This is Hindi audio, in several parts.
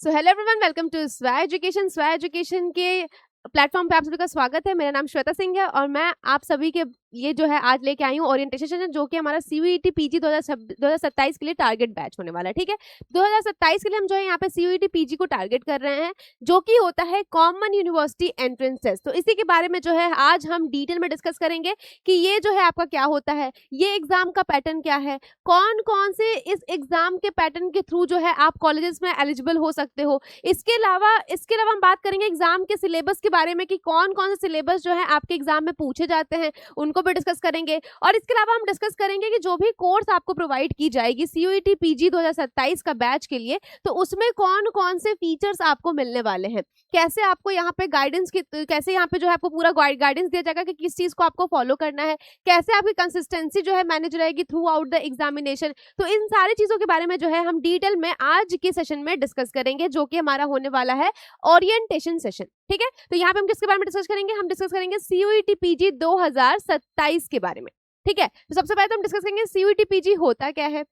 So hello everyone, welcome to Swa education. Swa education के प्लेटफॉर्म पे आप सभी का स्वागत है। मेरा नाम श्वेता सिंह है और मैं आप सभी के ये जो है आज लेके आई हूँ ओरिएंटेशन सेशन, जो कि हमारा सीयूईटी पीजी 2027 के लिए टारगेट बैच होने वाला है। ठीक है, 2027 के लिए हम जो है यहाँ पे सीयूईटी पीजी को टारगेट कर रहे हैं, जो कि होता है कॉमन यूनिवर्सिटी एंट्रेंस टेस्ट। तो इसी के बारे में जो है आज हम डिटेल में डिस्कस करेंगे कि ये जो है आपका क्या होता है, ये एग्जाम का पैटर्न क्या है, कौन कौन से इस एग्जाम के पैटर्न के थ्रू जो है आप कॉलेजेस में एलिजिबल हो सकते हो। इसके अलावा हम बात करेंगे एग्जाम के सिलेबस के बारे में कि कौन कौन से सिलेबस जो है आपके एग्जाम में पूछे जाते हैं, उनको भी डिस्कस करेंगे। और इसके अलावा हम डिस्कस करेंगे कि जो भी कोर्स आपको प्रोवाइड की जाएगी सीयूईटी पीजी 2027 का बैच के लिए, तो उसमें कौन कौन से फीचर्स आपको मिलने वाले हैं, कैसे आपको यहाँ पे गाइडेंस की, कैसे यहाँ पे जो है आपको पूरा गाइडेंस दिया जाएगा कि किस चीज को आपको फॉलो करना है, कैसे आपकी कंसिस्टेंसी जो है मैनेज रहेगी थ्रू आउट द एग्जामिनेशन। तो इन सारी चीजों के बारे में जो है हम डिटेल में आज के सेशन में डिस्कस करेंगे, जो कि हमारा होने वाला है ओरिएंटेशन सेशन। ठीक है, तो यहाँ पे हम किसके बारे में डिस्कस करेंगे? हम डिस्कस करेंगे सीयूईटी पीजी 2027 के बारे में। ठीक है, तो सबसे पहले तो हम डिस्कस करेंगे सीयूईटी पीजी होता क्या है।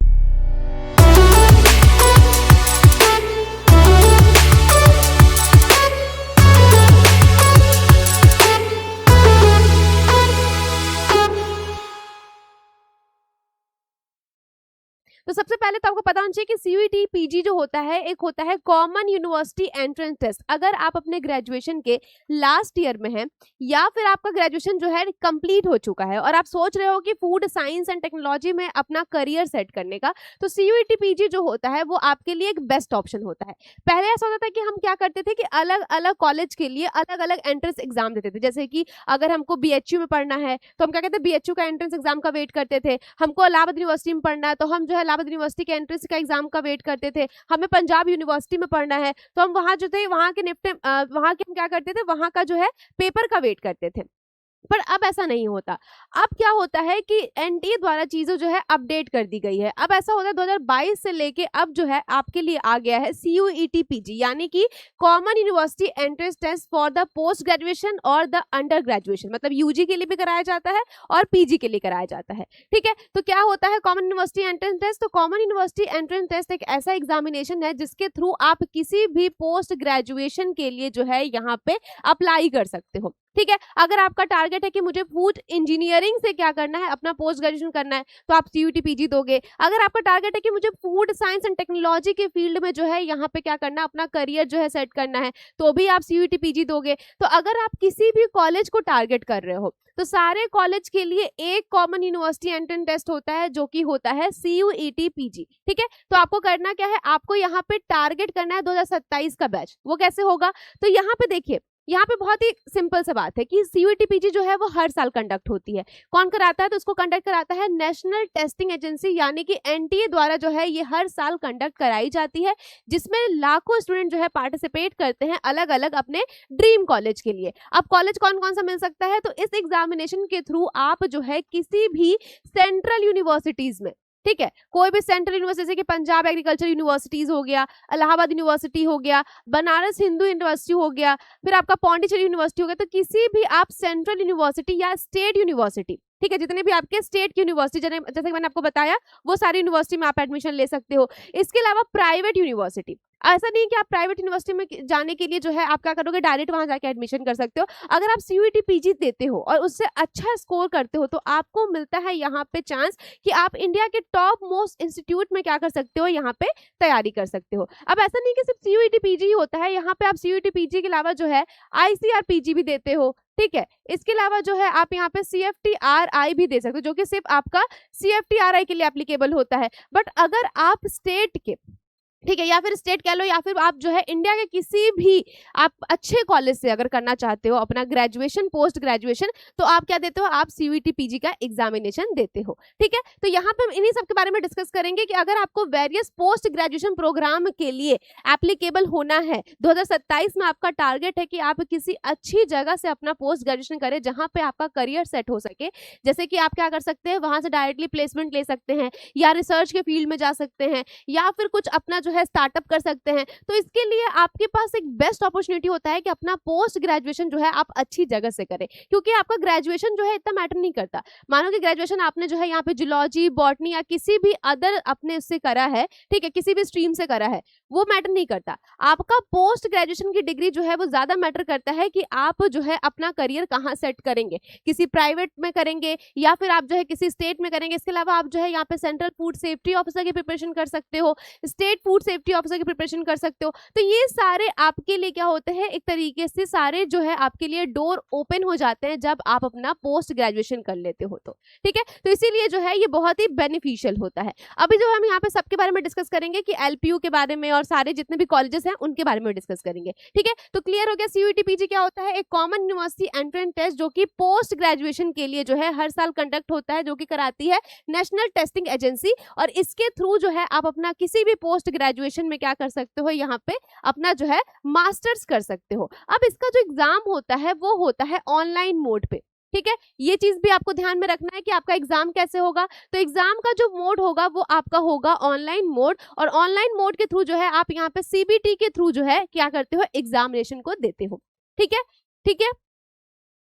तो सबसे पहले तो आपको पता होना चाहिए कि सीयूईटी पीजी जो होता है, एक होता है कॉमन यूनिवर्सिटी एंट्रेंस टेस्ट। अगर आप अपने ग्रेजुएशन के लास्ट ईयर में हैं या फिर आपका ग्रेजुएशन जो है कंप्लीट हो चुका है और आप सोच रहे हो कि फूड साइंस एंड टेक्नोलॉजी में अपना करियर सेट करने का, तो सीयूईटी पीजी जो होता है वो आपके लिए एक बेस्ट ऑप्शन होता है। पहले ऐसा होता था कि हम क्या करते थे कि अलग अलग कॉलेज के लिए अलग अलग एंट्रेंस एग्जाम देते थे। जैसे कि अगर हमको बीएचयू में पढ़ना है तो हम क्या कहते हैं, बीएचयू का एंट्रेंस एग्जाम का वेट करते थे। हमको इलाहाबाद यूनिवर्सिटी में पढ़ना है तो हम जो है इलाहाबाद यूनिवर्सिटी के एंट्रेंस का एग्जाम का वेट करते थे। हमें पंजाब यूनिवर्सिटी में पढ़ना है तो हम वहां जो थे वहां के वहां के हम क्या करते थे, वहां का जो है पेपर का वेट करते थे। पर अब ऐसा नहीं होता। अब क्या होता है कि एनटीए द्वारा चीजें जो है अपडेट कर दी गई है। अब ऐसा होता है 2022 से लेके अब जो है आपके लिए आ गया है सीयूईटी पीजी, यानी कि common university entrance test for the post graduation और द अंडर ग्रेजुएशन। मतलब यूजी के लिए भी कराया जाता है और पीजी के लिए कराया जाता है। ठीक है, तो क्या होता है कॉमन यूनिवर्सिटी एंट्रेंस टेस्ट? तो कॉमन यूनिवर्सिटी एंट्रेंस टेस्ट एक ऐसा एग्जामिनेशन है जिसके थ्रू आप किसी भी पोस्ट ग्रेजुएशन के लिए जो है यहाँ पे अप्लाई कर सकते हो। ठीक है, अगर आपका टारगेट है कि मुझे फूड इंजीनियरिंग से क्या करना है, अपना पोस्ट ग्रेजुएशन करना है, तो आप सीयूईटी पीजी दोगे। अगर आपका टारगेट है कि मुझे फूड साइंस एंड टेक्नोलॉजी के फील्ड में जो है यहाँ पे क्या करना है, अपना करियर जो है सेट करना है, तो भी आप सीयूईटी पीजी दोगे। तो अगर आप किसी भी कॉलेज को टारगेट कर रहे हो तो सारे कॉलेज के लिए एक कॉमन यूनिवर्सिटी एंट्रेंस टेस्ट होता है, जो कि होता है सीयूईटी पीजी। ठीक है, तो आपको करना क्या है, आपको यहाँ पे टारगेट करना है 2027 का बैच। वो कैसे होगा? तो यहाँ पे देखिए, यहाँ पे बहुत ही सिंपल सा बात है कि सीयूईटी पीजी जो है वो हर साल कंडक्ट होती है। कौन कराता है? तो उसको कंडक्ट कराता है नेशनल टेस्टिंग एजेंसी, यानी कि एनटीए द्वारा जो है ये हर साल कंडक्ट कराई जाती है, जिसमें लाखों स्टूडेंट जो है पार्टिसिपेट करते हैं अलग अलग अपने ड्रीम कॉलेज के लिए। अब कॉलेज कौन कौन सा मिल सकता है? तो इस एग्जामिनेशन के थ्रू आप जो है किसी भी सेंट्रल यूनिवर्सिटीज में, ठीक है, कोई भी सेंट्रल यूनिवर्सिटी जैसे कि पंजाब एग्रीकल्चर यूनिवर्सिटीज हो गया, इलाहाबाद यूनिवर्सिटी हो गया, बनारस हिंदू यूनिवर्सिटी हो गया, फिर आपका पौंडीचेरी यूनिवर्सिटी हो गया, तो किसी भी आप सेंट्रल यूनिवर्सिटी या स्टेट यूनिवर्सिटी, ठीक है, जितने भी आपके स्टेट की यूनिवर्सिटी जैसे कि मैंने आपको बताया, वो सारी यूनिवर्सिटी में आप एडमिशन ले सकते हो। इसके अलावा प्राइवेट यूनिवर्सिटी, ऐसा नहीं कि आप प्राइवेट यूनिवर्सिटी में जाने के लिए जो है आप क्या करोगे, डायरेक्ट वहां जाके एडमिशन कर सकते हो। अगर आप सीयूईटी पीजी देते हो और उससे अच्छा स्कोर करते हो तो आपको मिलता है यहाँ पे चांस कि आप इंडिया के टॉप मोस्ट इंस्टीट्यूट में क्या कर सकते हो, यहाँ पे तैयारी कर सकते हो। अब ऐसा नहीं कि सिर्फ सीयूईटी पीजी ही होता है, यहाँ पे आप सीयूईटी पीजी के अलावा जो है आईसीआर पीजी भी देते हो। ठीक है, इसके अलावा जो है आप यहाँ पे सीएफटीआरआई भी दे सकते हो, जो कि सिर्फ आपका सीएफटीआरआई के लिए एप्लीकेबल होता है। बट अगर आप स्टेट के, ठीक है, या फिर स्टेट कह लो, या फिर आप जो है इंडिया के किसी भी आप अच्छे कॉलेज से अगर करना चाहते हो अपना ग्रेजुएशन पोस्ट ग्रेजुएशन, तो आप क्या देते हो, आप सीयूईटी पीजी का एग्जामिनेशन देते हो। ठीक है, तो यहाँ पे हम इन्हीं सब के बारे में डिस्कस करेंगे कि अगर आपको वेरियस पोस्ट ग्रेजुएशन प्रोग्राम के लिए एप्लीकेबल होना है, 2027 में आपका टारगेट है कि आप किसी अच्छी जगह से अपना पोस्ट ग्रेजुएशन करें जहां पे आपका करियर सेट हो सके। जैसे कि आप क्या कर सकते हैं, वहां से डायरेक्टली प्लेसमेंट ले सकते हैं, या रिसर्च के फील्ड में जा सकते हैं, या फिर कुछ अपना जो है स्टार्टअप कर सकते हैं। तो इसके लिए आपके पास एक बेस्ट अपॉर्चुनिटी होता है कि अपना पोस्ट ग्रेजुएशन जो है आप अच्छी जगह से करें, क्योंकि आपका ग्रेजुएशन जो है इतना मैटर नहीं करता। मानो कि ग्रेजुएशन आपने जो है यहाँ पे जूलॉजी, बॉटनी या किसी भी अदर अपने उससे करा है, ठीक है, किसी भी स्ट्रीम से करा है, वो मैटर नहीं करता। आपका पोस्ट ग्रेजुएशन की डिग्री जो है वो ज्यादा मैटर करता है कि आप जो है अपना करियर कहाँ सेट करेंगे, किसी प्राइवेट में करेंगे या फिर आप जो है किसी स्टेट में करेंगे। इसके अलावा आप जो है यहाँ पे सेंट्रल फूड सेफ्टी ऑफिसर की प्रिपरेशन कर सकते हो, स्टेट फूड सेफ्टी ऑफिसर की प्रिपरेशन कर सकते हो। तो ये सारे आपके लिए क्या होते हैं, एक तरीके से सारे जो है आपके लिए डोर ओपन हो जाते हैं जब आप अपना पोस्ट ग्रेजुएशन कर लेते हो। तो ठीक है, तो इसीलिए जो है ये बहुत ही बेनिफिशियल होता है। अभी जो हम यहाँ पे सबके बारे में डिस्कस करेंगे कि एलपीयू के बारे में और सारे जितने भी कॉलेजेस हैं उनके बारे में डिस्कस करेंगे। ठीक है, तो क्लियर हो गया सीयूईटी पीजी क्या होता है। एक कॉमन यूनिवर्सिटी एंट्रेंस टेस्ट जो कि पोस्ट ग्रेजुएशन के लिए जो है हर साल कंडक्ट होता है, जो कि कराती है नेशनल टेस्टिंग एजेंसी। और इसके थ्रू जो है आप अपना किसी भी पोस्ट ग्रेजुएशन में क्या कर सकते हो, यहाँ पे अपना जो है मास्टर्स कर सकते हो। अब इसका जो एग्जाम होता है वो होता है ऑनलाइन मोड पे। ठीक है, ये चीज भी आपको ध्यान में रखना है कि आपका एग्जाम कैसे होगा। तो एग्जाम का जो मोड होगा वो आपका होगा ऑनलाइन मोड, और ऑनलाइन मोड के थ्रू जो है आप यहाँ पे सीबीटी के थ्रू जो है क्या करते हो, एग्जामिनेशन को देते हो। ठीक है, ठीक है,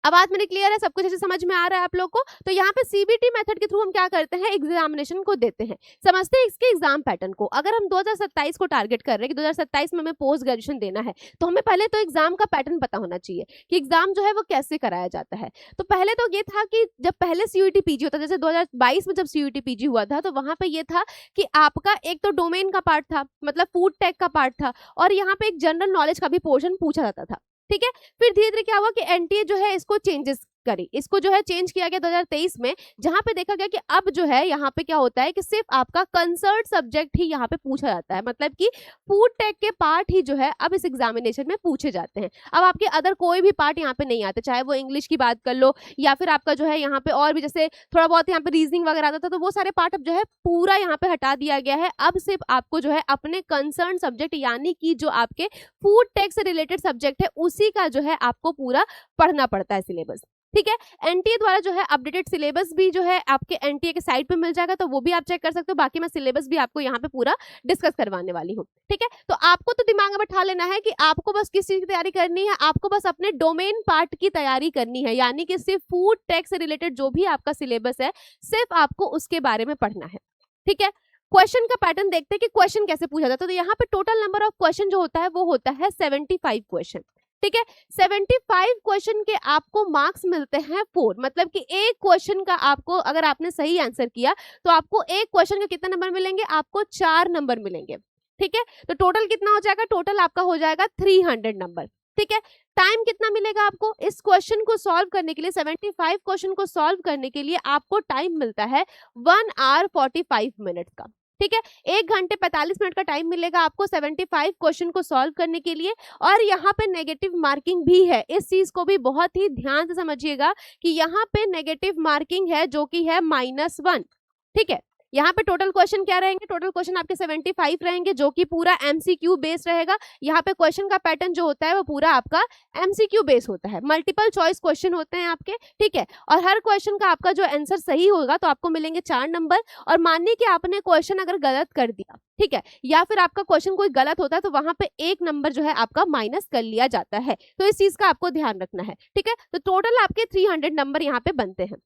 अब बात मेरी क्लियर है, सब कुछ अच्छे समझ में आ रहा है आप लोग को। तो यहाँ पे सीबीटी मेथड के थ्रू हम क्या करते हैं, एग्जामिनेशन को देते हैं। समझते हैं इसके एग्जाम पैटर्न को। अगर हम 2027 को टारगेट कर रहे हैं कि 2027 में हमें पोस्ट ग्रेजुएशन देना है, तो हमें पहले तो एग्जाम का पैटर्न पता होना चाहिए कि एग्जाम जो है वो कैसे कराया जाता है। तो पहले तो ये था कि जब पहले सीयूईटी पीजी होता था, जैसे 2022 में जब सीयूईटी पीजी हुआ था, तो वहां पे ये था कि आपका एक तो डोमेन का पार्ट था, मतलब फूड टेक का पार्ट था, और यहाँ पे एक जनरल नॉलेज का भी पोर्शन पूछा जाता था। ठीक है, फिर धीरे धीरे क्या हुआ कि एनटीए जो है इसको चेंजेस करी, इसको जो है चेंज किया गया 2023 में, जहां पे देखा गया कि अब जो है यहाँ पे क्या होता है कि सिर्फ आपका कंसर्न सब्जेक्ट ही यहाँ पे पूछा जाता है, मतलब कि फूड टेक के पार्ट ही जो है अब इस एग्जामिनेशन में पूछे जाते हैं। अब आपके अदर कोई भी पार्ट यहाँ पे नहीं आते, चाहे वो इंग्लिश की बात कर लो या फिर आपका जो है यहाँ पे और भी जैसे थोड़ा बहुत यहाँ पे रीजनिंग वगैरह आता था, तो वो सारे पार्ट अब जो है पूरा यहाँ पे हटा दिया गया है। अब सिर्फ आपको जो है अपने कंसर्न सब्जेक्ट यानी कि जो आपके फूड टेक से रिलेटेड सब्जेक्ट है उसी का जो है आपको पूरा पढ़ना पड़ता है सिलेबस। ठीक है, एनटीए द्वारा जो है अपडेटेड सिलेबस भी जो है आपके एनटीए के साइट पे मिल जाएगा, तो वो भी आप चेक कर सकते हो। बाकी मैं सिलेबस भी आपको यहाँ पे पूरा डिस्कस करवाने वाली हूँ। ठीक है, तो आपको तो दिमाग में बैठा लेना है कि आपको बस किस चीज की तैयारी करनी है, आपको बस अपने डोमेन पार्ट की तैयारी करनी है, यानी कि सिर्फ फूड टेक से रिलेटेड जो भी आपका सिलेबस है सिर्फ आपको उसके बारे में पढ़ना है। ठीक है, क्वेश्चन का पैटर्न देखते हैं कि क्वेश्चन कैसे पूछा जाता है। तो यहाँ पे टोटल नंबर ऑफ क्वेश्चन जो होता है वो होता है 75 क्वेश्चन। ठीक है, 75 क्वेश्चन के आपको मार्क्स मिलते हैं 4, मतलब कि एक क्वेश्चन का आपको अगर आपने सही आंसर किया तो आपको एक क्वेश्चन के कितने नंबर मिलेंगे, आपको 4 नंबर मिलेंगे। ठीक है, तो टोटल कितना हो जाएगा, टोटल आपका हो जाएगा 300 नंबर। ठीक है, टाइम कितना मिलेगा आपको इस क्वेश्चन को सॉल्व करने के लिए, 75 क्वेश्चन को सॉल्व करने के लिए आपको टाइम मिलता है 1 आवर 45 मिनट का। ठीक है, 1 घंटे 45 मिनट का टाइम मिलेगा आपको 75 क्वेश्चन को सॉल्व करने के लिए। और यहाँ पे नेगेटिव मार्किंग भी है, इस चीज को भी बहुत ही ध्यान से समझिएगा कि यहाँ पे नेगेटिव मार्किंग है जो कि है -1। ठीक है, यहाँ पे टोटल क्वेश्चन क्या रहेंगे, टोटल क्वेश्चन आपके 75 रहेंगे जो कि पूरा एमसीक्यू बेस्ड रहेगा। यहाँ पे क्वेश्चन का पैटर्न जो होता है वो पूरा आपका एमसीक्यू बेस होता है, मल्टीपल चॉइस क्वेश्चन होते हैं आपके। ठीक है, और हर क्वेश्चन का आपका जो आंसर सही होगा तो आपको मिलेंगे 4 नंबर। और मानिए कि आपने क्वेश्चन अगर गलत कर दिया, ठीक है, या फिर आपका क्वेश्चन कोई गलत होता है तो वहां पे 1 नंबर जो है आपका माइनस कर लिया जाता है। तो इस चीज का आपको ध्यान रखना है। ठीक है, तो टोटल आपके 300 नंबर यहाँ पे बनते हैं।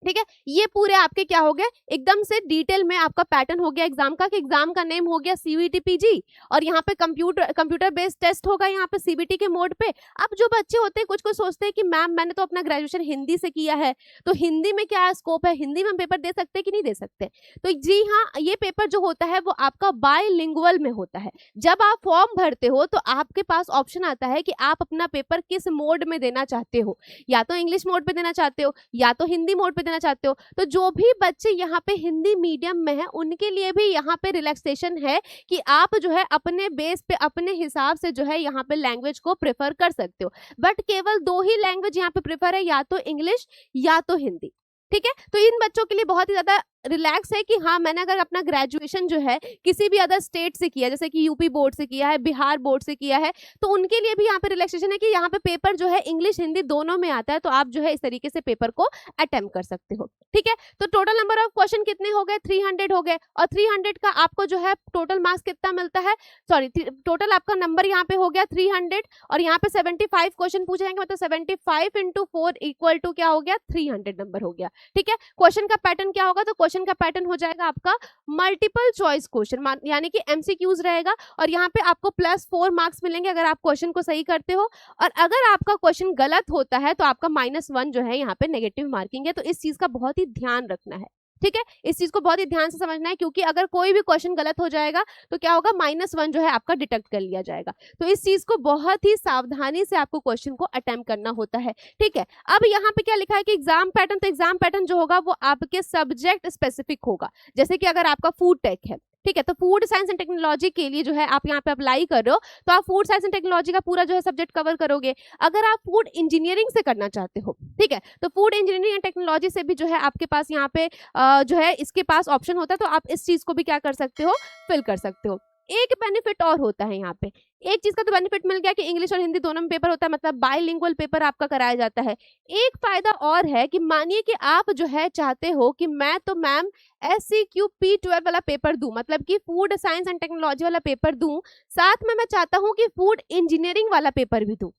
ठीक है, ये पूरे आपके क्या हो गए, एकदम से डिटेल में आपका पैटर्न हो गया एग्जाम का, कि एग्जाम का नेम हो गया सीयूईटी पीजी, और यहाँ पे कंप्यूटर बेस्ड टेस्ट होगा यहाँ पे सीबीटी के मोड पे। अब जो बच्चे होते हैं कुछ कुछ सोचते हैं कि मैम मैंने तो अपना ग्रेजुएशन हिंदी से किया है, तो हिंदी में क्या स्कोप है, हिंदी में हम पेपर दे सकते हैं कि नहीं दे सकते। तो जी हाँ, ये पेपर जो होता है वो आपका बायलिंगुअल में होता है। जब आप फॉर्म भरते हो तो आपके पास ऑप्शन आता है कि आप अपना पेपर किस मोड में देना चाहते हो, या तो इंग्लिश मोड पे देना चाहते हो या तो हिंदी मोड पे देना चाहते हो। तो जो भी बच्चे यहाँ पे हिंदी मीडियम में है उनके लिए भी यहाँ पे रिलैक्सेशन है कि आप जो है अपने बेस पे अपने हिसाब से जो है यहाँ पे लैंग्वेज को प्रेफर कर सकते हो। बट केवल 2 ही लैंग्वेज यहाँ पे प्रेफर है, या तो इंग्लिश या तो हिंदी। ठीक है, तो इन बच्चों के लिए बहुत ही ज्यादा रिलैक्स है कि हाँ मैंने अगर अपना ग्रेजुएशन जो है किसी भी अदर स्टेट से किया, जैसे कि यूपी बोर्ड से किया है, बिहार बोर्ड से किया है, तो उनके लिए भी यहाँ पे रिलैक्सेशन है कि यहाँ पे पेपर जो है इंग्लिश हिंदी दोनों में आता है, तो आप जो है इस तरीके से पेपर को अटेम्प्ट कर सकते हो। ठीक है, तो टोटल नंबर ऑफ क्वेश्चन कितने हो गए, 300 हो गए, और 300 का आपको जो है टोटल मार्क्स कितना मिलता है, सॉरी टोटल आपका नंबर यहाँ पे हो गया 300, और यहाँ पे 75 क्वेश्चन पूछे जाएंगे, मतलब 75 इंटू 4 इक्वल टू क्या हो गया, 300 नंबर हो गया। ठीक है, क्वेश्चन का पैटर्न क्या होगा, तो क्वेश्चन का पैटर्न हो जाएगा आपका मल्टीपल चॉइस क्वेश्चन, यानी कि एमसीक्यूज रहेगा, और यहाँ पे आपको +4 मार्क्स मिलेंगे अगर आप क्वेश्चन को सही करते हो, और अगर आपका क्वेश्चन गलत होता है तो आपका -1 जो है यहाँ पे नेगेटिव मार्किंग है। तो इस चीज का बहुत ही ध्यान रखना है। ठीक है, इस चीज को बहुत ही ध्यान से समझना है, क्योंकि अगर कोई भी क्वेश्चन गलत हो जाएगा तो क्या होगा, -1 जो है आपका डिटेक्ट कर लिया जाएगा। तो इस चीज को बहुत ही सावधानी से आपको क्वेश्चन को अटेम्प्ट करना होता है। ठीक है, अब यहाँ पे क्या लिखा है कि एग्जाम पैटर्न, तो एग्जाम पैटर्न जो होगा वो आपके सब्जेक्ट स्पेसिफिक होगा। जैसे कि अगर आपका फूड टेक है, ठीक है, तो फूड साइंस एंड टेक्नोलॉजी के लिए जो है आप यहाँ पे अप्लाई कर रहे हो, तो आप फूड साइंस एंड टेक्नोलॉजी का पूरा जो है सब्जेक्ट कवर करोगे। अगर आप फूड इंजीनियरिंग से करना चाहते हो, ठीक है, तो फूड इंजीनियरिंग एंड टेक्नोलॉजी से भी जो है आपके पास यहाँ पे जो है इसके पास ऑप्शन होता है, तो आप इस चीज को भी क्या कर सकते हो, फिल कर सकते हो। एक बेनिफिट और होता है यहाँ पे, एक चीज का तो बेनिफिट मिल गया कि इंग्लिश और हिंदी दोनों में पेपर होता है, मतलब बाइलिंगुअल पेपर आपका कराया जाता है। एक फायदा और है कि मानिए कि आप जो है चाहते हो कि मैं तो मैम SCQP12 वाला पेपर दूं, मतलब कि फूड साइंस एंड टेक्नोलॉजी वाला पेपर दूं, साथ में मैं चाहता हूं कि फूड इंजीनियरिंग वाला पेपर भी दूं।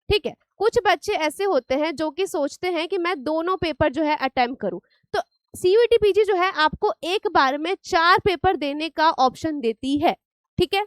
ठीक है, कुछ बच्चे ऐसे होते हैं जो कि सोचते हैं कि मैं दोनों पेपर जो है अटेम्प्ट करूं, तो CUET PG जो है आपको एक बार में 4 पेपर देने का ऑप्शन देती है। ठीक है,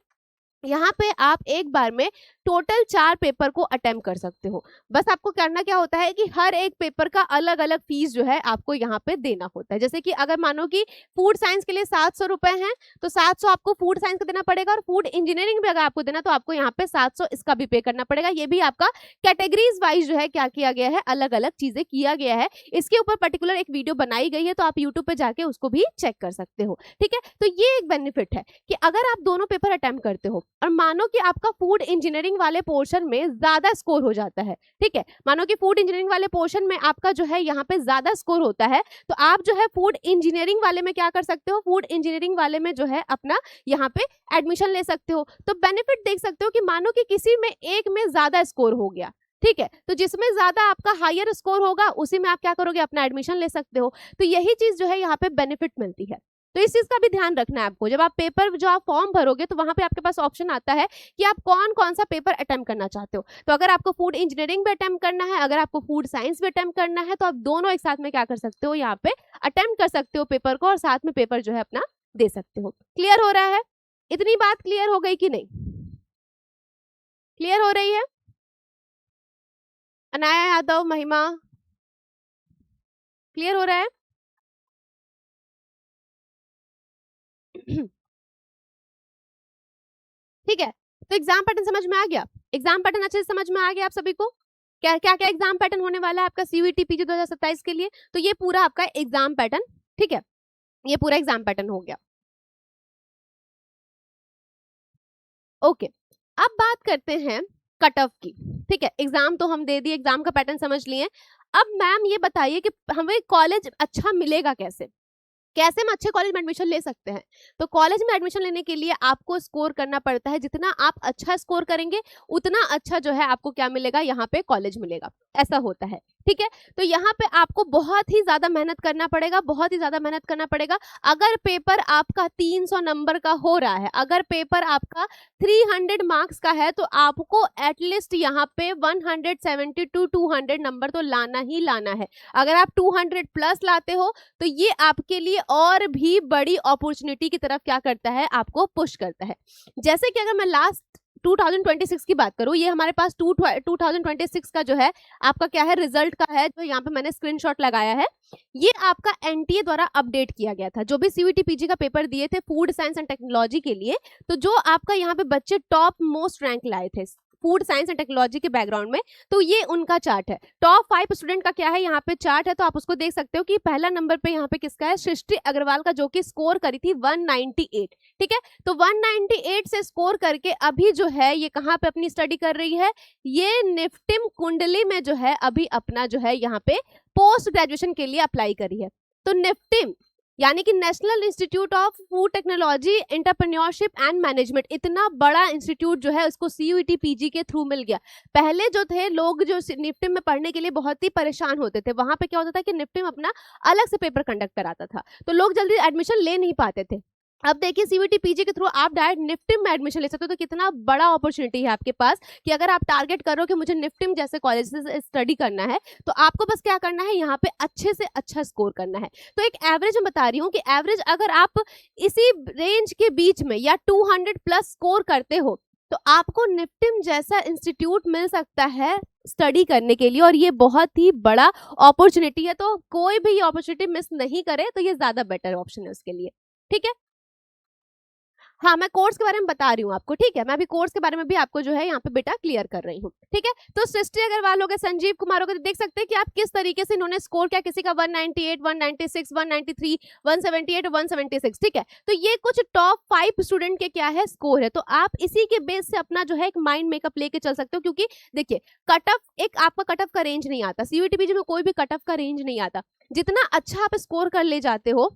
यहाँ पे आप एक बार में टोटल 4 पेपर को अटेम्प्ट कर सकते हो। बस आपको करना क्या होता है कि हर एक पेपर का अलग अलग फीस जो है आपको यहाँ पे देना होता है। जैसे कि अगर मानो कि फूड साइंस के लिए 700 रुपए हैं, तो 700 आपको फूड साइंस का देना पड़ेगा, और फूड इंजीनियरिंग भी अगर आपको देना तो आपको यहाँ पे 700 इसका भी पे करना पड़ेगा। ये भी आपका कैटेगरीज वाइज जो है क्या किया गया है, अलग अलग चीजें किया गया है। इसके ऊपर पर्टिकुलर एक वीडियो बनाई गई है, तो आप यूट्यूब पे जाके उसको भी चेक कर सकते हो। ठीक है, तो ये एक बेनिफिट है कि अगर आप दोनों पेपर अटेम्प्ट करते हो और मानो कि आपका फूड इंजीनियरिंग वाले पोर्शन में ज्यादा स्कोर हो जाता है, ठीक है, मानो कि फूड इंजीनियरिंग वाले पोर्शन में आपका जो है यहाँ पे ज्यादा स्कोर होता है, तो आप जो है फूड इंजीनियरिंग वाले में क्या कर सकते हो, फूड इंजीनियरिंग वाले में जो है अपना यहाँ पे एडमिशन ले सकते हो। तो बेनिफिट देख सकते हो कि मानो कि किसी में एक में ज्यादा स्कोर हो गया, ठीक है, तो जिसमें ज्यादा आपका हायर स्कोर होगा उसी में आप क्या करोगे, अपना एडमिशन ले सकते हो। तो यही चीज जो है यहाँ पे बेनिफिट मिलती है। तो इस चीज का भी ध्यान रखना है आपको, जब आप पेपर जो आप फॉर्म भरोगे तो वहां पे आपके पास ऑप्शन आता है कि आप कौन कौन सा पेपर अटेम्प्ट करना चाहते हो। तो अगर आपको फूड इंजीनियरिंग भी अटेम्प्ट करना है, अगर आपको फूड साइंस भी अटेम्प्ट करना है, तो आप दोनों एक साथ में क्या कर सकते हो, यहाँ पे अटेम्प्ट कर सकते हो पेपर को, और साथ में पेपर जो है अपना दे सकते हो। क्लियर हो रहा है? इतनी बात क्लियर हो गई कि नहीं? क्लियर हो रही है? अनाया यादव, महिमा, क्लियर हो रहा है? ठीक है, तो एग्जाम पैटर्न समझ में आ गया? एग्जाम पैटर्न अच्छे से समझ में आ गया आप सभी को? क्या क्या क्या एग्जाम पैटर्न होने वाला है आपका CUET PG 2027 के लिए? तो ये पूरा आपका एग्जाम पैटर्न, ठीक है, ये पूरा एग्जाम पैटर्न हो गया। ओके, अब बात करते हैं कट ऑफ की। ठीक है, एग्जाम तो हम दे दिए, एग्जाम का पैटर्न समझ लिए। अब मैम ये बताइए कि हमें कॉलेज अच्छा मिलेगा कैसे, कैसे हम अच्छे कॉलेज में एडमिशन ले सकते हैं? तो कॉलेज में एडमिशन लेने के लिए आपको स्कोर करना पड़ता है, जितना आप अच्छा स्कोर करेंगे उतना अच्छा जो है आपको क्या मिलेगा, यहाँ पे कॉलेज मिलेगा, ऐसा होता है। ठीक है, तो यहाँ पे आपको बहुत ही ज्यादा मेहनत करना पड़ेगा, बहुत ही ज्यादा मेहनत करना पड़ेगा। अगर पेपर आपका 300 नंबर का हो रहा है, अगर पेपर आपका 300 मार्क्स का है, तो आपको एटलीस्ट यहाँ पे 170 to 200 नंबर तो लाना ही लाना है। अगर आप 200 प्लस लाते हो तो ये आपके लिए और भी बड़ी अपॉर्चुनिटी की तरफ क्या करता है, आपको पुश करता है। जैसे कि अगर मैं लास्ट 2026 की बात करूं, ये हमारे पास 2026 का जो है आपका क्या है, रिजल्ट का है, जो यहाँ पे मैंने स्क्रीनशॉट लगाया है। ये आपका NTA द्वारा अपडेट किया गया था, जो भी CUET PG का पेपर दिए थे फूड साइंस एंड टेक्नोलॉजी के लिए, तो जो आपका यहाँ पे बच्चे टॉप मोस्ट रैंक लाए थे फूड साइंस एंड टेक्नोलॉजी के बैकग्राउंड में, तो ये उनका चार्ट है। टॉप 5 स्टूडेंट का क्या है, यहाँ पे चार्ट है, तो आप उसको देख सकते हो कि पहला नंबर पे यहाँ पे किसका है, सृष्टि अग्रवाल का, जो कि स्कोर करी थी 198। ठीक है, तो 198 से स्कोर करके अभी जो है ये कहाँ पे अपनी स्टडी कर रही है, ये निफ्टिम कुंडली में जो है अभी अपना जो है यहाँ पे पोस्ट ग्रेजुएशन के लिए अप्लाई करी है। तो निफ्टिम यानी कि national institute of food technology entrepreneurship and management, इतना बड़ा इंस्टीट्यूट जो है उसको सीयूईटी पीजी के थ्रू मिल गया। पहले जो थे लोग जो निफ्टी में पढ़ने के लिए बहुत ही परेशान होते थे, वहां पे क्या होता था कि निफ्टी में अपना अलग से पेपर कंडक्ट कराता था, तो लोग जल्दी एडमिशन ले नहीं पाते थे। अब देखिए सीयूईटी पीजी के थ्रू आप डायरेक्ट निफ्टी में एडमिशन ले सकते हो, तो कितना बड़ा अपॉर्चुनिटी है आपके पास कि अगर आप टारगेट करो कि मुझे निफ्टी में जैसे कॉलेज से स्टडी करना है, तो आपको बस क्या करना है, यहाँ पे अच्छे से अच्छा स्कोर करना है। तो एक एवरेज मैं बता रही हूँ कि एवरेज अगर आप इसी रेंज के बीच में या 200 प्लस स्कोर करते हो, तो आपको निफ्टी जैसा इंस्टीट्यूट मिल सकता है स्टडी करने के लिए, और ये बहुत ही बड़ा अपॉर्चुनिटी है। तो कोई भी ये अपॉर्चुनिटी मिस नहीं करे, तो ये ज्यादा बेटर ऑप्शन है उसके लिए। ठीक है, हाँ मैं कोर्स के बारे में बता रही हूँ आपको, ठीक है, मैं अभी कोर्स के बारे में भी आपको जो है यहाँ पे बेटा क्लियर कर रही हूँ। ठीक है, तो सृष्टि अग्रवाल हो गए, संजीव कुमार हो गए, तो देख सकते हैं कि आप किस तरीके से इन्होंने स्कोर किया, किसी का 198, 196, 193, 178 और 176। ठीक है, तो ये कुछ टॉप 5 स्टूडेंट के क्या है स्कोर है, तो आप इसी के बेस से अपना जो है एक माइंड मेकअप लेके चल सकते हो। क्योंकि देखिए कट ऑफ, एक आपका कट ऑफ का रेंज नहीं आता, सीयूईटी पीजी में कोई भी कट ऑफ का रेंज नहीं आता, जितना अच्छा आप स्कोर कर ले जाते हो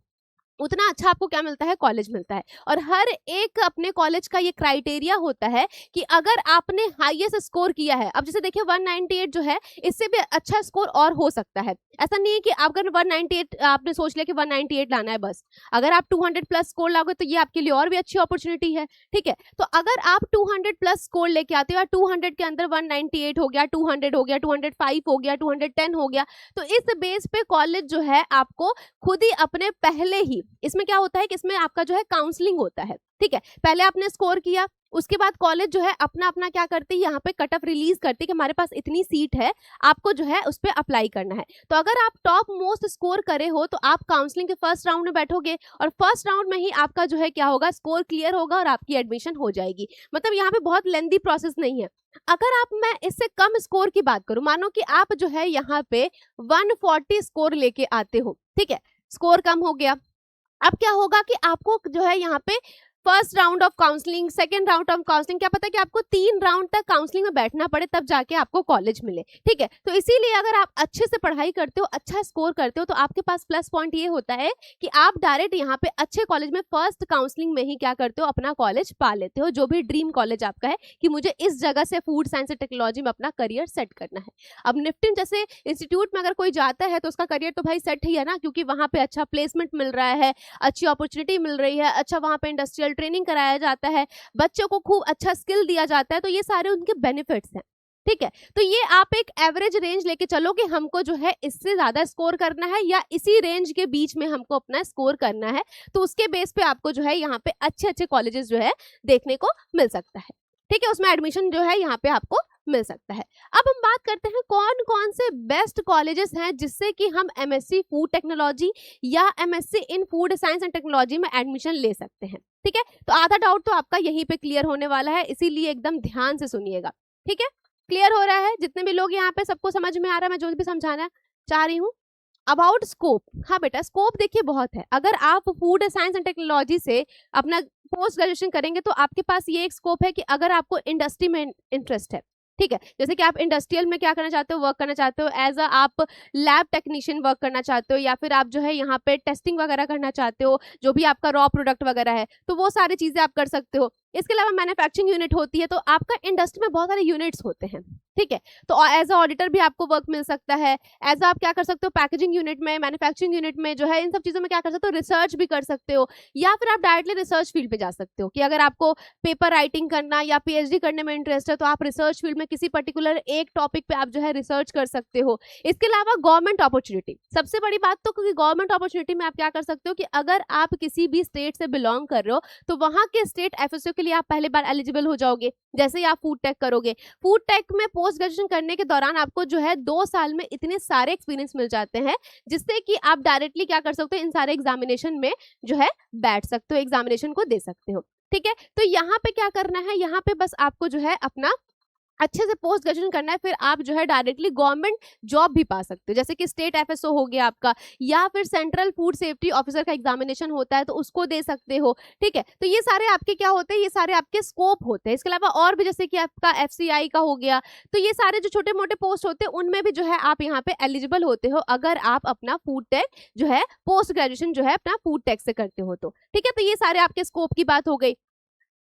उतना अच्छा आपको क्या मिलता है, कॉलेज मिलता है। और हर एक अपने कॉलेज का ये क्राइटेरिया होता है कि अगर आपने हाईएस्ट स्कोर किया है, अब जैसे देखिए 198 जो है, इससे भी अच्छा स्कोर और हो सकता है। ऐसा नहीं है कि अगर 198 आपने सोच लिया कि 198 लाना है बस, अगर आप 200 प्लस स्कोर लाओगे तो ये आपके लिए और भी अच्छी अपॉर्चुनिटी है। ठीक है, तो अगर आप 200 प्लस स्कोर लेके आते हो या 200 के अंदर 198 हो गया, 200 हो गया, 205 हो गया, 210 हो गया, तो इस बेस पे कॉलेज जो है आपको खुद ही अपने पहले ही, इसमें क्या होता है कि इसमें आपका जो है काउंसलिंग होता है। ठीक है, पहले आपने स्कोर किया, उसके बाद कॉलेज जो है अपना अपना क्या करती है, यहाँ पे कट ऑफ रिलीज करती है कि हमारे पास इतनी सीट है, आपको जो है उस पर अप्लाई करना है। तो अगर आप टॉप मोस्ट स्कोर करे हो तो आप काउंसलिंग के फर्स्ट राउंड में बैठोगे, और फर्स्ट राउंड में ही आपका जो है क्या होगा, स्कोर क्लियर होगा और आपकी एडमिशन हो जाएगी। मतलब यहाँ पे बहुत लेंथी प्रोसेस नहीं है। अगर आप, मैं इससे कम स्कोर की बात करूं, मानो कि आप जो है यहाँ पे 140 स्कोर लेके आते हो, ठीक है, स्कोर कम हो गया, अब क्या होगा कि आपको जो है यहाँ पे first round of counselling, second round of counselling, क्या पता कि आपको 3 राउंड तक काउंसलिंग में बैठना पड़े तब जाके आपको कॉलेज मिले। ठीक है, तो इसीलिए अगर आप अच्छे से पढ़ाई करते हो, अच्छा स्कोर करते हो, तो आपके पास प्लस पॉइंट ये होता है कि आप डायरेक्ट यहाँ पे अच्छे कॉलेज में फर्स्ट काउंसलिंग में ही क्या करते हो, अपना कॉलेज पा लेते हो, जो भी ड्रीम कॉलेज आपका है कि मुझे इस जगह से फूड साइंस एंड टेक्नोलॉजी में अपना करियर सेट करना है। अब निफ्टी जैसे इंस्टीट्यूट में अगर कोई जाता है तो उसका करियर तो भाई सेट ही है ना, क्योंकि वहां पे अच्छा प्लेसमेंट मिल रहा है, अच्छी अपॉर्चुनिटी मिल रही है, अच्छा वहां पे इंडस्ट्रियल ट्रेनिंग कराया जाता है, बच्चों को खूब अच्छा स्किल दिया जाता है, तो ये सारे उनके बेनिफिट्स हैं। ठीक है, तो ये आप एक एवरेज रेंज लेके चलो कि हमको जो है इससे ज्यादा स्कोर करना है या इसी रेंज के बीच में हमको अपना स्कोर करना है, तो उसके बेस पे आपको जो है यहाँ पे अच्छे अच्छे कॉलेजेस जो है देखने को मिल सकता है। ठीक है, उसमें एडमिशन जो है यहाँ पे आपको मिल सकता है। अब हम बात करते हैं कौन कौन से बेस्ट कॉलेजेस हैं जिससे कि हम एमएससी फूड टेक्नोलॉजी या MSc in food science and technology में एडमिशन ले सकते हैं। ठीक है, तो आधा डाउट तो आपका यहीं पे क्लियर होने वाला है, इसीलिए एकदम ध्यान से सुनिएगा। ठीक है, क्लियर हो रहा है? जितने भी लोग यहाँ पे, सबको समझ में आ रहा है मैं जो भी समझाना चाह रही हूँ? अबाउट स्कोप, हाँ बेटा स्कोप देखिए बहुत है। अगर आप फूड साइंस एंड टेक्नोलॉजी से अपना पोस्ट ग्रेजुएशन करेंगे तो आपके पास ये एक स्कोप है कि अगर आपको इंडस्ट्री में इंटरेस्ट है, ठीक है, जैसे कि आप इंडस्ट्रियल में क्या करना चाहते हो, वर्क करना चाहते हो, एज अ आप लैब टेक्नीशियन वर्क करना चाहते हो, या फिर आप जो है यहाँ पे टेस्टिंग वगैरह करना चाहते हो, जो भी आपका रॉ प्रोडक्ट वगैरह है, तो वो सारी चीजें आप कर सकते हो। इसके अलावा मैन्युफैक्चरिंग यूनिट होती है, तो आपका इंडस्ट्री में बहुत सारे यूनिट्स होते हैं। ठीक है, तो एज अ ऑडिटर भी आपको वर्क मिल सकता है, एज आप क्या कर सकते हो, पैकेजिंग यूनिट में, मैन्युफैक्चरिंग यूनिट में जो है, इन सब चीजों में क्या कर सकते हो, रिसर्च भी कर सकते हो, या फिर आप डायरेक्टली रिसर्च फील्ड पे जा सकते हो कि अगर आपको पेपर राइटिंग करना या पीएचडी करने में इंटरेस्ट है तो आप रिसर्च फील्ड में किसी पर्टिकुलर एक टॉपिक पे आप जो है रिसर्च कर सकते हो। इसके अलावा गवर्नमेंट अपॉर्चुनिटी, सबसे बड़ी बात तो क्योंकि गवर्नमेंट अपॉर्चुनिटी में आप क्या कर सकते हो कि अगर आप किसी भी स्टेट से बिलोंग कर रहे हो तो वहां के स्टेट एफएसओ के लिए आप पहले बार एलिजिबल हो जाओगे। जैसे ही आप फूड टेक करोगे, फूड टेक में पोस्ट ग्रेजुएशन करने के दौरान आपको जो है 2 साल में इतने सारे एक्सपीरियंस मिल जाते हैं जिससे कि आप डायरेक्टली क्या कर सकते हो, इन सारे एग्जामिनेशन में जो है बैठ सकते हो, एग्जामिनेशन को दे सकते हो। ठीक है, तो यहाँ पे क्या करना है, यहाँ पे बस आपको जो है अपना अच्छे से पोस्ट ग्रेजुएशन करना है, फिर आप जो है डायरेक्टली गवर्नमेंट जॉब भी पा सकते हो, जैसे कि स्टेट एफएसओ हो गया आपका, या फिर सेंट्रल फूड सेफ्टी ऑफिसर का एग्जामिनेशन होता है तो उसको दे सकते हो। ठीक है, तो ये सारे आपके क्या होते हैं, ये सारे आपके स्कोप होते हैं। इसके अलावा और भी जैसे कि आपका एफसीआई का हो गया, तो ये सारे जो छोटे मोटे पोस्ट होते हैं उनमें भी जो है आप यहाँ पे एलिजिबल होते हो, अगर आप अपना फूड टेक जो है पोस्ट ग्रेजुएशन जो है अपना फूड टेक से करते हो तो। ठीक है, तो ये सारे आपके स्कोप की बात हो गई।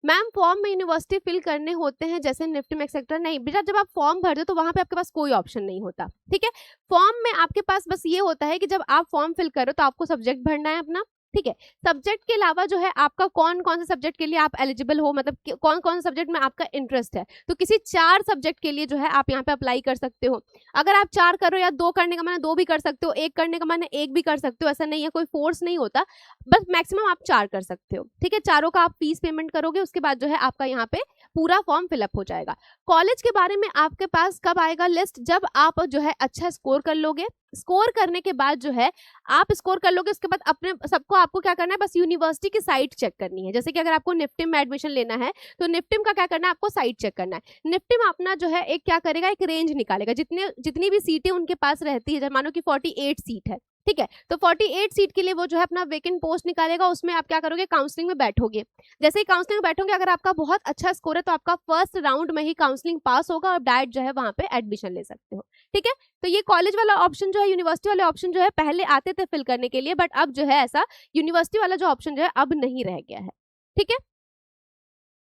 मैम फॉर्म में यूनिवर्सिटी फिल करने होते हैं जैसे निफ्ट में एक्सेट्रा, नहीं बेटा, जब आप फॉर्म भरते हो तो वहां पे आपके पास कोई ऑप्शन नहीं होता। ठीक है, फॉर्म में आपके पास बस ये होता है कि जब आप फॉर्म फिल करो तो आपको सब्जेक्ट भरना है अपना। ठीक है, सब्जेक्ट के अलावा जो है आपका कौन कौन से सब्जेक्ट के लिए आप एलिजिबल हो, मतलब कौन कौन से सब्जेक्ट में आपका इंटरेस्ट है, तो किसी 4 सब्जेक्ट के लिए जो है आप यहाँ पे अप्लाई कर सकते हो। अगर आप 4 करो या 2 करने का माने 2 भी कर सकते हो, 1 करने का माने 1 भी कर सकते हो, ऐसा नहीं है, कोई फोर्स नहीं होता, बस मैक्सिमम आप 4 कर सकते हो। ठीक है, चारों का आप फीस पेमेंट करोगे, उसके बाद जो है आपका यहाँ पे पूरा फॉर्म फिलअप हो जाएगा। कॉलेज के बारे में आपके पास कब आएगा लिस्ट, जब आप जो है अच्छा स्कोर कर लोगे। स्कोर करने के बाद जो है आप स्कोर कर लोगे, उसके बाद अपने सबको आपको क्या करना है, बस यूनिवर्सिटी की साइट चेक करनी है। जैसे कि अगर आपको निफ्टिम में एडमिशन लेना है तो निफ्टिम का क्या करना है, आपको साइट चेक करना है। निफ्टिम अपना जो है एक क्या करेगा, एक रेंज निकालेगा, जितनी भी सीटें उनके पास रहती है, जब मानो कि 48 सीट है। ठीक है, तो 48 सीट के लिए वो जो है अपना वेकेंट पोस्ट निकालेगा, उसमें आप क्या करोगे, काउंसलिंग में बैठोगे। जैसे ही काउंसलिंग में बैठोगे, अगर आपका बहुत अच्छा स्कोर है तो आपका फर्स्ट राउंड में ही काउंसलिंग पास होगा और डायरेक्ट जो है वहां पे एडमिशन ले सकते हो। ठीक है, तो ये कॉलेज वाला ऑप्शन जो है, यूनिवर्सिटी वाले ऑप्शन जो है पहले आते थे फिल करने के लिए, बट अब जो है ऐसा यूनिवर्सिटी वाला जो ऑप्शन जो है अब नहीं रह गया है। ठीक है,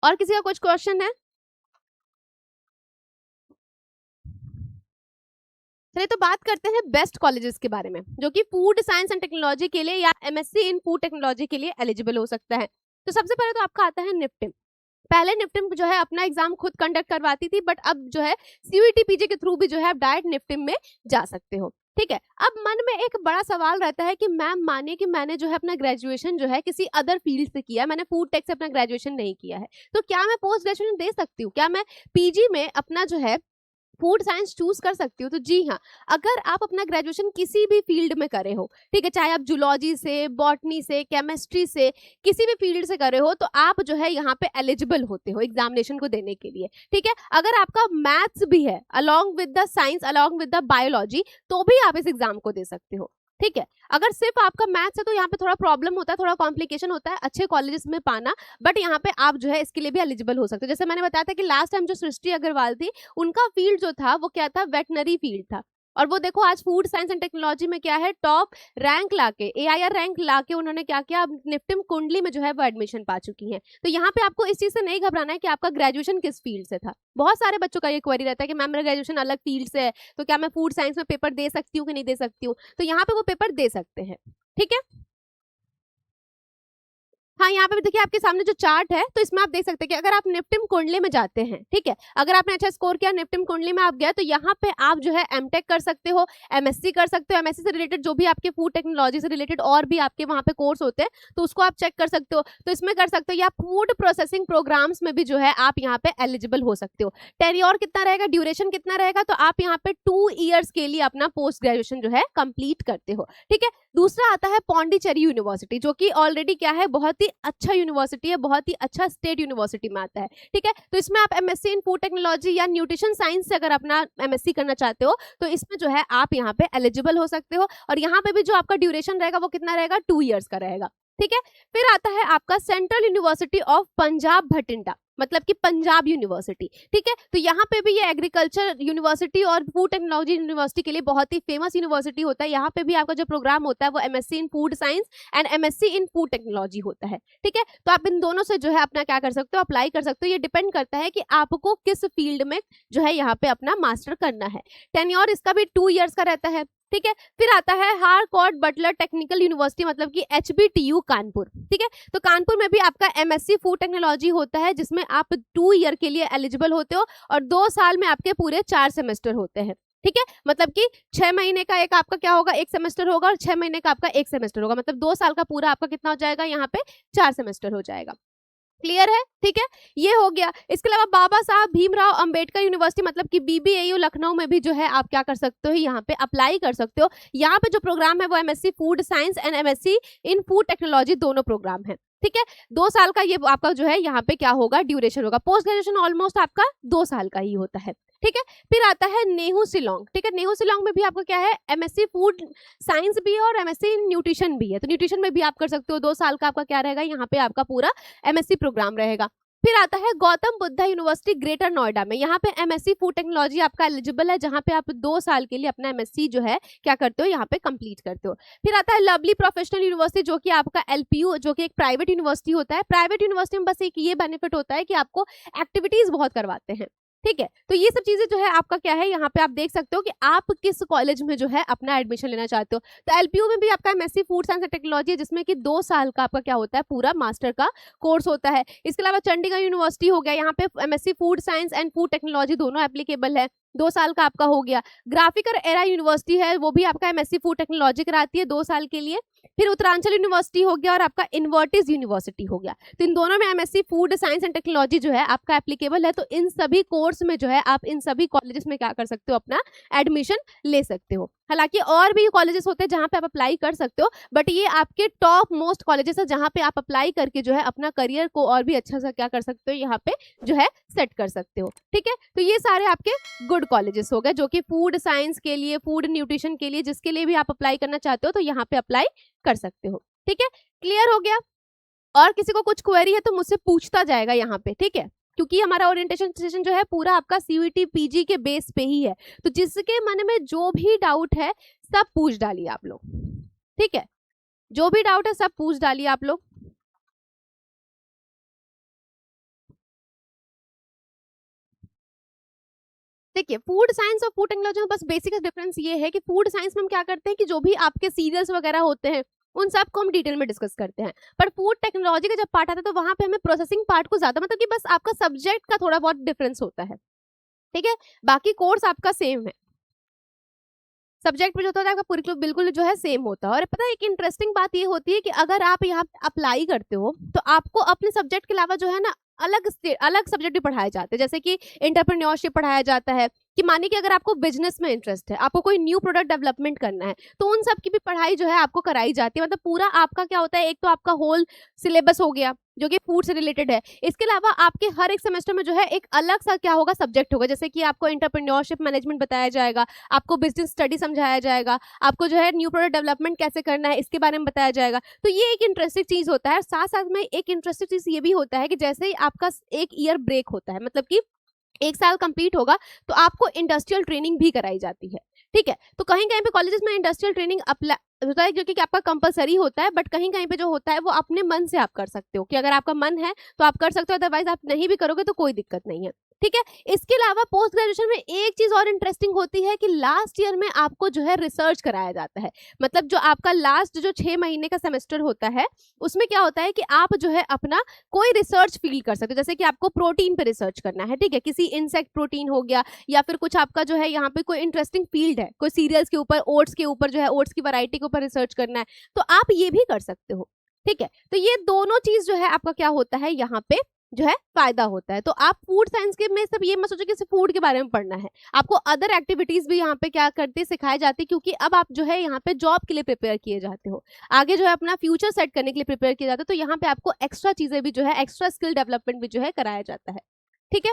और किसी का कुछ क्वेश्चन है? चलिए तो बात करते हैं बेस्ट कॉलेजेस के बारे में, जो कि फूड साइंस एंड टेक्नोलॉजी के लिए या एमएससी इन फूड टेक्नोलॉजी के लिए एलिजिबल हो सकता है। तो सबसे पहले तो आपका आता है निफ्टिम। पहले निफ्टिम जो है अपना एग्जाम खुद कंडक्ट करवाती थी, बट अब जो है सीयूईटी पीजी के थ्रू भी जो है आप डायरेक्ट निफ्टिम में जा सकते हो। ठीक है, अब मन में एक बड़ा सवाल रहता है कि मैम माने कि मैंने जो है अपना ग्रेजुएशन जो है किसी अदर फील्ड से किया है, मैंने फूड टेक से अपना ग्रेजुएशन नहीं किया है, तो क्या मैं पोस्ट ग्रेजुएशन दे सकती हूँ, क्या मैं पीजी में अपना जो है फूड साइंस चूज कर सकती हूँ? तो जी हाँ, अगर आप अपना ग्रेजुएशन किसी भी फील्ड में करे हो, ठीक है, चाहे आप जूलॉजी से, बॉटनी से, केमिस्ट्री से, किसी भी फील्ड से करे हो, तो आप जो है यहाँ पे एलिजिबल होते हो एग्जामिनेशन को देने के लिए। ठीक है, अगर आपका मैथ्स भी है along with the science, along with the biology, तो भी आप इस एग्जाम को दे सकते हो। ठीक है, अगर सिर्फ आपका मैथ्स है तो यहाँ पे थोड़ा प्रॉब्लम होता है, थोड़ा कॉम्प्लिकेशन होता है अच्छे कॉलेजेस में पाना, बट यहाँ पे आप जो है इसके लिए भी एलिजिबल हो सकते हो। जैसे मैंने बताया था कि लास्ट टाइम जो सृष्टि अग्रवाल थी, उनका फील्ड जो था वो क्या था, वेटनरी फील्ड था, और वो देखो आज फूड साइंस एंड टेक्नोलॉजी में क्या है, टॉप रैंक लाके, एआईआर रैंक लाके उन्होंने क्या किया, अब निफ्टिम कुंडली में जो है वो एडमिशन पा चुकी हैं। तो यहाँ पे आपको इस चीज से नहीं घबराना है कि आपका ग्रेजुएशन किस फील्ड से था। बहुत सारे बच्चों का ये क्वेरी रहता है कि मैम मेरा ग्रेजुएशन अलग फील्ड से है, तो क्या मैं फूड साइंस में पेपर दे सकती हूँ कि नहीं दे सकती हूँ? तो यहाँ पे वो पेपर दे सकते हैं। ठीक है, हाँ, यहाँ पे भी देखिए आपके सामने जो चार्ट है, तो इसमें आप देख सकते हैं कि अगर आप निफ्टिम कुंडली में जाते हैं, ठीक है, अगर आपने अच्छा स्कोर किया, निफ्टिम कुंडली में आप गए, तो यहाँ पे आप जो है एमटेक कर सकते हो, एमएससी कर सकते हो, एमएससी से रिलेटेड जो भी आपके फूड टेक्नोलॉजी से रिलेटेड और भी आपके वहाँ पे कोर्स होते हैं, तो उसको आप चेक कर सकते हो, तो इसमें कर सकते हो, या फूड प्रोसेसिंग प्रोग्राम्स में भी जो है आप यहाँ पे एलिजिबल हो सकते हो। टेन्योर कितना रहेगा, ड्यूरेशन कितना रहेगा, तो आप यहाँ पे 2 ईयर्स के लिए अपना पोस्ट ग्रेजुएशन जो है कंप्लीट करते हो। ठीक है, दूसरा आता है पौंडीचेरी यूनिवर्सिटी, जो कि ऑलरेडी क्या है, बहुत ही अच्छा यूनिवर्सिटी है, बहुत ही अच्छा स्टेट यूनिवर्सिटी में आता है। ठीक है, तो इसमें आप एमएससी इन फूड टेक्नोलॉजी या न्यूट्रिशन साइंस से अगर अपना एमएससी करना चाहते हो, तो इसमें जो है आप यहाँ पे एलिजिबल हो सकते हो, और यहाँ पे भी जो आपका ड्यूरेशन रहेगा वो कितना रहेगा, 2 ईयर्स का रहेगा। ठीक है, फिर आता है आपका central university of Punjab Bathinda, मतलब कि पंजाब यूनिवर्सिटी। ठीक है, तो यहाँ पे भी ये एग्रीकल्चर यूनिवर्सिटी और फूड टेक्नोलॉजी यूनिवर्सिटी के लिए बहुत ही फेमस यूनिवर्सिटी होता है। यहाँ पे भी आपका जो प्रोग्राम होता है वो MSc in food science and MSc in food technology होता है। ठीक है, तो आप इन दोनों से जो है अपना क्या कर सकते हो, अप्लाई कर सकते हो। ये डिपेंड करता है कि आपको किस फील्ड में जो है यहाँ पे अपना मास्टर करना है। टेन्योर इसका भी 2 ईयर्स का रहता है। ठीक है, फिर आता है हारकॉट बटलर टेक्निकल यूनिवर्सिटी, मतलब कि एचबीटीयू कानपुर। ठीक है, तो कानपुर में भी आपका एमएससी फूड टेक्नोलॉजी होता है, जिसमें आप 2 ईयर के लिए एलिजिबल होते हो, और 2 साल में आपके पूरे 4 सेमेस्टर होते हैं। ठीक है, मतलब कि 6 महीने का एक आपका क्या होगा, एक सेमेस्टर होगा, और 6 महीने का आपका एक सेमेस्टर होगा, मतलब 2 साल का पूरा आपका कितना हो जाएगा, यहाँ पे 4 सेमेस्टर हो जाएगा। क्लियर है? ठीक है, ये हो गया। इसके अलावा बाबा साहब भीमराव अंबेडकर यूनिवर्सिटी, मतलब कि बीबीएयू लखनऊ में भी जो है आप क्या कर सकते हो, यहाँ पे अप्लाई कर सकते हो। यहाँ पे जो प्रोग्राम है वो MSc food science and MSc in food technology दोनों प्रोग्राम है। ठीक है, 2 साल का ये आपका जो है यहाँ पे क्या होगा, ड्यूरेशन होगा। पोस्ट ग्रेजुएशन ऑलमोस्ट आपका 2 साल का ही होता है। ठीक है, फिर आता है नेहरू शिलोंग। ठीक है, नेहरू शिलोंग में भी आपका क्या है, एमएससी फूड साइंस भी है और एमएससी न्यूट्रिशन भी है। तो न्यूट्रिशन में भी आप कर सकते हो, 2 साल का आपका क्या रहेगा, यहाँ पे आपका पूरा एमएससी प्रोग्राम रहेगा। फिर आता है गौतम बुद्धा यूनिवर्सिटी ग्रेटर नोएडा में, यहाँ पे एमएससी फूड टेक्नोलॉजी आपका एलिजिबल है, जहाँ पे आप 2 साल के लिए अपना एमएससी जो है क्या करते हो, यहाँ पे कंप्लीट करते हो। फिर आता है लवली प्रोफेशनल यूनिवर्सिटी, जो कि आपका एलपीयू, जो कि एक प्राइवेट यूनिवर्सिटी होता है। प्राइवेट यूनिवर्सिटी में बस एक ये बेनिफिट होता है कि आपको एक्टिविटीज बहुत करवाते हैं। ठीक है, तो ये सब चीजें जो है आपका क्या है, यहाँ पे आप देख सकते हो कि आप किस कॉलेज में जो है अपना एडमिशन लेना चाहते हो। तो एलपीयू में भी आपका MSc food science and technology है, जिसमें कि 2 साल का आपका क्या होता है, पूरा मास्टर का कोर्स होता है। इसके अलावा चंडीगढ़ यूनिवर्सिटी हो गया, यहाँ पे MSc food science and food technology दोनों एप्लीकेबल है, 2 साल का आपका हो गया। ग्राफिकर एरा यूनिवर्सिटी है, वो भी आपका एमएससी फूड टेक्नोलॉजी कराती है 2 साल के लिए। फिर उत्तरांचल यूनिवर्सिटी हो गया और आपका इन्वर्टिस यूनिवर्सिटी हो गया। तो इन दोनों में MSc food science and technology जो है आपका एप्लीकेबल है। तो इन सभी कोर्स में जो है आप इन सभी कॉलेजेस में क्या कर सकते हो, अपना एडमिशन ले सकते हो। हालांकि और भी कॉलेजेस होते हैं जहां पे आप अप्लाई कर सकते हो, बट ये आपके टॉप मोस्ट कॉलेजेस है जहां पे आप अप्लाई करके जो है अपना करियर को और भी अच्छा सा क्या कर सकते हो, यहाँ पे जो है सेट कर सकते हो। ठीक है, तो ये सारे आपके गुड कॉलेजेस हो गए, जो कि फूड साइंस के लिए, फूड न्यूट्रिशन के लिए, जिसके लिए भी आप अप्लाई करना चाहते हो तो यहाँ पे अप्लाई कर सकते हो। ठीक है, क्लियर हो गया। और किसी को कुछ क्वेरी है तो मुझसे पूछता जाएगा यहाँ पे। ठीक है, क्योंकि हमारा ओरिएंटेशन सेशन जो है पूरा आपका सीयूईटी पीजी के बेस पे ही है, तो जिसके मन में जो भी डाउट है सब पूछ डालिए आप लोग। ठीक है, जो भी डाउट है सब पूछ डालिए आप लोग। देखिए, फूड साइंस और फूड टेक्नोलॉजी में बस बेसिक डिफरेंस ये है कि फूड साइंस में हम क्या करते हैं कि जो भी आपके सीरियल्स वगैरह होते हैं उन सब को हम डिटेल में डिस्कस करते हैं, पर फूड टेक्नोलॉजी का जब पार्ट आता है तो वहां पे हमें प्रोसेसिंग पार्ट को ज्यादा, मतलब कि बस आपका सब्जेक्ट का थोड़ा बहुत डिफरेंस होता है। ठीक है, बाकी कोर्स आपका सेम है, सब्जेक्ट पे जो होता है आपका पूरी बिल्कुल जो है सेम होता है। और पता है एक इंटरेस्टिंग बात ये होती है कि अगर आप यहाँ अप्लाई करते हो तो आपको अपने सब्जेक्ट के अलावा जो है ना अलग सब्जेक्ट भी पढ़ाए जाते हैं, जैसे कि एंटरप्रेन्योरशिप पढ़ाया जाता है, कि मानिए कि अगर आपको बिजनेस में इंटरेस्ट है, आपको कोई न्यू प्रोडक्ट डेवलपमेंट करना है, तो उन सब की भी पढ़ाई जो है आपको कराई जाती है। मतलब पूरा आपका क्या होता है, एक तो आपका होल सिलेबस हो गया जो कि फूड से रिलेटेड है, इसके अलावा आपके हर एक सेमेस्टर में जो है एक अलग सा क्या होगा, सब्जेक्ट होगा, जैसे कि आपको एंटरप्रेन्योरशिप मैनेजमेंट बताया जाएगा, आपको बिजनेस स्टडी समझाया जाएगा, आपको जो है न्यू प्रोडक्ट डेवलपमेंट कैसे करना है इसके बारे में बताया जाएगा। तो ये एक इंटरेस्टिंग चीज होता है। साथ साथ में एक इंटरेस्टिंग चीज ये भी होता है कि जैसे ही आपका एक ईयर ब्रेक होता है, मतलब कि 1 साल कंप्लीट होगा, तो आपको इंडस्ट्रियल ट्रेनिंग भी कराई जाती है। ठीक है, तो कहीं कहीं पे कॉलेजेस में इंडस्ट्रियल ट्रेनिंग होता है, जो कि आपका कंपलसरी होता है, बट कहीं कहीं पे जो होता है वो अपने मन से आप कर सकते हो, कि अगर आपका मन है तो आप कर सकते हो, अदरवाइज आप नहीं भी करोगे तो कोई दिक्कत नहीं है। ठीक है, इसके अलावा पोस्ट ग्रेजुएशन में एक चीज और इंटरेस्टिंग होती है कि लास्ट ईयर में आपको जो है रिसर्च कराया जाता है। मतलब जो आपका लास्ट जो 6 महीने का सेमेस्टर होता है उसमें क्या होता है कि आप जो है अपना कोई रिसर्च फील्ड कर सकते हो, जैसे कि आपको प्रोटीन पे रिसर्च करना है। ठीक है, किसी इंसेक्ट प्रोटीन हो गया, या फिर कुछ आपका जो है यहाँ पे कोई इंटरेस्टिंग फील्ड है, कोई सीरियल्स के ऊपर, ओट्स के ऊपर जो है, ओट्स की वैरायटी के ऊपर रिसर्च करना है, तो आप ये भी कर सकते हो। ठीक है, तो ये दोनों चीज जो है आपका क्या होता है, यहाँ पे जो है फायदा होता है। तो आप फूड साइंस के में सब ये मत सोचो कि सिर्फ फूड के बारे में पढ़ना है, आपको अदर एक्टिविटीज भी यहाँ पे क्या करते सिखाए जाते हैं, क्योंकि अब आप जो है यहाँ पे जॉब के लिए प्रिपेयर किए जाते हो, आगे जो है अपना फ्यूचर सेट करने के लिए प्रिपेयर किए जाते हो। तो यहाँ पे आपको एक्स्ट्रा चीजें भी जो है, एक्स्ट्रा स्किल डेवलपमेंट भी जो है कराया जाता है। ठीक है,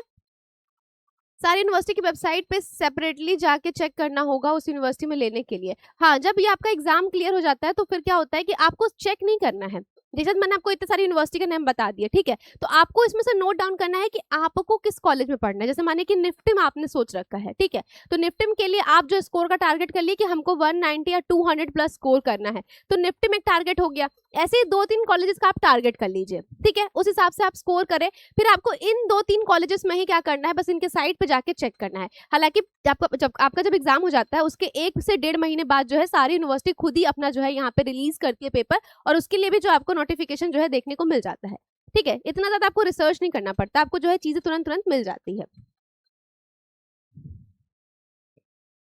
सारी यूनिवर्सिटी की वेबसाइट पे सेपरेटली जाके चेक करना होगा उस यूनिवर्सिटी में लेने के लिए। हाँ, जब ये आपका एग्जाम क्लियर हो जाता है तो फिर क्या होता है कि आपको चेक नहीं करना है, जैसे मैंने आपको इतने सारी यूनिवर्सिटी का नाम बता दिया। ठीक है, तो आपको इसमें से नोट डाउन करना है कि आपको किस कॉलेज में पढ़ना है। जैसे मानिए कि निफ्टिम आपने सोच रखा है, ठीक है, तो निफ्टिम के लिए आप जो स्कोर का टारगेट कर लिए कि हमको 190 या 200 प्लस स्कोर करना है, तो निफ्टिम एक टारगेट हो गया। ऐसे ही 2-3 कॉलेजेस का आप टारगेट कर लीजिए। ठीक है, उस हिसाब से आप स्कोर करें, फिर आपको इन 2-3 कॉलेजेस में ही क्या करना है, बस इनके साइट पे जाके चेक करना है। हालांकि जब एग्जाम हो जाता है उसके 1 से 1.5 महीने बाद जो है सारी यूनिवर्सिटी खुद ही अपना जो है यहाँ पे रिलीज करती है पेपर, और उसके लिए भी जो आपको नोटिफिकेशन जो है देखने को मिल जाता है। ठीक है, इतना ज्यादा आपको रिसर्च नहीं करना पड़ता, आपको जो है चीजें तुरंत तुरंत मिल जाती है।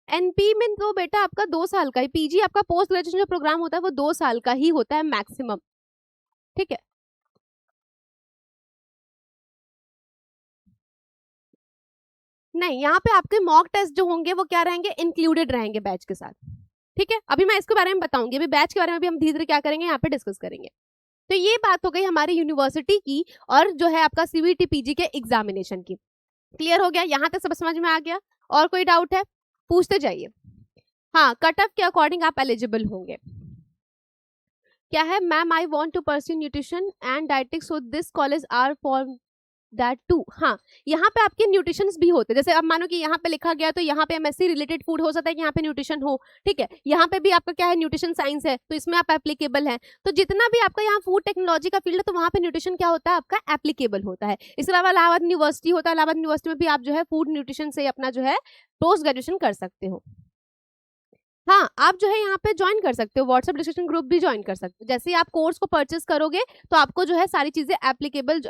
एनपी में तो बेटा आपका 2 साल का ही, पीजी आपका पोस्ट ग्रेजुएशन जो प्रोग्राम होता है वो 2 साल का ही होता है मैक्सिमम। ठीक है, नहीं, यहाँ पे आपके मॉक टेस्ट जो होंगे वो क्या रहेंगे, इंक्लूडेड रहेंगे बैच के साथ। ठीक है, अभी मैं इसके बारे में बताऊंगी, अभी बैच के बारे में भी हम धीरे धीरे क्या करेंगे यहाँ पे डिस्कस करेंगे। तो ये बात हो गई हमारी यूनिवर्सिटी की और जो है आपका सीयूईटी पीजी के एग्जामिनेशन की। क्लियर हो गया? यहाँ तक सब समझ में आ गया? और कोई डाउट है? पूछते जाइए। हाँ, कट ऑफ के अकॉर्डिंग आप एलिजिबल होंगे। क्या है? Ma'am I want to pursue nutrition and dietetics so this college are for that too. हाँ, यहाँ पे आपके न्यूट्रिशंस भी होते हैं। जैसे अब मानो कि यहाँ पे लिखा गया तो यहाँ पे एमएससी रिलेटेड फूड हो सकता है कि यहाँ पे न्यूट्रिशन हो, ठीक है। यहाँ पे भी आपका क्या है, न्यूट्रिशन साइंस है, तो इसमें आप एप्लीकेबल है। तो जितना भी आपका यहाँ फूड टेक्नोलॉजी का फील्ड है तो वहाँ पे न्यूट्रिशन क्या होता है, आपका एप्लीकेबल होता है। इसके अलावा इलाहाबाद यूनिवर्सिटी होता है, इलाहाबाद यूनिवर्सिटी में भी आप जो है फूड न्यूट्रिशन से अपना जो है पोस्ट ग्रेजुएशन कर सकते हो। हाँ, आप जो है यहाँ पे ज्वाइन कर सकते हो, व्हाट्सएप डिस्कशन ग्रुप भी ज्वाइन कर सकते हो। जैसे ही आप कोर्स को परचेस करोगे तो आपको जो है सारी चीजें एप्लीकेबल,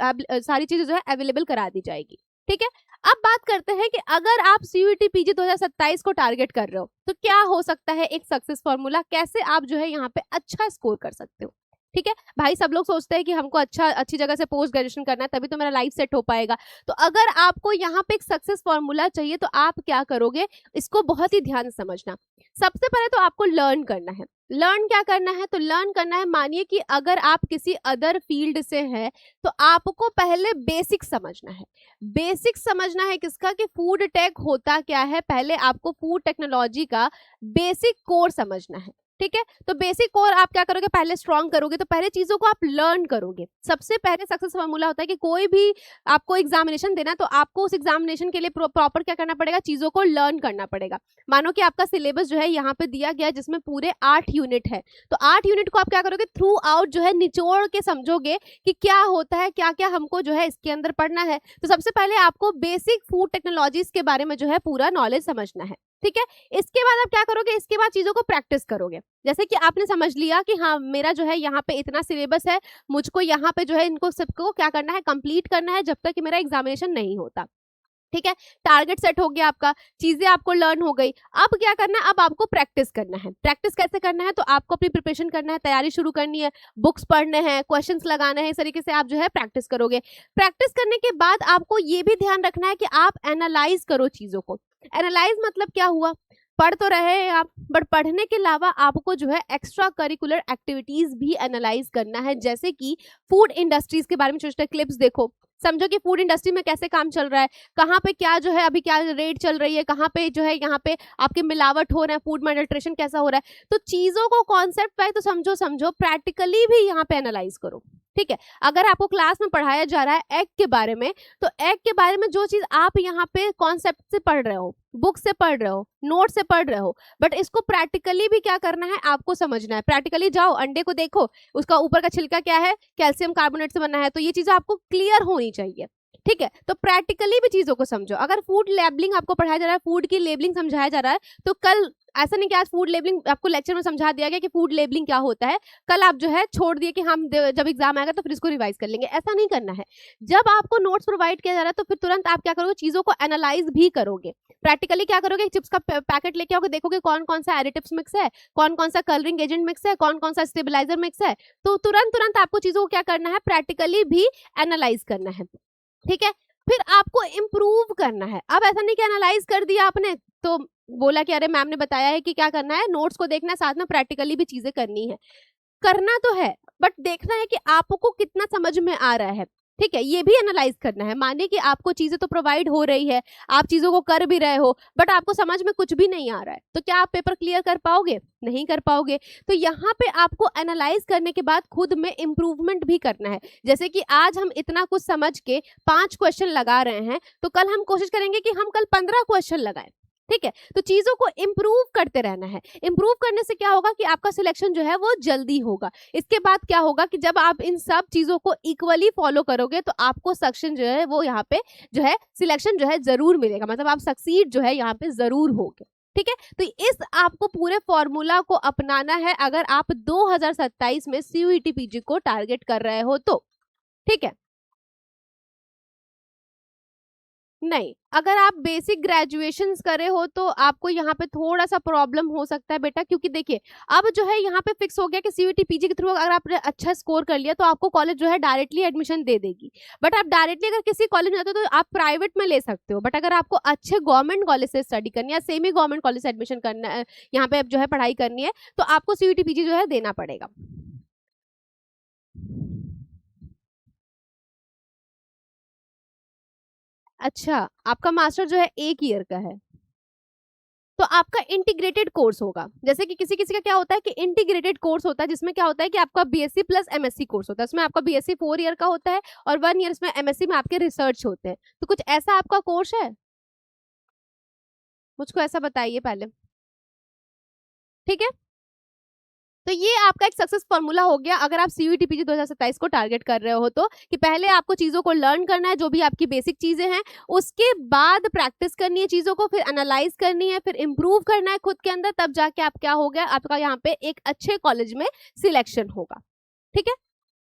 सारी चीजें जो है अवेलेबल करा दी जाएगी, ठीक है। अब बात करते हैं कि अगर आप सीयूईटी पीजी 2027 को टारगेट कर रहे हो तो क्या हो सकता है एक सक्सेस फॉर्मूला, कैसे आप जो है यहाँ पे अच्छा स्कोर कर सकते हो, ठीक है। भाई सब लोग सोचते हैं कि हमको अच्छी जगह से पोस्ट ग्रेजुएशन करना है तभी तो मेरा लाइफ सेट हो पाएगा। तो अगर आपको यहाँ पे एक सक्सेस फॉर्मूला चाहिए तो आप क्या करोगे, इसको बहुत ही ध्यान से समझना। सबसे पहले तो आपको लर्न करना है। लर्न क्या करना है? तो लर्न करना है, मानिए कि अगर आप किसी अदर फील्ड से हैं तो आपको पहले बेसिक समझना है। बेसिक समझना है किसका? कि फूड टेक होता क्या है। पहले आपको फूड टेक्नोलॉजी का बेसिक कोर समझना है, ठीक है। तो बेसिक कोर आप क्या करोगे, पहले स्ट्रॉन्ग करोगे। तो पहले चीजों को आप लर्न करोगे। सबसे पहले सक्सेस फॉर्मूला होता है कि कोई भी आपको एग्जामिनेशन देना तो आपको उस एग्जामिनेशन के लिए प्रॉपर क्या करना पड़ेगा, चीजों को लर्न करना पड़ेगा। मानो कि आपका सिलेबस जो है यहाँ पे दिया गया जिसमें पूरे 8 यूनिट है, तो 8 यूनिट को आप क्या करोगे, थ्रू आउट जो है निचोड़ के समझोगे कि क्या होता है, क्या क्या हमको जो है इसके अंदर पढ़ना है। तो सबसे पहले आपको बेसिक फूड टेक्नोलॉजीज के बारे में जो है पूरा नॉलेज समझना है, ठीक है। इसके बाद आप क्या करोगे, इसके बाद चीजों को प्रैक्टिस करोगे। जैसे कि आपने समझ लिया कि हाँ मेरा जो है यहाँ पे इतना सिलेबस है, मुझको यहाँ पे जो है इनको सबको क्या करना है, कंप्लीट करना है जब तक कि मेरा एग्जामिनेशन नहीं होता, ठीक है। टारगेट सेट हो गया आपका, चीजें आपको लर्न हो गई। अब क्या करना है, अब आपको प्रैक्टिस करना है। प्रैक्टिस कैसे करना है? तो आपको अपनी प्रिपरेशन करना है, तैयारी शुरू करनी है, बुक्स पढ़ने हैं, क्वेश्चंस लगाने हैं। इस तरीके से आप जो है प्रैक्टिस करोगे। प्रैक्टिस करने के बाद आपको ये भी ध्यान रखना है कि आप एनालाइज करो चीजों को। एनालाइज मतलब क्या हुआ, पढ़ तो रहे हैं आप, बट पढ़ने के अलावा आपको जो है एक्स्ट्रा करिकुलर एक्टिविटीज भी एनालाइज करना है। जैसे कि फूड इंडस्ट्रीज के बारे में छोटे छोटे क्लिप्स देखो, समझो कि फूड इंडस्ट्री में कैसे काम चल रहा है, कहाँ पे क्या जो है अभी क्या रेट चल रही है, कहाँ पे जो है यहाँ पे आपके मिलावट हो रहा है, फूड में अडल्ट्रेशन कैसा हो रहा है। तो चीजों को कॉन्सेप्ट वाइज तो समझो, प्रैक्टिकली भी यहाँ पे एनालाइज करो, ठीक है। अगर आपको क्लास में पढ़ाया जा रहा है एग के बारे में, तो एग के बारे में जो चीज आप यहाँ पे कॉन्सेप्ट से पढ़ रहे हो, बुक से पढ़ रहे हो, नोट से पढ़ रहे हो, बट इसको प्रैक्टिकली भी क्या करना है, आपको समझना है। प्रैक्टिकली जाओ, अंडे को देखो, उसका ऊपर का छिलका क्या है, कैल्शियम कार्बोनेट से बना है। तो ये चीजें आपको क्लियर होनी चाहिए, ठीक है। तो प्रैक्टिकली भी चीजों को समझो। अगर फूड लेबलिंग आपको पढ़ाया जा रहा है, फूड की लेबलिंग समझाया जा रहा है, तो कल ऐसा नहीं कि आज फूड लेबलिंग आपको लेक्चर में समझा दिया गया कि फूड लेबलिंग क्या होता है, कल आप जो है छोड़ दिए कि हम जब एग्जाम आएगा तो फिर इसको रिवाइज कर लेंगे। ऐसा नहीं करना है। जब आपको नोट्स प्रोवाइड किया जा रहा है तो फिर तुरंत आप क्या करोगे, चीजों को एनालाइज भी करोगे। प्रैक्टिकली क्या करोगे, चिप्स का पैकेट लेके आओगे, देखोगे कौन कौन सा एडिटिव्स मिक्स है, कौन कौन सा कलरिंग एजेंट मिक्स है, कौन कौन सा स्टेबलाइजर मिक्स है। तो तुरंत आपको चीजों को क्या करना है, प्रैक्टिकली भी एनालाइज करना है, ठीक है। फिर आपको इम्प्रूव करना है। अब ऐसा नहीं कि एनालाइज कर दिया आपने तो बोला कि अरे मैम ने बताया है कि क्या करना है, नोट्स को देखना है, साथ में प्रैक्टिकली भी चीजें करनी है। करना तो है, बट देखना है कि आपको कितना समझ में आ रहा है, ठीक है। ये भी एनालाइज करना है। मानिए कि आपको चीजें तो प्रोवाइड हो रही है, आप चीजों को कर भी रहे हो, बट आपको समझ में कुछ भी नहीं आ रहा है, तो क्या आप पेपर क्लियर कर पाओगे? नहीं कर पाओगे। तो यहाँ पे आपको एनालाइज करने के बाद खुद में इम्प्रूवमेंट भी करना है। जैसे कि आज हम इतना कुछ समझ के 5 क्वेश्चन लगा रहे हैं, तो कल हम कोशिश करेंगे कि हम कल 15 क्वेश्चन लगाएं, ठीक है। तो चीजों को इम्प्रूव करते रहना है। इम्प्रूव करने से क्या होगा कि आपका सिलेक्शन जो है वो जल्दी होगा। इसके बाद क्या होगा कि जब आप इन सब चीजों को इक्वली फॉलो करोगे तो आपको सेक्शन जो है वो यहाँ पे जो है सिलेक्शन जो है जरूर मिलेगा, मतलब आप सक्सीड जो है यहाँ पे जरूर होगे, ठीक है। तो इस आपको पूरे फॉर्मूला को अपनाना है अगर आप 2027 में सीयूईटी पीजी को टारगेट कर रहे हो तो, ठीक है। नहीं, अगर आप बेसिक ग्रेजुएशंस करे हो तो आपको यहाँ पे थोड़ा सा प्रॉब्लम हो सकता है बेटा, क्योंकि देखिए अब जो है यहाँ पे फिक्स हो गया कि सीयूईटी पीजी के थ्रू अगर आपने अच्छा स्कोर कर लिया तो आपको कॉलेज जो है डायरेक्टली एडमिशन दे देगी। बट आप डायरेक्टली अगर किसी कॉलेज में जाते हो तो आप प्राइवेट में ले सकते हो, बट अगर आपको अच्छे गवर्नमेंट कॉलेज से स्टडी करनी है या सेमी गवर्नमेंट कॉलेज से एडमिशन करना है, यहाँ पे जो है पढ़ाई करनी है, तो आपको सीयूईटी पीजी जो है देना पड़ेगा। अच्छा, आपका मास्टर जो है 1 ईयर का है, तो आपका इंटीग्रेटेड कोर्स होगा। जैसे कि किसी किसी का क्या होता है कि इंटीग्रेटेड कोर्स होता है, जिसमें क्या होता है कि आपका बीएससी प्लस एमएससी कोर्स होता है। उसमें आपका बीएससी 4 ईयर का होता है और 1 ईयर इसमें एमएससी में आपके रिसर्च होते हैं। तो कुछ ऐसा आपका कोर्स है? मुझको ऐसा बताइए पहले, ठीक है। तो ये आपका एक सक्सेस फॉर्मूला हो गया अगर आप सीयूईटी पीजी 2027 को टारगेट कर रहे हो तो, कि पहले आपको चीजों को लर्न करना है, जो भी आपकी बेसिक चीजें हैं, उसके बाद प्रैक्टिस करनी है चीजों को, फिर एनालाइज करनी है, फिर इंप्रूव करना है खुद के अंदर, तब जाके आप क्या हो गया, आपका यहाँ पे एक अच्छे कॉलेज में सिलेक्शन होगा, ठीक है।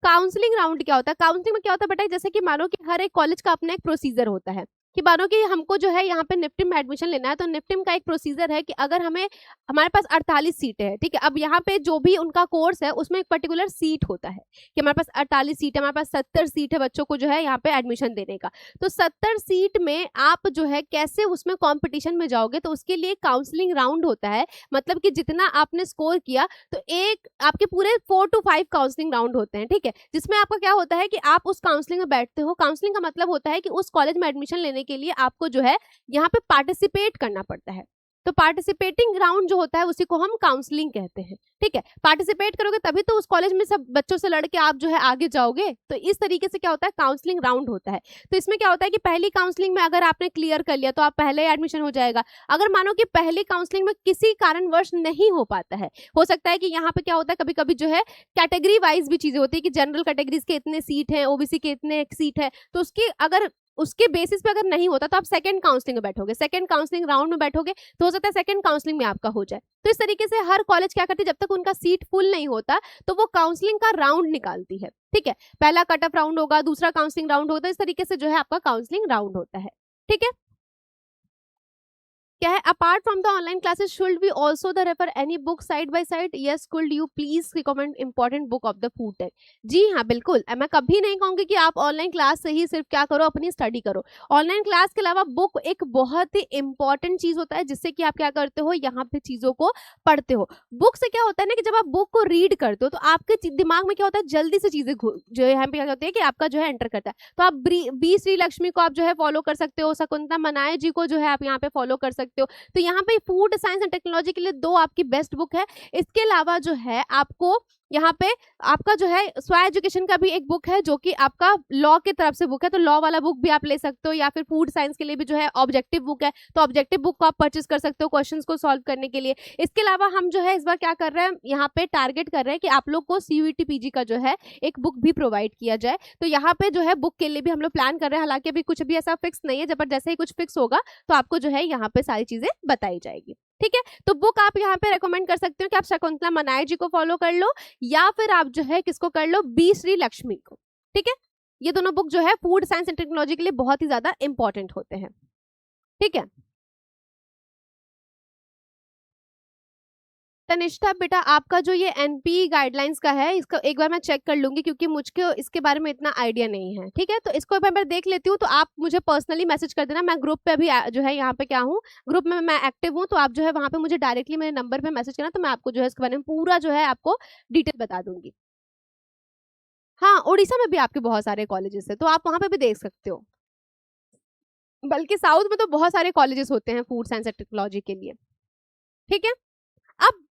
काउंसलिंग राउंड क्या होता है? काउंसलिंग में क्या होता है बेटा, जैसे कि मानो कि हर एक कॉलेज का अपना एक प्रोसीजर होता है, कि मानो कि हमको जो है यहाँ पे निफ्टिम में एडमिशन लेना है, तो निफ्टिम का एक प्रोसीजर है कि अगर हमें, हमारे पास 48 सीटें हैं, ठीक है। अब यहाँ पे जो भी उनका कोर्स है उसमें एक पर्टिकुलर सीट होता है कि हमारे पास 48 सीट है, हमारे पास 70 सीट है बच्चों को जो है यहाँ पे एडमिशन देने का। तो 70 सीट में आप जो है कैसे उसमें कॉम्पिटिशन में जाओगे, तो उसके लिए काउंसलिंग राउंड होता है। मतलब कि जितना आपने स्कोर किया, तो एक आपके पूरे 4 to 5 काउंसलिंग राउंड होते हैं, ठीक है, जिसमें आपका क्या होता है कि आप उस काउंसलिंग में बैठते हो। काउंसलिंग का मतलब होता है कि उस कॉलेज में एडमिशन लेने के लिए आपको जो है यहाँ पे पार्टिसिपेट करना पड़ता है। तो पार्टिसिपेटिंग राउंड जो होता है उसी को हम काउंसलिंग कहते हैं, ठीक है। पार्टिसिपेट करोगे तभी तो उस कॉलेज में सब बच्चों से लड़के आप जो है आगे जाओगे। तो इस तरीके से क्या होता है, काउंसलिंग राउंड होता है। तो इसमें क्या होता है कि पहली काउंसलिंग में अगर आपने क्लियर कर लिया तो आप पहले एडमिशन हो जाएगा। अगर मानो कि पहली काउंसलिंग में किसी कारणवश नहीं हो पाता है, हो सकता है कि यहाँ पे क्या होता है, कभी कभी जो है कैटेगरी वाइज भी चीजें होती है कि जनरल कैटेगरीज के इतने सीट है, ओबीसी के इतने सीट है, तो उसकी अगर उसके बेसिस पे अगर नहीं होता तो आप सेकंड काउंसलिंग में बैठोगे, सेकंड काउंसलिंग राउंड में बैठोगे, तो हो सकता है सेकंड काउंसलिंग में आपका हो जाए। तो इस तरीके से हर कॉलेज क्या करती है, जब तक उनका सीट फुल नहीं होता तो वो काउंसलिंग का राउंड निकालती है, ठीक है। पहला कट ऑफ राउंड होगा, दूसरा काउंसलिंग राउंड होगा, इस तरीके से जो है आपका काउंसलिंग राउंड होता है, ठीक है। क्या है, apart from the online classes should we also the refer any book side by side? Yes, could you please recommend important book of the food tech? जी हाँ, बिल्कुल। मैं कभी नहीं कहूंगी कि आप ऑनलाइन क्लास से ही सिर्फ क्या करो, अपनी स्टडी करो। ऑनलाइन क्लास के अलावा बुक एक बहुत ही इंपॉर्टेंट चीज होता है, जिससे कि आप क्या करते हो, यहाँ पे चीजों को पढ़ते हो। बुक से क्या होता है ना, कि जब आप बुक को रीड करते हो तो आपके दिमाग में क्या होता है, जल्दी से चीजें जो है यहाँ पे क्या होती है कि आपका जो है एंटर करता है। तो आप बी श्री लक्ष्मी को आप जो है फॉलो कर सकते हो, शकुंतला मनाए जी को जो है आप यहाँ पे फॉलो कर सकते हो। तो यहाँ पे फूड साइंस एंड टेक्नोलॉजी के लिए 2 आपकी बेस्ट बुक है। इसके अलावा जो है आपको यहाँ पे आपका जो है स्व एजुकेशन का भी एक बुक है, जो कि आपका लॉ की तरफ से बुक है, तो लॉ वाला बुक भी आप ले सकते हो। या फिर फूड साइंस के लिए भी जो है ऑब्जेक्टिव बुक है, तो ऑब्जेक्टिव बुक को आप परचेज कर सकते हो क्वेश्चंस को सॉल्व करने के लिए। इसके अलावा हम जो है इस बार क्या कर रहे हैं, यहाँ पे टारगेट कर रहे हैं कि आप लोग को सीयूईटी पीजी का जो है एक बुक भी प्रोवाइड किया जाए। तो यहाँ पे जो है बुक के लिए भी हम लोग प्लान कर रहे हैं, हालांकि अभी कुछ भी ऐसा फिक्स नहीं है, जब जैसे ही कुछ फिक्स होगा तो आपको जो है यहाँ पे सारी चीजें बताई जाएगी, ठीक है। तो बुक आप यहाँ पे रेकमेंड कर सकते हो कि आप शकुंतला मनाए जी को फॉलो कर लो, या फिर आप जो है किसको कर लो, बी श्री लक्ष्मी को, ठीक है। ये दोनों बुक जो है फूड साइंस एंड टेक्नोलॉजी के लिए बहुत ही ज्यादा इंपॉर्टेंट होते हैं, ठीक है। तनिष्ठा बेटा, आपका जो ये एनपी गाइडलाइंस का है, इसका एक बार मैं चेक कर लूंगी, क्योंकि मुझको इसके बारे में इतना आइडिया नहीं है, ठीक है। तो इसको एक बार मैं देख लेती हूँ, तो आप मुझे पर्सनली मैसेज कर देना। मैं ग्रुप पे अभी जो है यहाँ पे क्या हूँ, ग्रुप में मैं एक्टिव हूँ, तो आप जो है वहाँ पे मुझे डायरेक्टली मेरे नंबर पे मैसेज करना, तो मैं आपको जो है इसके बारे में पूरा जो है आपको डिटेल बता दूंगी। हाँ, उड़ीसा में भी आपके बहुत सारे कॉलेजेस है, तो आप वहाँ पे भी देख सकते हो। बल्कि साउथ में तो बहुत सारे कॉलेजेस होते हैं फूड साइंस एंड टेक्नोलॉजी के लिए, ठीक है। अब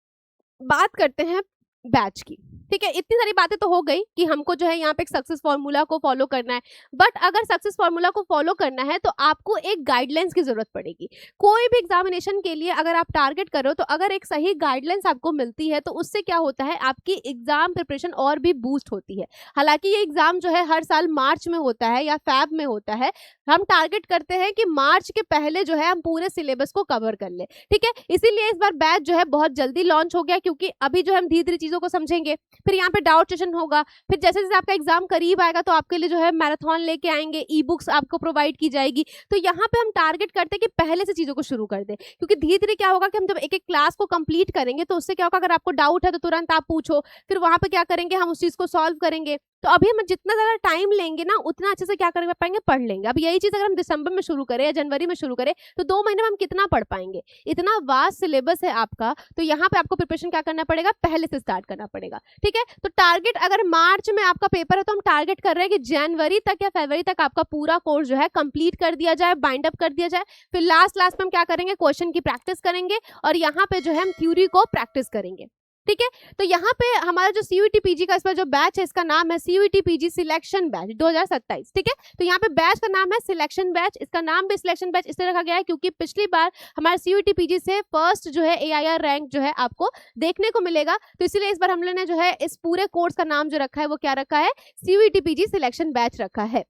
बात करते हैं बैच की, ठीक है। इतनी सारी बातें तो हो गई कि हमको जो है यहाँ पे एक सक्सेस फॉर्मूला को फॉलो करना है, बट अगर सक्सेस फॉर्मूला को फॉलो करना है तो आपको एक गाइडलाइंस की जरूरत पड़ेगी। कोई भी एग्जामिनेशन के लिए अगर आप टारगेट करो, तो अगर एक सही गाइडलाइंस आपको मिलती है तो उससे क्या होता है, आपकी एग्जाम प्रिपरेशन और भी बूस्ट होती है। हालांकि ये एग्जाम जो है हर साल मार्च में होता है या फैब में होता है, हम टारगेट करते हैं कि मार्च के पहले जो है हम पूरे सिलेबस को कवर कर ले, ठीक है। इसीलिए इस बार बैच जो है बहुत जल्दी लॉन्च हो गया, क्योंकि अभी जो हम धीरे धीरे चीजों को समझेंगे, फिर यहाँ पे डाउट सेशन होगा, फिर जैसे जैसे आपका एग्जाम करीब आएगा तो आपके लिए जो है मैराथन लेके आएंगे, ई बुक्स आपको प्रोवाइड की जाएगी। तो यहाँ पे हम टारगेट करते हैं कि पहले से चीजों को शुरू कर दे, क्योंकि धीरे धीरे क्या होगा कि हम जब एक एक क्लास को कंप्लीट करेंगे तो उससे क्या होगा, अगर आपको डाउट है तो तुरंत आप पूछो, फिर वहां पे क्या करेंगे, हम उस चीज को सॉल्व करेंगे। तो अभी हम जितना ज़्यादा टाइम लेंगे ना उतना अच्छे से क्या कर पाएंगे, पढ़ लेंगे। अब यही चीज़ अगर हम दिसंबर में शुरू करें या जनवरी में शुरू करें तो 2 महीने में हम कितना पढ़ पाएंगे। इतना वास्ट सिलेबस है आपका, तो यहाँ पे आपको प्रिपरेशन क्या करना पड़ेगा, पहले से स्टार्ट करना पड़ेगा। ठीक है, तो टारगेट अगर मार्च में आपका पेपर है तो हम टारगेट कर रहे हैं कि जनवरी तक या फरवरी तक आपका पूरा कोर्स जो है कंप्लीट कर दिया जाए, बाइंड अप कर दिया जाए। फिर लास्ट में हम क्या करेंगे, क्वेश्चन की प्रैक्टिस करेंगे और यहाँ पे जो है हम थ्योरी को प्रैक्टिस करेंगे। ठीक है, तो यहाँ पे हमारा जो CUET PG का इस पर जो बैच है इसका नाम है CUET PG सिलेक्शन बैच 2027। ठीक है, तो यहाँ पे बैच का नाम है सिलेक्शन बैच। इसका नाम भी सिलेक्शन बैच इसलिए रखा गया है क्योंकि पिछली बार हमारे CUET PG से फर्स्ट जो है AIR रैंक जो है आपको देखने को मिलेगा, तो इसीलिए इस बार हम लोगों ने जो है इस पूरे कोर्स का नाम जो रखा है वो क्या रखा है, CUET PG सिलेक्शन बैच रखा है।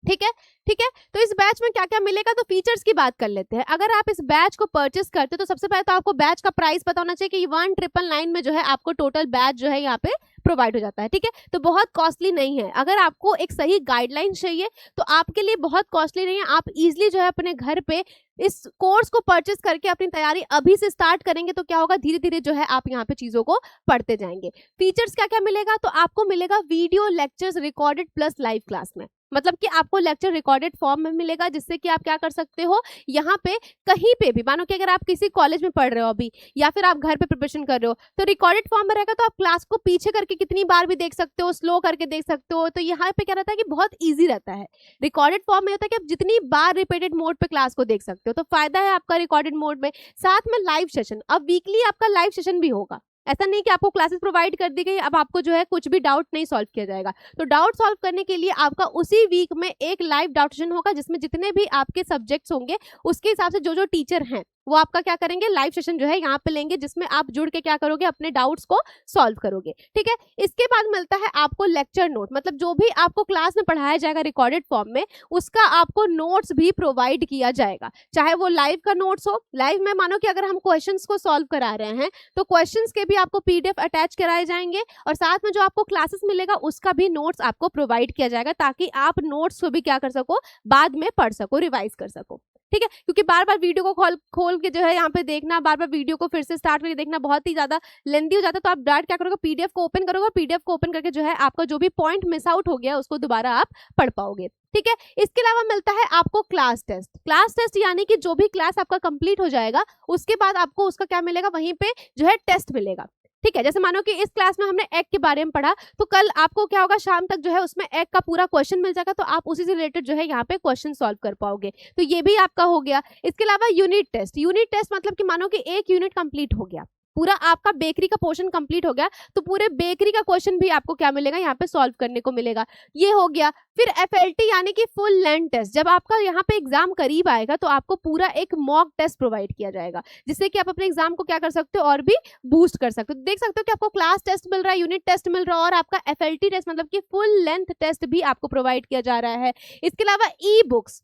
ठीक है, ठीक है, तो इस बैच में क्या क्या मिलेगा, तो फीचर्स की बात कर लेते हैं। अगर आप इस बैच को परचेस करते हो तो सबसे पहले तो आपको बैच का प्राइस पता होना चाहिए कि 1999 में जो है आपको टोटल बैच जो है यहाँ पे प्रोवाइड हो जाता है। ठीक है, तो बहुत कॉस्टली नहीं है। अगर आपको एक सही गाइडलाइन चाहिए तो आपके लिए बहुत कॉस्टली नहीं है। आप इजीली जो है अपने घर पे इस कोर्स को परचेस करके अपनी तैयारी अभी से स्टार्ट करेंगे तो क्या होगा, धीरे धीरे जो है आप यहाँ पे चीजों को पढ़ते जाएंगे। फीचर्स क्या क्या मिलेगा, तो आपको मिलेगा video lectures recorded plus live class में, मतलब कि आपको लेक्चर रिकॉर्डेड फॉर्म में मिलेगा, जिससे कि आप क्या कर सकते हो, यहाँ पे कहीं पे भी, मानो कि अगर आप किसी कॉलेज में पढ़ रहे हो अभी या फिर आप घर पे प्रिपरेशन कर रहे हो तो रिकॉर्डेड फॉर्म में रहेगा, तो आप क्लास को पीछे करके कितनी बार भी देख सकते हो, स्लो करके देख सकते हो। तो यहाँ पे क्या रहता है कि बहुत ईजी रहता है। रिकॉर्डेड फॉर्म में होता है कि आप जितनी बार रिपीटेड मोड पे क्लास को देख सकते हो, तो फायदा है आपका रिकॉर्डेड मोड में। साथ में लाइव सेशन, अब वीकली आपका लाइव सेशन भी होगा। ऐसा नहीं कि आपको क्लासेस प्रोवाइड कर दी गई, अब आपको जो है कुछ भी डाउट नहीं सॉल्व किया जाएगा। तो डाउट सॉल्व करने के लिए आपका उसी वीक में एक लाइव डाउट सेशन होगा, जिसमें जितने भी आपके सब्जेक्ट्स होंगे उसके हिसाब से जो जो टीचर हैं वो आपका क्या करेंगे, लाइव सेशन जो है यहाँ पे लेंगे, जिसमें आप जुड़ के क्या करोगे, अपने डाउट्स को सॉल्व करोगे। ठीक है, इसके बाद मिलता है आपको लेक्चर नोट, मतलब जो भी आपको क्लास में पढ़ाया जाएगा रिकॉर्डेड फॉर्म में उसका आपको नोट्स भी प्रोवाइड किया जाएगा, चाहे वो लाइव का नोट्स हो। लाइव में मानो कि अगर हम क्वेश्चंस को सॉल्व करा रहे हैं तो क्वेश्चंस के भी आपको PDF अटैच कराए जाएंगे और साथ में जो आपको क्लासेस मिलेगा उसका भी नोट्स आपको प्रोवाइड किया जाएगा, ताकि आप नोट्स को भी क्या कर सको, बाद में पढ़ सको, रिवाइज कर सको। ठीक है, क्योंकि बार बार वीडियो को खोल के जो है यहाँ पे देखना, बार बार वीडियो को फिर से स्टार्ट करके देखना बहुत ही ज्यादा लेंथी हो जाता है। तो आप डायरेक्ट क्या करोगे, PDF को ओपन करोगे और PDF को ओपन करके जो है आपका जो भी पॉइंट मिस आउट हो गया उसको दोबारा आप पढ़ पाओगे। ठीक है, इसके अलावा मिलता है आपको क्लास टेस्ट। क्लास टेस्ट यानी कि जो भी क्लास आपका कंप्लीट हो जाएगा उसके बाद आपको उसका क्या मिलेगा, वहीं पे जो है टेस्ट मिलेगा। ठीक है, जैसे मानो कि इस क्लास में हमने एग के बारे में पढ़ा, तो कल आपको क्या होगा, शाम तक जो है उसमें एग का पूरा क्वेश्चन मिल जाएगा, तो आप उसी से रिलेटेड जो है यहाँ पे क्वेश्चन सॉल्व कर पाओगे। तो ये भी आपका हो गया। इसके अलावा यूनिट टेस्ट। यूनिट टेस्ट मतलब कि मानो कि एक यूनिट कंप्लीट हो गया, पूरा आपका बेकरी का पोर्शन कंप्लीट हो गया, तो पूरे बेकरी का क्वेश्चन भी आपको क्या मिलेगा, यहाँ पे सॉल्व करने को मिलेगा। ये हो गया। फिर FLT यानी कि फुल लेंथ टेस्ट। जब आपका यहाँ पे एग्जाम करीब आएगा तो आपको पूरा एक मॉक टेस्ट प्रोवाइड किया जाएगा, जिससे कि आप अपने एग्जाम को क्या कर सकते हो, और भी बूस्ट कर सकते हो। देख सकते हो कि आपको क्लास टेस्ट मिल रहा है, यूनिट टेस्ट मिल रहा है, और आपका FLT टेस्ट मतलब कि फुल लेंथ टेस्ट भी आपको प्रोवाइड किया जा रहा है। इसके अलावा ई-बुक्स,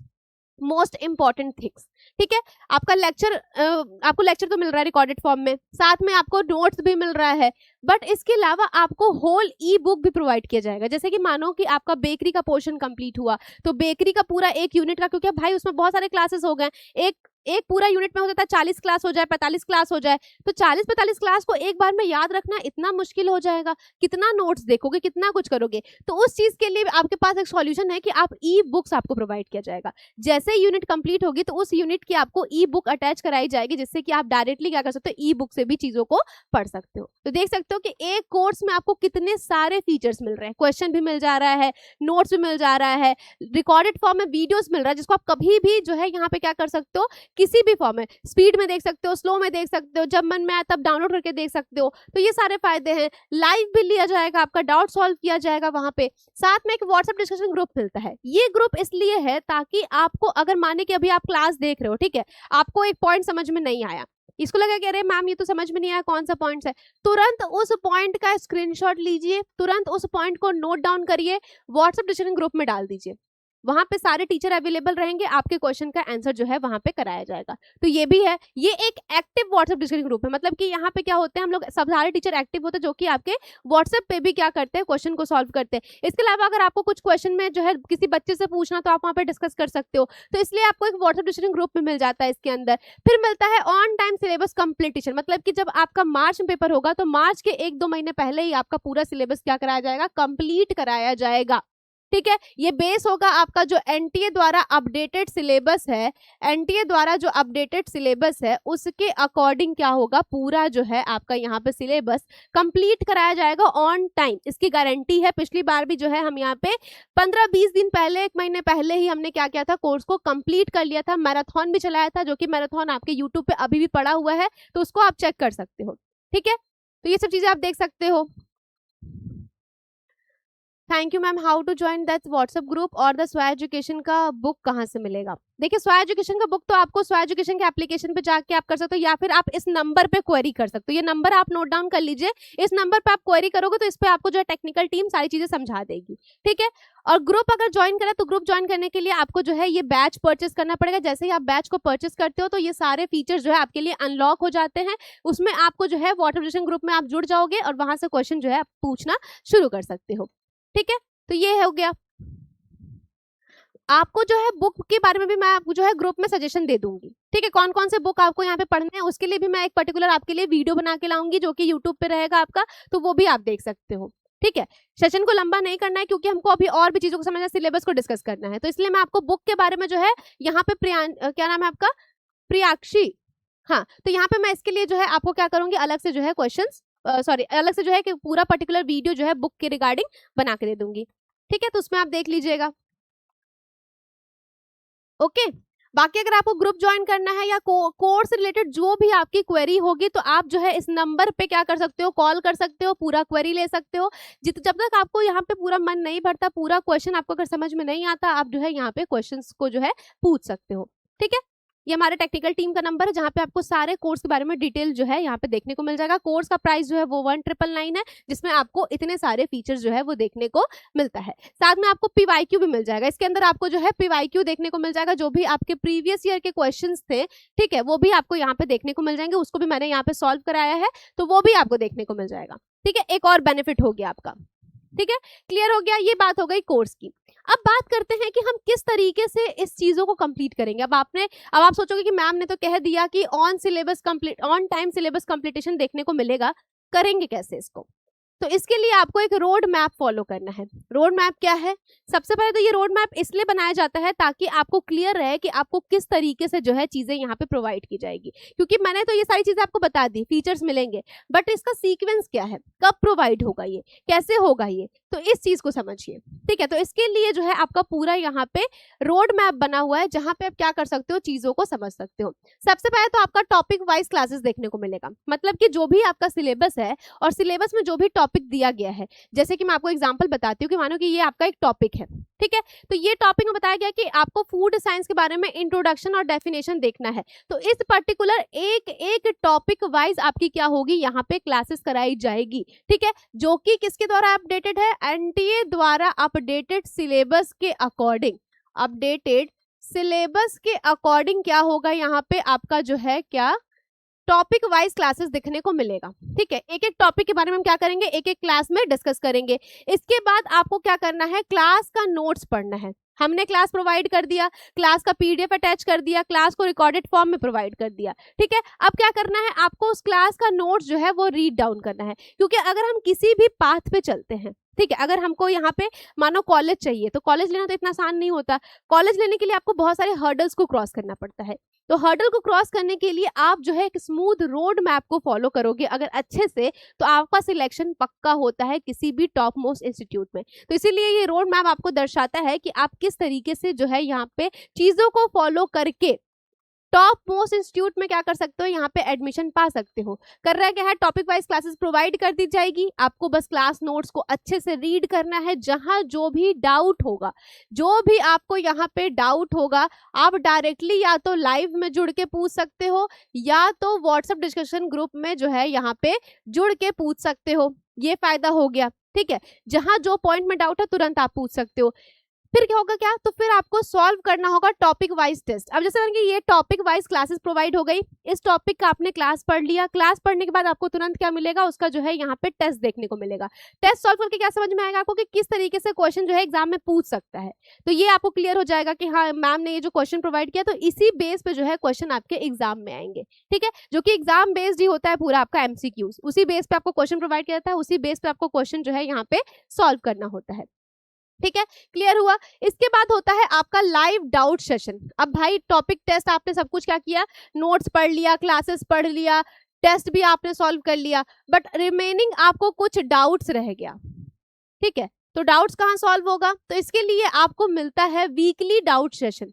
मोस्ट इंपॉर्टेंट थिंग्स। ठीक है, आपका आपको लेक्चर तो मिल रहा है रिकॉर्डेड फॉर्म में, साथ में आपको नोट्स भी मिल रहा है, बट इसके अलावा आपको होल ई-बुक भी प्रोवाइड किया जाएगा। जैसे कि मानो कि आपका बेकरी का पोर्शन कंप्लीट हुआ, तो बेकरी का पूरा एक यूनिट का, क्योंकि भाई उसमें बहुत सारे क्लासेस हो गए, एक पूरा यूनिट में हो जाता है 40 क्लास हो जाए, 45 क्लास हो जाए, तो 40-45 क्लास को एक बार में याद रखना इतना मुश्किल हो जाएगा। कितना नोट्स देखोगे, कितना कुछ करोगे। तो उस चीज के लिए आपके पास एक सॉल्यूशन है कि आप ई-बुक्स आपको प्रोवाइड किया जाएगा। जैसे यूनिट कंप्लीट होगी तो उस यूनिट की आपको ई-बुक अटैच कराई जाएगी, जिससे कि आप डायरेक्टली क्या कर सकते हो, ई-बुक से भी चीजों को पढ़ सकते हो। तो देख सकते हो कि एक कोर्स में आपको कितने सारे फीचर्स मिल रहे हैं। क्वेश्चन भी मिल जा रहा है, नोट्स भी मिल जा रहा है, रिकॉर्डेड फॉर्म में वीडियोस मिल रहा है, जिसको आप कभी भी जो है यहाँ पे क्या कर सकते हो, किसी भी फॉर्म में, स्पीड में देख सकते हो, स्लो में देख सकते हो, जब मन में आए तब डाउनलोड करके देख सकते हो। तो ये सारे फायदे हैं। लाइव भी लिया जाएगा, आपका डाउट सॉल्व किया जाएगा वहां पे। साथ में एक व्हाट्सएप डिस्कशन ग्रुप मिलता है। ये ग्रुप इसलिए है ताकि आपको, अगर माने कि अभी आप क्लास देख रहे हो, ठीक है, आपको एक पॉइंट समझ में नहीं आया, इसको लगा कि अरे मैम ये तो समझ में नहीं आया, कौन सा पॉइंट है, तुरंत उस पॉइंट का स्क्रीनशॉट लीजिए, तुरंत उस पॉइंट को नोट डाउन करिए, व्हाट्सएप डिस्कशन ग्रुप में डाल दीजिए। वहां पे सारे टीचर अवेलेबल रहेंगे, आपके क्वेश्चन का आंसर जो है वहां पे कराया जाएगा। तो ये भी है, ये एक एक्टिव व्हाट्सएप डिस्कशन ग्रुप है, मतलब कि यहाँ पे क्या होते हैं, हम लोग सब सारे टीचर एक्टिव होते हैं जो कि आपके व्हाट्सएप पे भी क्या करते हैं, क्वेश्चन को सॉल्व करते हैं। इसके अलावा अगर आपको कुछ क्वेश्चन में जो है किसी बच्चे से पूछना, तो आप वहाँ पे डिस्कस कर सकते हो, तो इसलिए आपको एक व्हाट्सएप डिस्कशन ग्रुप में मिल जाता है इसके अंदर। फिर मिलता है ऑन टाइम सिलेबस कंप्लीटेशन, मतलब कि जब आपका मार्च में पेपर होगा तो मार्च के 1-2 महीने पहले ही आपका पूरा सिलेबस क्या कराया जाएगा, कंप्लीट कराया जाएगा। ठीक है, ये बेस होगा आपका जो एनटीए द्वारा अपडेटेड सिलेबस है, एनटीए द्वारा जो अपडेटेड सिलेबस है उसके अकॉर्डिंग क्या होगा, पूरा जो है आपका यहाँ पे सिलेबस कंप्लीट कराया जाएगा ऑन टाइम, इसकी गारंटी है। पिछली बार भी जो है हम यहाँ पे 15-20 दिन पहले, 1 महीने पहले ही हमने क्या किया था, कोर्स को कंप्लीट कर लिया था, मैराथन भी चलाया था, जो कि मैराथन आपके यूट्यूब पे अभी भी पड़ा हुआ है, तो उसको आप चेक कर सकते हो। ठीक है, तो ये सब चीजें आप देख सकते हो। Thank you ma'am, how to join that WhatsApp group और द स्वा एजुकेशन का बुक कहाँ से मिलेगा? देखिए, स्वा एजुकेशन का बुक तो आपको स्वा एजुकेशन के एप्लीकेशन पे जाके आप कर सकते हो, या फिर आप इस नंबर पे क्वेरी कर सकते हो। ये नंबर आप नोट डाउन कर लीजिए, इस नंबर पे आप क्वेरी करोगे तो इस पे आपको जो है टेक्निकल टीम सारी चीजें समझा देगी। ठीक है, और ग्रुप अगर ज्वाइन करें तो ग्रुप ज्वाइन करने के लिए आपको जो है ये बैच परचेस करना पड़ेगा। जैसे ही आप बैच को परचेस करते हो तो ये सारे फीचर्स जो है आपके लिए अनलॉक हो जाते हैं, उसमें आपको जो है व्हाट्सएप डिस्कशन ग्रुप में आप जुड़ जाओगे और वहां से क्वेश्चन जो है आप पूछना शुरू कर सकते हो। ठीक है, तो ये हो गया। आपको जो है बुक के बारे में भी मैं आपको जो है ग्रुप में सजेशन दे दूंगी। ठीक है, कौन कौन से बुक आपको यहाँ पे पढ़ने हैं उसके लिए भी मैं एक पर्टिकुलर आपके लिए वीडियो बना के लाऊंगी, जो कि यूट्यूब पे रहेगा आपका, तो वो भी आप देख सकते हो। ठीक है, सेशन को लंबा नहीं करना है क्योंकि हमको अभी और भी चीजों को समझना, सिलेबस को डिस्कस करना है, तो इसलिए मैं आपको बुक के बारे में जो है यहाँ पे क्या नाम है आपका, प्रियाक्षी, हाँ, तो यहाँ पे मैं इसके लिए जो है आपको क्या करूंगी, अलग से जो है क्वेश्चंस अलग से जो है कि पूरा पर्टिकुलर वीडियो जो है बुक के रिगार्डिंग बना के दे दूंगी। ठीक है, तो उसमें आप देख लीजिएगा। ओके, बाकी अगर आपको ग्रुप ज्वाइन करना है या कोर्स रिलेटेड जो भी आपकी क्वेरी होगी तो आप जो है इस नंबर पे क्या कर सकते हो, कॉल कर सकते हो, पूरा क्वेरी ले सकते हो। जब तक आपको यहाँ पे पूरा मन नहीं भरता, पूरा क्वेश्चन आपको अगर समझ में नहीं आता, आप जो है यहाँ पे क्वेश्चंस को जो है पूछ सकते हो। ठीक है, ये हमारे टेक्निकल टीम का नंबर है जहाँ पे आपको सारे कोर्स के बारे में डिटेल जो है यहाँ पे देखने को मिल जाएगा। कोर्स का प्राइस जो है वो 1999 है, जिसमें आपको इतने सारे फीचर्स जो है वो देखने को मिलता है। साथ में आपको पीवाईक्यू भी मिल जाएगा, इसके अंदर आपको जो है पीवाईक्यू देखने को मिल जाएगा, जो भी आपके प्रीवियस ईयर के क्वेश्चंस थे, ठीक है, वो भी आपको यहाँ पे देखने को मिल जाएंगे। उसको भी मैंने यहाँ पे सॉल्व कराया है, तो वो भी आपको देखने को मिल जाएगा। ठीक है, एक और बेनिफिट हो गया आपका। ठीक है, क्लियर हो गया, ये बात हो गई कोर्स की। अब बात करते हैं कि हम किस तरीके से इस चीजों को कंप्लीट करेंगे। अब आप सोचोगे कि मैम ने तो कह दिया कि ऑन टाइम सिलेबस कंप्लीटेशन देखने को मिलेगा, करेंगे कैसे इसको? तो इसके लिए आपको एक रोड मैप फॉलो करना है। रोड मैप क्या है? सबसे पहले तो ये रोड मैप इसलिए बनाया जाता है ताकि आपको क्लियर रहे कि आपको किस तरीके से जो है चीजें यहाँ पे प्रोवाइड की जाएगी, क्योंकि मैंने तो ये सारी चीजें आपको बता दी, फीचर्स मिलेंगे, बट इसका सीक्वेंस क्या है, कब प्रोवाइड होगा, ये कैसे होगा, ये तो इस चीज को समझिए। ठीक है, तो इसके लिए जो है आपका पूरा यहाँ पे रोड मैप बना हुआ है, जहां पे आप क्या कर सकते हो, चीजों को समझ सकते हो। सबसे पहले तो आपका टॉपिक वाइज क्लासेस देखने को मिलेगा, मतलब कि जो भी आपका सिलेबस है और सिलेबस में जो भी टॉपिक दिया गया है, जैसे कि मैं आपको एग्जांपल बताती हूँ कि मानो कि ये आपका एक टॉपिक है। ठीक है, तो ये टॉपिक में बताया गया कि आपको फूड साइंस के बारे में इंट्रोडक्शन और डेफिनेशन देखना है, तो इस पर्टिकुलर एक टॉपिक वाइज आपकी क्या होगी, यहाँ पे क्लासेस कराई जाएगी। ठीक है, जो कि किसके द्वारा अपडेटेड है, एनटीए द्वारा अपडेटेड सिलेबस के अकॉर्डिंग, अपडेटेड सिलेबस के अकॉर्डिंग क्या होगा, यहाँ पे आपका जो है क्या टॉपिक वाइज क्लासेस देखने को मिलेगा। ठीक है, एक एक टॉपिक के बारे में हम क्या करेंगे, एक एक क्लास में डिस्कस करेंगे। इसके बाद आपको क्या करना है, क्लास का नोट्स पढ़ना है। हमने क्लास प्रोवाइड कर दिया, क्लास का पीडीएफ अटैच कर दिया, क्लास को रिकॉर्डेड फॉर्म में प्रोवाइड कर दिया। ठीक है, अब क्या करना है, आपको उस क्लास का नोट्स जो है वो रीड डाउन करना है, क्योंकि अगर हम किसी भी पाथ पे चलते हैं, ठीक है, अगर हमको यहाँ पे मानो कॉलेज चाहिए, तो कॉलेज लेना तो इतना आसान नहीं होता। कॉलेज लेने के लिए आपको बहुत सारे हर्डल्स को क्रॉस करना पड़ता है, तो हर्डल को क्रॉस करने के लिए आप जो है एक स्मूथ रोड मैप को फॉलो करोगे अगर अच्छे से, तो आपका सिलेक्शन पक्का होता है किसी भी टॉप मोस्ट इंस्टीट्यूट में। तो इसीलिए ये रोड मैप आपको दर्शाता है कि आप किस तरीके से जो है यहाँ पे चीजों को फॉलो करके टॉप मोस्ट इंस्टीट्यूट में क्या कर सकते हो, यहाँ पे एडमिशन पा सकते हो। कर रहा है क्या है, टॉपिक वाइज क्लासेस प्रोवाइड कर दी जाएगी, आपको बस क्लास नोट्स को अच्छे से रीड करना है। जहां जो भी डाउट होगा, जो भी आपको यहाँ पे डाउट होगा, आप डायरेक्टली या तो लाइव में जुड़ के पूछ सकते हो, या तो व्हाट्सएप डिस्कशन ग्रुप में जो है यहाँ पे जुड़ के पूछ सकते हो। ये फायदा हो गया। ठीक है, जहां जो पॉइंट में डाउट है तुरंत आप पूछ सकते हो। फिर क्या होगा, क्या तो फिर आपको सॉल्व करना होगा टॉपिक वाइज टेस्ट। अब जैसे कि ये टॉपिक वाइज क्लासेस प्रोवाइड हो गई, इस टॉपिक का आपने क्लास पढ़ लिया, क्लास पढ़ने के बाद आपको तुरंत क्या मिलेगा, उसका जो है यहाँ पे टेस्ट देखने को मिलेगा। टेस्ट सॉल्व करके क्या समझ में आएगा आपको कि किस तरीके से क्वेश्चन जो है एग्जाम में पूछ सकता है। तो ये आपको क्लियर हो जाएगा कि हाँ मैम ने ये जो क्वेश्चन प्रोवाइड किया, तो इसी बेस पे जो है क्वेश्चन आपके एग्जाम में आएंगे। ठीक है, जो कि एग्जाम बेस्ड ही होता है पूरा आपका एमसीक्यूज, उसी बेस पे आपको क्वेश्चन प्रोवाइड किया जाता है, उसी बेस पे आपको क्वेश्चन जो है यहाँ पे सॉल्व करना होता है। ठीक है, क्लियर हुआ। इसके बाद होता है आपका लाइव डाउट सेशन। अब भाई टॉपिक टेस्ट आपने सब कुछ क्या किया, नोट्स पढ़ लिया, क्लासेस पढ़ लिया, टेस्ट भी आपने सॉल्व कर लिया, बट रिमेनिंग आपको कुछ डाउट्स रह गया। ठीक है, तो डाउट्स कहाँ सॉल्व होगा, तो इसके लिए आपको मिलता है वीकली डाउट सेशन।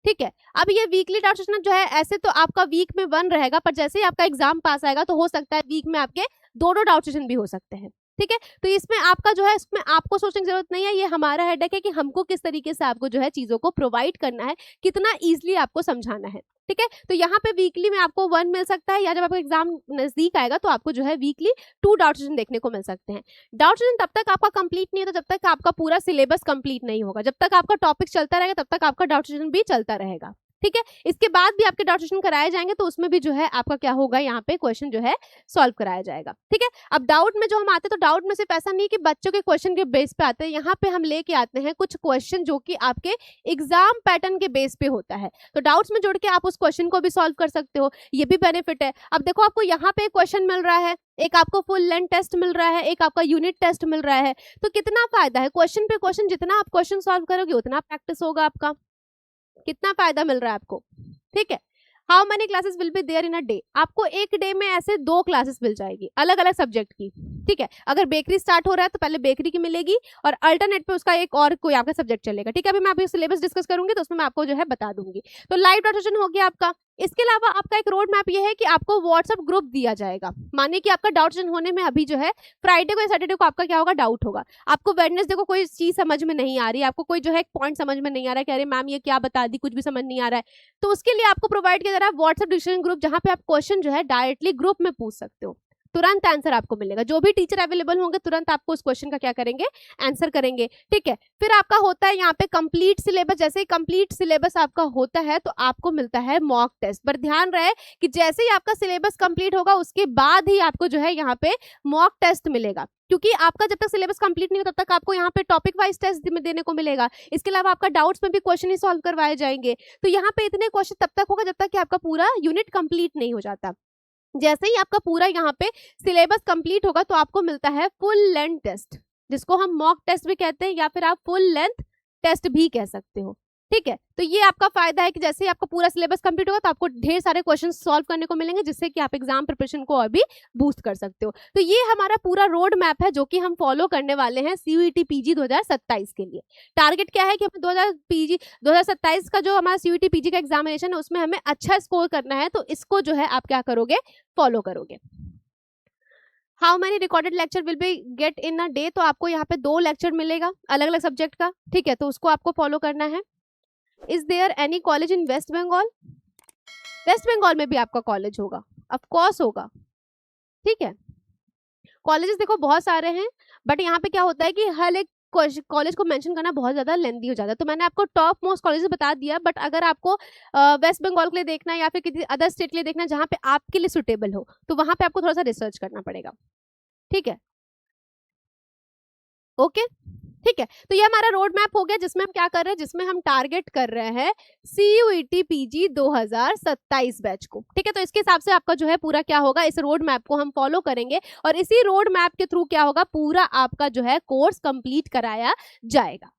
ठीक है, अब ये वीकली डाउट सेशन जो है ऐसे तो आपका वीक में 1 रहेगा, पर जैसे ही आपका एग्जाम पास आएगा तो हो सकता है वीक में आपके 2 डाउट सेशन भी हो सकते हैं। ठीक है, तो इसमें आपका जो है, इसमें आपको सोचने की जरूरत नहीं है, ये हमारा हेडेक है कि हमको किस तरीके से आपको जो है चीजों को प्रोवाइड करना है, कितना इजीली आपको समझाना है। ठीक है, तो यहाँ पे वीकली में आपको 1 मिल सकता है, या जब आपका एग्जाम नजदीक आएगा तो आपको जो है वीकली 2 डाउट सेशन देखने को मिल सकते हैं। डाउट सेशन तब तक आपका कंप्लीट नहीं होता जब तक आपका पूरा सिलेबस कंप्लीट नहीं होगा, जब तक आपका टॉपिक चलता रहेगा तब तक आपका डाउट सेशन भी चलता रहेगा। ठीक है, इसके बाद भी आपके डाउट सेशन कराए जाएंगे, तो उसमें भी जो है आपका क्या होगा, यहाँ पे क्वेश्चन जो है सॉल्व कराया जाएगा। ठीक है, अब डाउट में जो हम आते हैं, तो डाउट में सिर्फ ऐसा नहीं कि बच्चों के क्वेश्चन के बेस पे आते हैं, यहाँ पे हम लेके आते हैं कुछ क्वेश्चन जो कि आपके एग्जाम पैटर्न के बेस पे होता है, तो डाउट्स में जोड़ के आप उस क्वेश्चन को भी सॉल्व कर सकते हो, ये भी बेनिफिट है। अब देखो आपको यहाँ पे क्वेश्चन मिल रहा है, एक आपको फुल लेंथ टेस्ट मिल रहा है, एक आपका यूनिट टेस्ट मिल रहा है, तो कितना फायदा है, क्वेश्चन पे क्वेश्चन जितना आप क्वेश्चन सॉल्व करोगे उतना प्रैक्टिस होगा आपका, कितना फायदा मिल रहा है आपको। ठीक है, how many classes will be there in a day, आपको एक डे में ऐसे 2 क्लासेस मिल जाएगी अलग अलग सब्जेक्ट की। ठीक है, अगर बेकरी स्टार्ट हो रहा है तो पहले बेकरी की मिलेगी, और अल्टरनेट पे उसका एक और कोई आपका सब्जेक्ट चलेगा। ठीक है, अभी मैं आपको सिलेबस डिस्कस करूंगी तो उसमें मैं आपको जो है बता दूंगी। तो लाइव डाउट सेशन हो गया आपका। इसके अलावा आपका एक रोड मैप ये है कि आपको व्हाट्सएप ग्रुप दिया जाएगा, माने कि आपका डाउट सेशन होने में अभी जो है फ्राइडे को या सैटरडे को आपका क्या होगा, डाउट होगा, आपको वेडनेसडे को कोई चीज समझ में नहीं आ रही, आपको कोई जो है पॉइंट समझ में नहीं आ रहा है कि अरे मैम ये क्या बता दी, कुछ भी समझ नहीं आ रहा है, तो उसके लिए आपको प्रोवाइड किया जा रहा है व्हाट्सएप डिस्कशन ग्रुप, जहां पे आप क्वेश्चन जो है डायरेक्टली ग्रुप में पूछ सकते हो, तुरंत आंसर आपको मिलेगा। जो भी टीचर अवेलेबल होंगे तुरंत आपको उस क्वेश्चन का क्या करेंगे, आंसर करेंगे। ठीक है, फिर आपका होता है यहाँ पे कंप्लीट सिलेबस। जैसे ही कंप्लीट सिलेबस आपका होता है तो आपको मिलता है मॉक टेस्ट, पर ध्यान रहे कि जैसे ही आपका सिलेबस कंप्लीट होगा उसके बाद ही आपको जो है यहाँ पे मॉक टेस्ट मिलेगा, क्योंकि आपका जब तक सिलेबस कंप्लीट नहीं होता तब तक आपको यहाँ पे टॉपिक वाइज टेस्ट देने को मिलेगा। इसके अलावा आपका डाउट्स में भी क्वेश्चन ही सॉल्व करवाए जाएंगे, तो यहाँ पे इतने क्वेश्चन तब तक होगा जब तक कि आपका पूरा यूनिट कंप्लीट नहीं हो जाता। जैसे ही आपका पूरा यहाँ पे सिलेबस कंप्लीट होगा तो आपको मिलता है फुल लेंथ टेस्ट, जिसको हम मॉक टेस्ट भी कहते हैं या फिर आप फुल लेंथ टेस्ट भी कह सकते हो। ठीक है, तो ये आपका फायदा है कि जैसे ही आपका पूरा सिलेबस कंप्लीट होगा तो आपको ढेर सारे क्वेश्चन सॉल्व करने को मिलेंगे, जिससे कि आप एग्जाम प्रिपरेशन को और भी बूस्ट कर सकते हो। तो ये हमारा पूरा रोड मैप है जो कि हम फॉलो करने वाले हैं सीयूईटी पीजी 2027 के लिए। टारगेट क्या है कि हमें 2027 का जो हमारा सीयूईटी पीजी का एग्जामिनेशन है उसमें हमें अच्छा स्कोर करना है, तो इसको जो है आप क्या करोगे, फॉलो करोगे। How many recorded lecture will be get in a day, तो आपको यहाँ पे 2 लेक्चर मिलेगा अलग अलग सब्जेक्ट का। ठीक है, तो उसको आपको फॉलो करना है। Is there any college in West Bengal, West Bengal में भी आपका कॉलेज होगा, ऑफ कोर्स होगा। ठीक है, कॉलेजेस देखो बहुत सारे हैं, बट यहाँ पे क्या होता है कि हर एक कॉलेज को मेंशन करना बहुत ज्यादा लेंथी हो जाता है, तो मैंने आपको टॉप मोस्ट कॉलेजेस बता दिया, बट अगर आपको वेस्ट बंगाल के लिए देखना है या फिर किसी अदर स्टेट के लिए देखना है जहाँ पे आपके लिए सुटेबल हो, तो वहां पे आपको थोड़ा सा रिसर्च करना पड़ेगा। ठीक है, ओके ठीक है, तो ये हमारा रोड मैप हो गया जिसमें हम क्या कर रहे हैं, जिसमें हम टारगेट कर रहे हैं सीयूईटी पीजी 2027 बैच को। ठीक है, तो इसके हिसाब से आपका जो है पूरा क्या होगा, इस रोड मैप को हम फॉलो करेंगे और इसी रोड मैप के थ्रू क्या होगा, पूरा आपका जो है कोर्स कंप्लीट कराया जाएगा।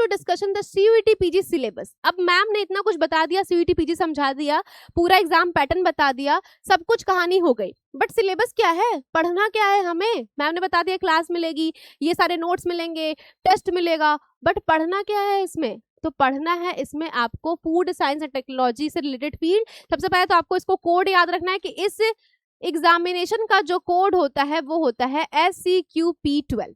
To discussion the CUET PG syllabus. अब मैम ने इतना कुछ बता दिया, सीयूईटी पीजी समझा दिया, पूरा एग्जाम पैटर्न बता दिया, सब कुछ कहानी हो गई, बट सिलेबस क्या है, पढ़ना क्या है हमें? मैम ने बता दिया क्लास मिलेगी, ये सारे नोट्स मिलेंगे, टेस्ट मिलेगा, बट पढ़ना क्या है इसमें? तो पढ़ना है इसमें आपको फूड साइंस एंड टेक्नोलॉजी से रिलेटेड फील्ड। सबसे पहले तो आपको इसको कोड याद रखना है कि इस एग्जामिनेशन का जो कोड होता है वो होता है SCQP12।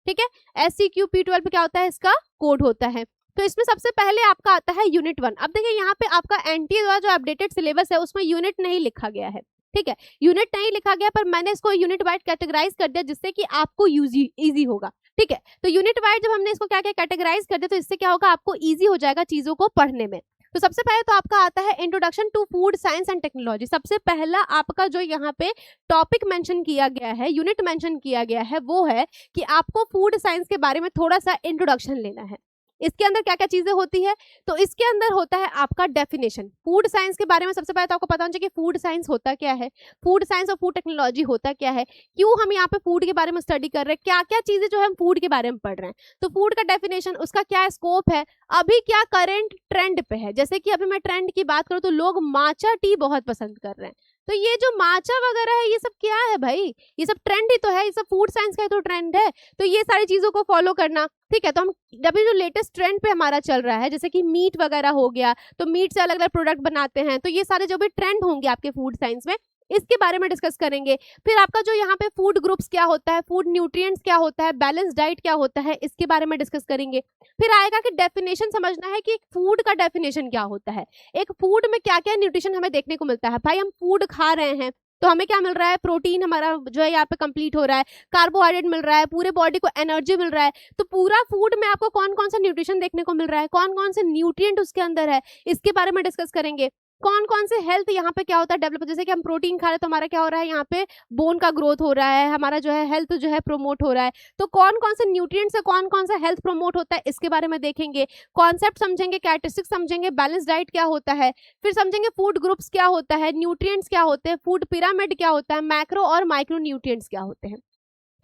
ठीक है, SCQP12 क्या होता है, इसका कोड होता है। तो इसमें सबसे पहले आपका आता है यूनिट 1। अब देखिए यहाँ पे आपका एनटीए द्वारा जो अपडेटेड सिलेबस है उसमें यूनिट नहीं लिखा गया है, ठीक है, यूनिट नहीं लिखा गया, पर मैंने इसको यूनिट वाइज कैटेगराइज कर दिया जिससे कि आपको इजी होगा। ठीक है, तो यूनिट वाइज जब हमने इसको क्या क्या कैटेगराइज कर दिया तो इससे क्या होगा, आपको इजी हो जाएगा चीजों को पढ़ने में। तो सबसे पहले तो आपका आता है introduction to food science and technology. सबसे पहला आपका जो यहाँ पे टॉपिक मेंशन किया गया है, यूनिट मेंशन किया गया है, वो है कि आपको फूड साइंस के बारे में थोड़ा सा इंट्रोडक्शन लेना है। इसके अंदर क्या क्या चीजें होती है, तो इसके अंदर होता है आपका डेफिनेशन। फूड साइंस के बारे में सबसे पहले तो आपको पता होना चाहिए कि फूड साइंस होता क्या है, फूड साइंस और फूड टेक्नोलॉजी होता क्या है, क्यों हम यहाँ पे फूड के बारे में स्टडी कर रहे हैं, क्या क्या चीजें जो हम फूड के बारे में पढ़ रहे हैं। तो फूड का डेफिनेशन, उसका क्या स्कोप है, अभी क्या करंट ट्रेंड पे है। जैसे कि अभी मैं ट्रेंड की बात करूँ तो लोग माचा टी बहुत पसंद कर रहे हैं, तो ये जो माचा वगैरह है ये सब क्या है भाई, ये सब ट्रेंड ही तो है, ये सब फूड साइंस का ही तो ट्रेंड है। तो ये सारी चीजों को फॉलो करना, ठीक है। तो हम अभी जो लेटेस्ट ट्रेंड पे हमारा चल रहा है, जैसे कि मीट वगैरह हो गया, तो मीट से अलग अलग प्रोडक्ट बनाते हैं, तो ये सारे जो भी ट्रेंड होंगे आपके फूड साइंस में, इसके बारे में डिस्कस करेंगे। फिर आपका जो यहाँ पे फूड ग्रुप्स क्या होता है, फूड न्यूट्रिएंट्स क्या होता है, बैलेंस डाइट क्या होता है, इसके बारे में डिस्कस करेंगे। फिर आएगा कि डेफिनेशन समझना है कि फूड का डेफिनेशन क्या होता है, एक फूड में क्या क्या न्यूट्रिशन हमें देखने को मिलता है। भाई हम फूड खा रहे हैं तो हमें क्या मिल रहा है, प्रोटीन हमारा जो है यहाँ पे कंप्लीट हो रहा है, कार्बोहाइड्रेट मिल रहा है, पूरे बॉडी को एनर्जी मिल रहा है। तो पूरा फूड में आपको कौन कौन सा न्यूट्रिशन देखने को मिल रहा है, कौन कौन से न्यूट्रिएंट उसके अंदर है, इसके बारे में डिस्कस करेंगे। कौन कौन से हेल्थ यहाँ पे क्या होता है डेवलप, जैसे कि हम प्रोटीन खा रहे हैं तो हमारा क्या हो रहा है, यहाँ पे बोन का ग्रोथ हो रहा है, हमारा जो है हेल्थ जो है प्रोमोट हो रहा है। तो कौन कौन से न्यूट्रिएंट से कौन कौन सा हेल्थ प्रोमोट होता है, इसके बारे में देखेंगे। कॉन्सेप्ट समझेंगे, कैरेक्टरिस्टिक्स समझेंगे, बैलेंस डाइट क्या होता है, फिर समझेंगे फूड ग्रुप्स क्या होता है, न्यूट्रिएंट्स क्या होते हैं, फूड पिरामिड क्या होता है, मैक्रो और माइक्रो न्यूट्रिएंट्स क्या होते हैं,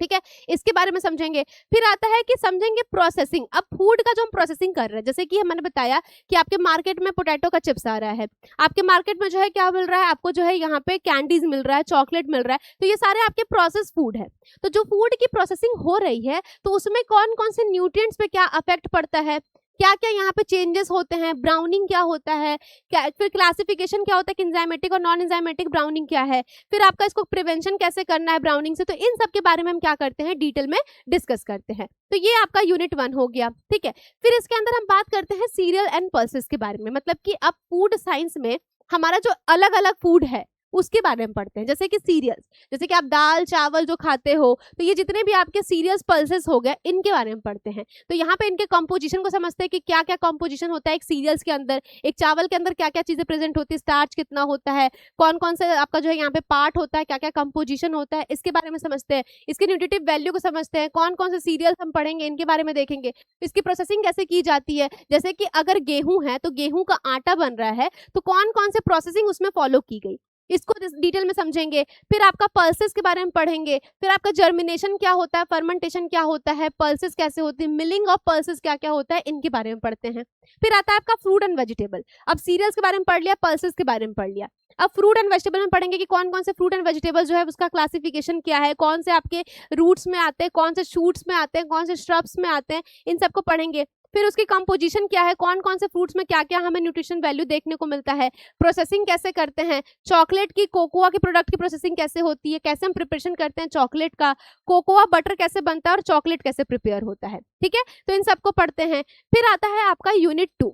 ठीक है, इसके बारे में समझेंगे। फिर आता है कि समझेंगे प्रोसेसिंग। अब फूड का जो हम प्रोसेसिंग कर रहे हैं, जैसे कि मैंने बताया कि आपके मार्केट में पोटैटो का चिप्स आ रहा है, आपके मार्केट में जो है क्या मिल रहा है, आपको जो है यहाँ पे कैंडीज मिल रहा है, चॉकलेट मिल रहा है, तो ये सारे आपके प्रोसेस फूड है। तो जो फूड की प्रोसेसिंग हो रही है तो उसमें कौन कौन से न्यूट्रिएंट्स पे क्या अफेक्ट पड़ता है, क्या क्या यहाँ पे चेंजेस होते हैं, ब्राउनिंग क्या होता है, क्या फिर क्लासिफिकेशन क्या होता है कि एंजाइमेटिक और नॉन एंजाइमेटिक ब्राउनिंग क्या है, फिर आपका इसको प्रिवेंशन कैसे करना है ब्राउनिंग से। तो इन सब के बारे में हम क्या करते हैं, डिटेल में डिस्कस करते हैं। तो ये आपका यूनिट 1 हो गया, ठीक है। फिर इसके अंदर हम बात करते हैं सीरियल एंड पल्सेस के बारे में, मतलब कि अब फूड साइंस में हमारा जो अलग अलग फूड है उसके बारे में पढ़ते हैं। जैसे कि सीरियल्स, जैसे कि आप दाल चावल जो खाते हो, तो ये जितने भी आपके सीरियल्स पल्सेस हो गए, इनके बारे में पढ़ते हैं। तो यहाँ पे इनके कंपोजिशन को समझते हैं कि क्या क्या कंपोजिशन होता है एक सीरियल्स के अंदर, एक चावल के अंदर क्या क्या चीजें प्रेजेंट होती है, स्टार्च कितना होता है, कौन कौन से आपका जो है यहाँ पे पार्ट होता है, क्या क्या कंपोजिशन होता है, इसके बारे में समझते हैं। इसके न्यूट्रिटिव वैल्यू को समझते हैं, कौन कौन से सीरियल्स हम पढ़ेंगे इनके बारे में देखेंगे। इसकी प्रोसेसिंग कैसे की जाती है, जैसे कि अगर गेहूं है तो गेहूं का आटा बन रहा है तो कौन कौन से प्रोसेसिंग उसमें फॉलो की गई, इसको डिटेल में समझेंगे। फिर आपका पल्सेस के बारे में पढ़ेंगे, फिर आपका जर्मिनेशन क्या होता है, फर्मेंटेशन क्या होता है, पल्सेस कैसे होती है, मिलिंग ऑफ पल्सेस क्या क्या होता है, इनके बारे में पढ़ते हैं। फिर आता है आपका फ्रूट एंड वेजिटेबल। अब सीरियल्स के बारे में पढ़ लिया, पल्सेस के बारे में पढ़ लिया, अब फ्रूट एंड वेजिटेबल में पढ़ेंगे कि कौन कौन से फ्रूट एंड वेजिटेबल जो है उसका क्लासिफिकेशन क्या है, कौन से आपके रूट्स में आते हैं, कौन से शूट्स में आते हैं, कौन से श्रब्स में आते हैं, इन सबको पढ़ेंगे। फिर उसकी कंपोजिशन क्या है, कौन कौन से फ्रूट्स में क्या क्या हमें न्यूट्रिशन वैल्यू देखने को मिलता है, प्रोसेसिंग कैसे करते हैं, चॉकलेट की कोकोआ की प्रोडक्ट की प्रोसेसिंग कैसे होती है, कैसे हम प्रिपरेशन करते हैं चॉकलेट का, कोकोआ बटर कैसे बनता है और चॉकलेट कैसे प्रिपेयर होता है, ठीक है। तो इन सबको पढ़ते हैं। फिर आता है आपका यूनिट 2।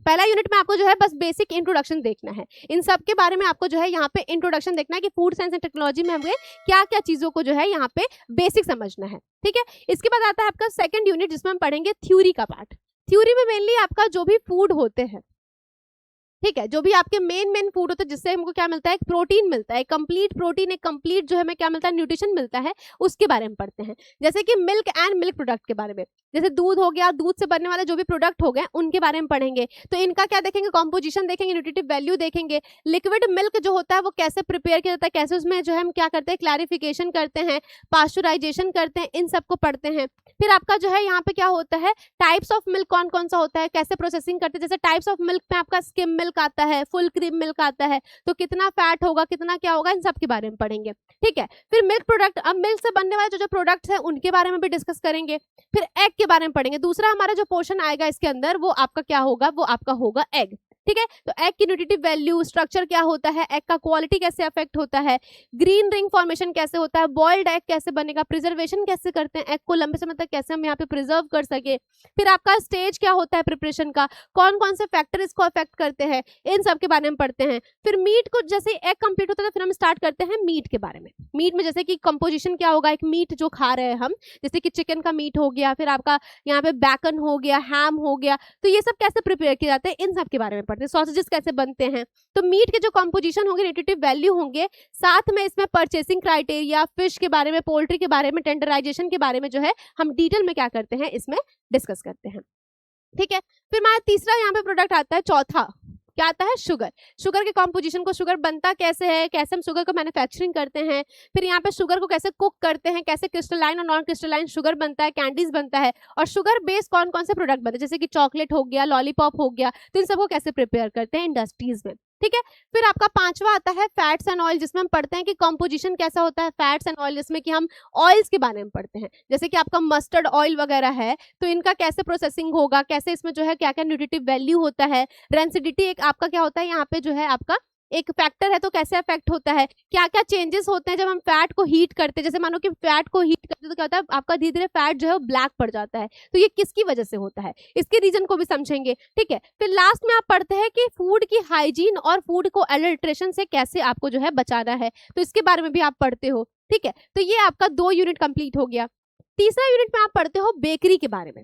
पहला यूनिट में आपको जो है बस बेसिक इंट्रोडक्शन देखना है, इन सब के बारे में आपको जो है यहाँ पे इंट्रोडक्शन देखना है कि फूड साइंस एंड टेक्नोलॉजी में हमें क्या क्या चीजों को जो है यहाँ पे बेसिक समझना है, ठीक है। इसके बाद आता है आपका सेकंड यूनिट जिसमें हम पढ़ेंगे थ्योरी का पार्ट। थ्योरी में मेनली आपका जो भी फूड होते हैं, ठीक है, जो भी आपके मेन फूड होते हैं जिससे हमको क्या मिलता है, एक प्रोटीन मिलता है, कंप्लीट प्रोटीन, एक कंप्लीट जो हमें क्या मिलता है, न्यूट्रिशन मिलता है, उसके बारे में पढ़ते हैं। जैसे कि मिल्क एंड मिल्क प्रोडक्ट के बारे में, जैसे दूध हो गया, दूध से बनने वाले जो भी प्रोडक्ट हो गए उनके बारे में पढ़ेंगे। तो इनका क्या देखेंगे, कॉम्पोजिशन देखेंगे, न्यूट्रिटिव वैल्यू देखेंगे। लिक्विड मिल्क जो होता है वो कैसे प्रिपेयर किया जाता है, कैसे उसमें जो है हम क्या करते हैं, क्लैरिफिकेशन करते हैं, पास्चुराइजेशन करते हैं, इन सबको पढ़ते हैं। फिर आपका जो है यहाँ पे क्या होता है, टाइप्स ऑफ मिल्क कौन कौन सा होता है, कैसे प्रोसेसिंग करते हैं। जैसे टाइप्स ऑफ मिल्क में आपका स्किम मिल्क आता है, फुल क्रीम मिल्क आता है, तो कितना फैट होगा, कितना क्या होगा, इन सब के बारे में पढ़ेंगे। ठीक है, फिर मिल्क प्रोडक्ट, अब मिल्क से बनने वाले जो प्रोडक्ट्स हैं उनके बारे में भी डिस्कस करेंगे। फिर एग के बारे में पढ़ेंगे। दूसरा हमारा जो पोर्शन आएगा इसके अंदर वो आपका क्या होगा, वो आपका होगा एग। ठीक है, तो एग की न्यूट्रिटिव वैल्यू, स्ट्रक्चर क्या होता है, एग का क्वालिटी कैसे अफेक्ट होता है, ग्रीन रिंग फॉर्मेशन कैसे होता है, बॉइल्ड एग कैसे बनेगा, प्रिजर्वेशन कैसे करते हैं, एग को लंबे समय तक कैसे हम यहाँ पे प्रिजर्व कर सके। फिर आपका स्टेज क्या होता है प्रिपरेशन का, कौन कौन से फैक्टर इसको अफेक्ट करते हैं, इन सब के बारे में पढ़ते हैं। फिर मीट को, जैसे एग कंप्लीट होता है तो फिर हम स्टार्ट करते हैं मीट के बारे में। मीट में जैसे कि कंपोजिशन क्या होगा, एक मीट जो खा रहे हैं हम, जैसे कि चिकन का मीट हो गया, फिर आपका यहाँ पे बैकन हो गया, हैम हो गया, तो ये सब कैसे प्रिपेयर किए जाते हैं, इन सब के बारे में पढ़ते हैं। सॉसेजेस कैसे बनते हैं, तो मीट के जो कंपोजिशन होंगे, न्यूट्रिटिव वैल्यू होंगे, साथ में इसमें परचेसिंग क्राइटेरिया, फिश के बारे में, पोल्ट्री के बारे में, टेंडराइजेशन के बारे में जो है हम डिटेल में क्या करते हैं, इसमें डिस्कस करते हैं। ठीक है, फिर हमारा तीसरा यहाँ पे प्रोडक्ट आता है, चौथा क्या आता है, शुगर। शुगर के कंपोजिशन को, शुगर बनता कैसे है, कैसे हम शुगर को मैन्युफैक्चरिंग करते हैं, फिर यहाँ पे शुगर को कैसे कुक करते हैं, कैसे क्रिस्टलाइन और नॉन क्रिस्टलाइन शुगर बनता है, कैंडीज बनता है, और शुगर बेस्ड कौन कौन से प्रोडक्ट बनते हैं, जैसे कि चॉकलेट हो गया, लॉलीपॉप हो गया, तो इन सबको कैसे प्रिपेयर करते हैं इंडस्ट्रीज में। ठीक है, फिर आपका पांचवा आता है फैट्स एंड ऑयल, जिसमें हम पढ़ते हैं कि कंपोजिशन कैसा होता है फैट्स एंड ऑयल, जिसमें कि हम ऑयल्स के बारे में पढ़ते हैं। जैसे कि आपका मस्टर्ड ऑयल वगैरह है, तो इनका कैसे प्रोसेसिंग होगा, कैसे इसमें जो है क्या क्या न्यूट्रिटिव वैल्यू होता है, रेंसिडिटी एक आपका क्या होता है, यहाँ पे जो है आपका एक फैक्टर है, तो कैसे अफेक्ट होता है, क्या क्या चेंजेस होते हैं जब हम फैट को हीट करते हैं। जैसे मानो कि फैट को हीट करते तो क्या होता है, आपका धीरे धीरे फैट जो है वो ब्लैक पड़ जाता है, तो ये किसकी वजह से होता है, इसके रीजन को भी समझेंगे। ठीक है, फिर लास्ट में आप पढ़ते हैं कि फूड की हाइजीन और फूड को एडल्ट्रेशन से कैसे आपको जो है बचाना है, तो इसके बारे में भी आप पढ़ते हो। ठीक है, तो ये आपका 2 यूनिट कंप्लीट हो गया। तीसरा यूनिट में आप पढ़ते हो बेकरी के बारे में।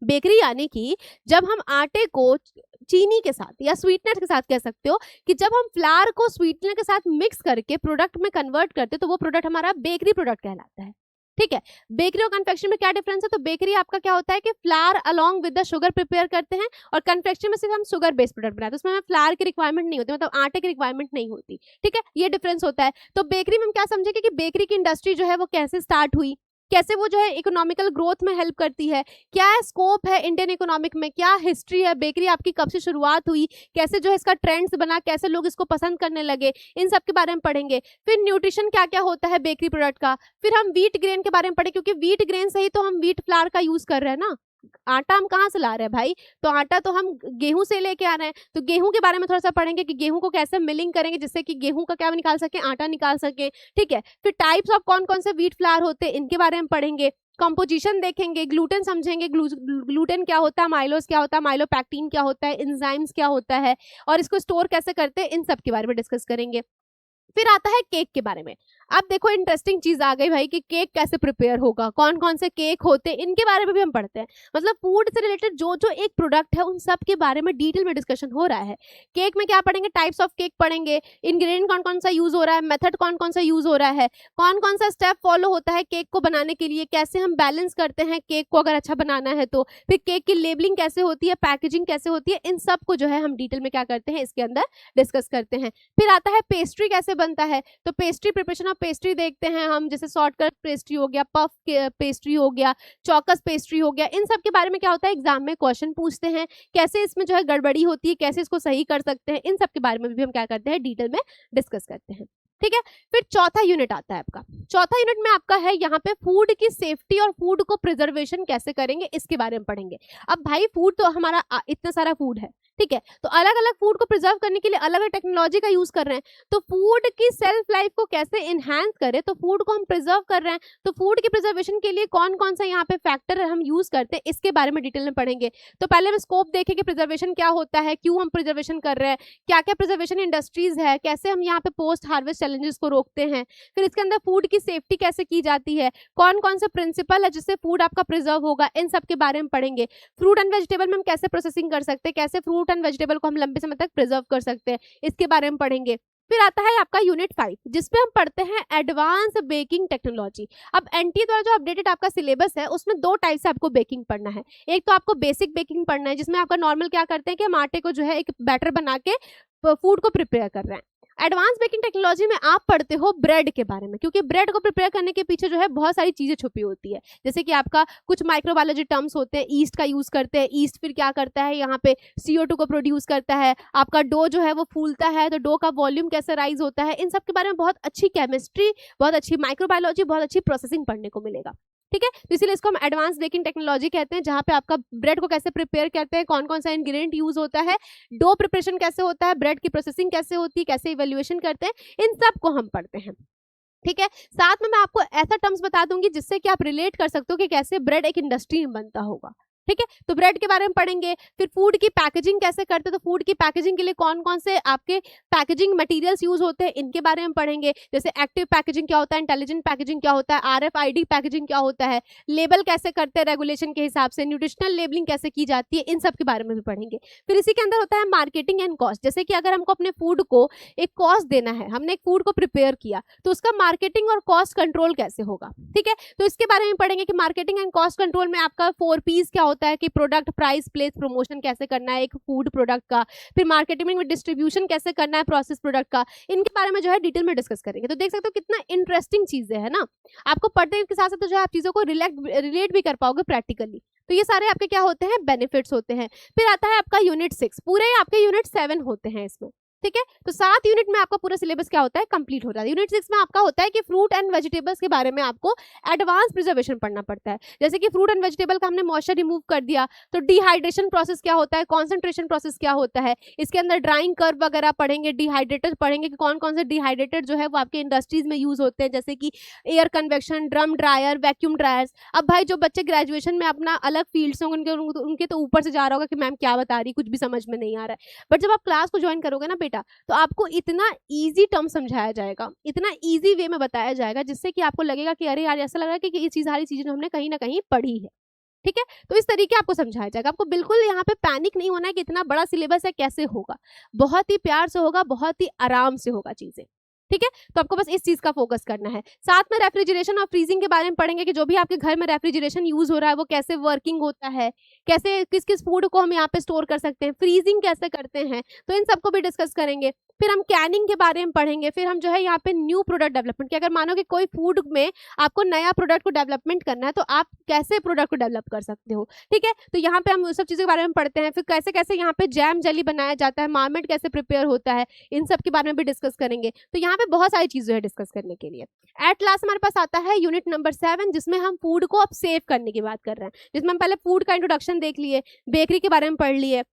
बेकरी यानी कि जब हम आटे को चीनी के साथ या स्वीटनर के साथ, कह सकते हो कि जब हम फ्लावर को स्वीटनर के साथ मिक्स करके प्रोडक्ट में कन्वर्ट करते तो वो प्रोडक्ट हमारा बेकरी प्रोडक्ट कहलाता है। ठीक है, बेकरी और कन्फेक्शन में क्या डिफरेंस है, तो बेकरी आपका क्या होता है कि flower along with the sugar prepare करते हैं, और कन्फेक्शन में सिर्फ हम शुगर बेस्ड प्रोडक्ट बनाते हैं, उसमें हमें फ्लावर की रिक्वायरमेंट नहीं होती, मतलब आटे की रिक्वायरमेंट नहीं होती। ठीक है, ये डिफरेंस होता है। तो बेकरी में हम क्या समझेंगे कि बेकरी की इंडस्ट्री जो है वो कैसे स्टार्ट हुई, कैसे वो जो है इकोनॉमिकल ग्रोथ में हेल्प करती है, क्या स्कोप है इंडियन इकोनॉमिक में, क्या हिस्ट्री है, बेकरी आपकी कब से शुरुआत हुई, कैसे जो है इसका ट्रेंड्स बना, कैसे लोग इसको पसंद करने लगे, इन सब के बारे में पढ़ेंगे। फिर न्यूट्रिशन क्या क्या होता है बेकरी प्रोडक्ट का। फिर हम व्हीट ग्रेन के बारे में पढ़े, क्योंकि व्हीट ग्रेन से ही तो हम व्हीट फ्लावर का यूज कर रहे हैं ना, आटा हम कहाँ से ला रहे हैं भाई, तो आटा तो हम गेहूं से लेके आ रहे हैं, तो गेहूं के बारे में थोड़ा सा पढ़ेंगे कि गेहूं को कैसे मिलिंग करेंगे जिससे कि गेहूं का क्या निकाल सके, आटा निकाल सके। ठीक है, फिर टाइप्स ऑफ कौन कौन से व्हीट फ्लावर होते हैं इनके बारे में पढ़ेंगे, कंपोजिशन देखेंगे, ग्लूटेन समझेंगे, ग्लूटेन क्या होता है, माइलोस क्या होता है, माइलोपैक्टिन क्या होता है, एंजाइम्स क्या होता है, और इसको स्टोर कैसे करते हैं, इन सब के बारे में डिस्कस करेंगे। फिर आता है केक के बारे में। अब देखो इंटरेस्टिंग चीज आ गई भाई कि केक कैसे प्रिपेयर होगा, कौन कौन से केक होते हैं, इनके बारे में भी हम पढ़ते हैं। मतलब फूड से रिलेटेड जो जो एक प्रोडक्ट है उन सब के बारे में डिटेल में डिस्कशन हो रहा है। केक में क्या पढ़ेंगे, टाइप्स ऑफ केक पढ़ेंगे, इंग्रेडिएंट कौन कौन सा यूज हो रहा है, मेथड कौन कौन सा यूज हो रहा है, कौन कौन सा स्टेप फॉलो होता है केक को बनाने के लिए, कैसे हम बैलेंस करते हैं केक को अगर अच्छा बनाना है तो, फिर केक की लेबलिंग कैसे होती है, पैकेजिंग कैसे होती है, इन सब को जो है हम डिटेल में क्या करते हैं इसके अंदर डिस्कस करते हैं। फिर आता है पेस्ट्री कैसे बनता है, तो पेस्ट्री, प्रिपरेशन ऑफ पेस्ट्री देखते हैं हम, जैसे शॉर्टकट पेस्ट्री हो गया, पफ पेस्ट्री हो गया, चौकस पेस्ट्री हो गया, इन सब के बारे में क्या होता है एग्जाम में क्वेश्चन पूछते हैं, कैसे इसमें जो है गड़बड़ी होती है, कैसे इसको सही कर सकते हैं, इन सब के बारे में भी हम क्या करते हैं डिटेल में डिस्कस करते हैं। ठीक है, फिर चौथा यूनिट आता है आपका। चौथा यूनिट में आपका है यहाँ पे फूड की सेफ्टी और फूड को प्रिजर्वेशन कैसे करेंगे इसके बारे में पढ़ेंगे। अब भाई फूड तो हमारा इतना सारा फूड है, ठीक है, तो अलग अलग फूड को प्रिजर्व करने के लिए अलग अलग टेक्नोलॉजी का यूज कर रहे हैं, तो फूड की सेल्फ लाइफ को कैसे इनहैंस करें, तो फूड को हम प्रिजर्व कर रहे हैं, तो फूड की प्रिजर्वेशन के लिए कौन कौन सा यहाँ पे फैक्टर हम यूज करते हैं इसके बारे में डिटेल में पढ़ेंगे। तो पहले हम स्कोप देखेंगे प्रिजर्वेशन क्या होता है, क्यों हम प्रिजर्वेशन कर रहे हैं, क्या क्या प्रिजर्वेशन इंडस्ट्रीज है, कैसे हम यहाँ पे पोस्ट हार्वेस्ट चैलेंजेस को रोकते हैं, फिर इसके अंदर फूड की सेफ्टी कैसे की जाती है, कौन कौन से प्रिंसिपल है जिससे फूड आपका प्रिजर्व होगा, इन सब के बारे में पढ़ेंगे। फ्रूट एंड वेजिटेबल में हम कैसे प्रोसेसिंग कर सकते हैं, कैसे फ्रूट एंड वेजिटेबल को हम लंबे समय तक प्रिजर्व कर सकते हैं, इसके बारे में पढ़ेंगे। फिर आता है आपका यूनिट 5 जिसमें हम पढ़ते हैं एडवांस बेकिंग टेक्नोलॉजी। अब एनटीए द्वारा जो अपडेटेड आपका सिलेबस है उसमें 2 टाइप से आपको बेकिंग पढ़ना है। एक तो आपको बेसिक बेकिंग पढ़ना है जिसमें आपका नॉर्मल क्या करते हैं कि हम आटे को जो है एक बैटर बना के फूड को प्रिपेयर कर रहे हैं। एडवांस बेकिंग टेक्नोलॉजी में आप पढ़ते हो ब्रेड के बारे में, क्योंकि ब्रेड को प्रिपेयर करने के पीछे जो है बहुत सारी चीजें छुपी होती है, जैसे कि आपका कुछ माइक्रोबायोलॉजी टर्म्स होते हैं, ईस्ट का यूज करते हैं, ईस्ट फिर क्या करता है यहाँ पे CO2 को प्रोड्यूस करता है, आपका डो जो है वो फूलता है तो डो का वॉल्यूम कैसे राइज होता है, इन सब के बारे में बहुत अच्छी केमिस्ट्री, बहुत अच्छी माइक्रोबायोलॉजी, बहुत अच्छी प्रोसेसिंग पढ़ने को मिलेगा। ठीक है, तो इसीलिए इसको हम एडवांस बेकिंग टेक्नोलॉजी कहते हैं, जहाँ पे आपका ब्रेड को कैसे प्रिपेयर करते हैं, कौन कौन सा इंग्रेडिएंट यूज होता है, डो प्रिपरेशन कैसे होता है, ब्रेड की प्रोसेसिंग कैसे होती है, कैसे इवैल्यूएशन करते हैं, इन सब को हम पढ़ते हैं। ठीक है, साथ में मैं आपको ऐसा टर्म्स बता दूंगी जिससे कि आप रिलेट कर सकते हो कि कैसे ब्रेड एक इंडस्ट्री में बनता होगा। ठीक है, तो ब्रेड के बारे में पढ़ेंगे। फिर फूड की पैकेजिंग कैसे करते हैं, तो फूड की पैकेजिंग के लिए कौन कौन से आपके पैकेजिंग मटेरियल्स यूज होते हैं, इनके बारे में पढ़ेंगे। जैसे एक्टिव पैकेजिंग क्या होता है, इंटेलिजेंट पैकेजिंग क्या होता है, RFID पैकेजिंग क्या होता है, लेबल कैसे करते हैं रेगुलेशन के हिसाब से, न्यूट्रिशनल लेबलिंग कैसे की जाती है, इन सब के बारे में भी पढ़ेंगे। फिर इसी के अंदर होता है मार्केटिंग एंड कॉस्ट। जैसे कि अगर हमको अपने फूड को एक कॉस्ट देना है, हमने एक फूड को प्रिपेयर किया तो उसका मार्केटिंग और कॉस्ट कंट्रोल कैसे होगा। ठीक है, तो इसके बारे में पढ़ेंगे कि मार्केटिंग एंड कॉस्ट कंट्रोल में आपका 4 P's क्या होता है, कि प्रोडक्ट, प्राइस, प्लेस, प्रमोशन कैसे करना है एक फूड प्रोडक्ट का, फिर मार्केटिंग में डिस्ट्रीब्यूशन कैसे करना है प्रोसेस प्रोडक्ट का, इनके बारे में जो है डिटेल में डिस्कस करेंगे। तो देख सकते हो कितना इंटरेस्टिंग चीजें है ना, आपको पढ़ने के साथ साथ जो है आप चीजों को रिलेट भी कर पाओगे प्रैक्टिकली। तो ये सारे आपके क्या होते हैं, बेनिफिट्स होते हैं। फिर आता है आपका यूनिट 6, पूरे आपके यूनिट 7 होते हैं इसमें। ठीक है, तो 7 यूनिट में आपका पूरा सिलेबस क्या होता है, कंप्लीट हो जाता है। यूनिट 6 में आपका होता है कि फ्रूट एंड वेजिटेबल्स के बारे में आपको एडवांस प्रिजर्वेशन पढ़ना पड़ता है। जैसे कि फ्रूट एंड वेजिटेबल का हमने मॉइस्चर रिमूव कर दिया तो डिहाइड्रेशन प्रोसेस क्या होता है, कॉन्सेंट्रेशन प्रोसेस क्या होता है, इसके अंदर ड्राइंग कर्व वगैरह पढ़ेंगे, डिहाइड्रेटर पढ़ेंगे कि कौन कौन से डिहाइड्रेटर जो है वो आपके इंडस्ट्रीज में यूज होते हैं, जैसे कि air convection, drum dryer, vacuum dryers. अब भाई जो बच्चे ग्रेजुएशन में अपना अलग फील्ड से उनके तो ऊपर से जा रहा होगा कि मैम क्या बता रही, कुछ भी समझ में नहीं आ रहा है। बट जब आप क्लास को ज्वाइन करोगे ना बेटा, तो आपको इतना इजी टर्म समझाया जाएगा, इतना इजी वे में बताया जाएगा, जिससे कि आपको लगेगा कि अरे यार ऐसा लग रहा है कि ये चीज, सारी चीजें हमने कहीं ना कहीं पढ़ी है। ठीक है, तो इस तरीके आपको समझाया जाएगा। आपको बिल्कुल यहाँ पे पैनिक नहीं होना है कि इतना बड़ा सिलेबस है कैसे होगा, बहुत ही प्यार से होगा, बहुत ही आराम से होगा चीजें। ठीक है, तो आपको बस इस चीज का फोकस करना है। साथ में रेफ्रिजरेशन और फ्रीजिंग के बारे में पढ़ेंगे कि जो भी आपके घर में रेफ्रिजरेशन यूज हो रहा है वो कैसे वर्किंग होता है, कैसे किस किस फूड को हम यहाँ पे स्टोर कर सकते हैं, फ्रीजिंग कैसे करते हैं, तो इन सबको भी डिस्कस करेंगे। फिर हम कैनिंग के बारे में पढ़ेंगे। फिर हम जो है यहाँ पे न्यू प्रोडक्ट डेवलपमेंट कि अगर मानो कि कोई फूड में आपको नया प्रोडक्ट को डेवलपमेंट करना है तो आप कैसे प्रोडक्ट को डेवलप कर सकते हो। ठीक है, तो यहाँ पे हम उस सब चीज़ों के बारे में पढ़ते हैं। फिर कैसे कैसे यहाँ पे जैम जेली बनाया जाता है, मार्मेट कैसे प्रिपेयर होता है, इन सब के बारे में भी डिस्कस करेंगे। तो यहाँ पे बहुत सारी चीज़ें है डिस्कस करने के लिए। एट लास्ट हमारे पास आता है यूनिट नंबर 7 जिसमें हम फूड को अब सेव करने की बात कर रहे हैं, जिसमें हम पहले फूड का इंट्रोडक्शन देख लिए, बेकरी के बारे में पढ़ लिए।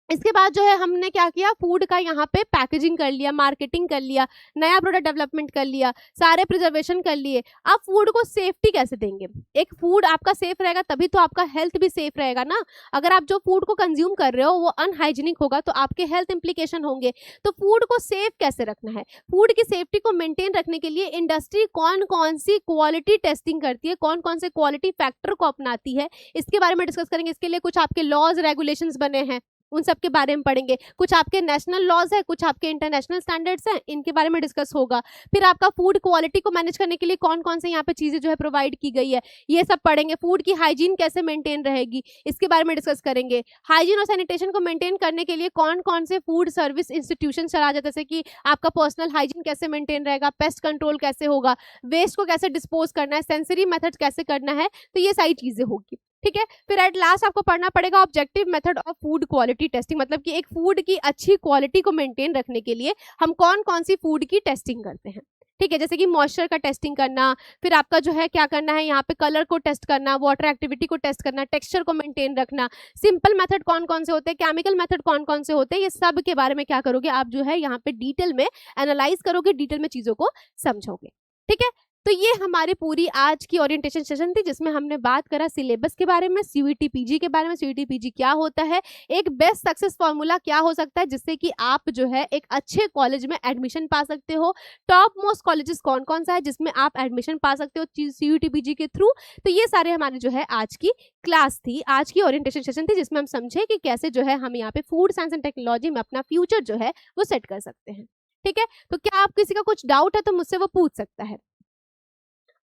इसके बाद जो है हमने क्या किया, फूड का यहाँ पे पैकेजिंग कर लिया, मार्केटिंग कर लिया, नया प्रोडक्ट डेवलपमेंट कर लिया, सारे प्रिजर्वेशन कर लिए। अब फूड को सेफ्टी कैसे देंगे, एक फूड आपका सेफ रहेगा तभी तो आपका हेल्थ भी सेफ रहेगा ना। अगर आप जो फूड को कंज्यूम कर रहे हो वो अनहाइजीनिक होगा तो आपके हेल्थ इंप्लीकेशन होंगे। तो फूड को सेफ कैसे रखना है, फूड की सेफ्टी को मेंटेन रखने के लिए इंडस्ट्री कौन कौन सी क्वालिटी टेस्टिंग करती है, कौन कौन से क्वालिटी फैक्टर को अपनाती है, इसके बारे में डिस्कस करेंगे। इसके लिए कुछ आपके लॉज रेगुलेशंस बने हैं, उन सब के बारे में पढ़ेंगे। कुछ आपके नेशनल लॉज है, कुछ आपके इंटरनेशनल स्टैंडर्ड्स हैं, इनके बारे में डिस्कस होगा। फिर आपका फूड क्वालिटी को मैनेज करने के लिए कौन कौन से यहाँ पे चीजें जो है प्रोवाइड की गई है, ये सब पढ़ेंगे। फूड की हाइजीन कैसे मेंटेन रहेगी, इसके बारे में डिस्कस करेंगे। हाइजीन और सैनिटेशन को मेंटेन करने के लिए कौन कौन से फूड सर्विस इंस्टीट्यूशन चला जाता है, जैसे कि आपका पर्सनल हाइजीन कैसे मेंटेन रहेगा, पेस्ट कंट्रोल कैसे होगा, वेस्ट को कैसे डिस्पोज करना है, सेंसरी मेथड कैसे करना है, तो ये सारी चीजें होगी। ठीक है, फिर एट लास्ट आपको पढ़ना पड़ेगा objective method of food quality testing, मतलब कि एक फूड की अच्छी क्वालिटी को मेंटेन रखने के लिए हम कौन कौन सी फूड की टेस्टिंग करते हैं। ठीक है, जैसे कि मॉइस्चर का टेस्टिंग करना, फिर आपका जो है क्या करना है यहाँ पे कलर को टेस्ट करना, वाटर एक्टिविटी को टेस्ट करना, टेक्सचर को मेंटेन रखना, सिंपल मेथड कौन कौन से होते हैं, केमिकल मेथड कौन कौन से होते हैं, ये सब के बारे में क्या करोगे आप, जो है यहाँ पे डिटेल में एनालाइज करोगे, डिटेल में चीजों को समझोगे। ठीक है, तो ये हमारी पूरी आज की ओरिएंटेशन सेशन थी, जिसमें हमने बात करा सिलेबस के बारे में, सीयूईटी पीजी के बारे में, सीयूईटी पीजी क्या होता है, एक बेस्ट सक्सेस फॉर्मूला क्या हो सकता है जिससे कि आप जो है एक अच्छे कॉलेज में एडमिशन पा सकते हो, टॉप मोस्ट कॉलेजेस कौन कौन सा है जिसमें आप एडमिशन पा सकते हो सीयूईटी पीजी के थ्रू। तो ये सारे हमारे जो है आज की क्लास थी, आज की ओरिएंटेशन सेशन थी, जिसमें हम समझे कि कैसे जो है हम यहाँ पे फूड साइंस एंड टेक्नोलॉजी में अपना फ्यूचर जो है वो सेट कर सकते हैं। ठीक है, तो क्या आप किसी का कुछ डाउट है तो मुझसे वो पूछ सकता है।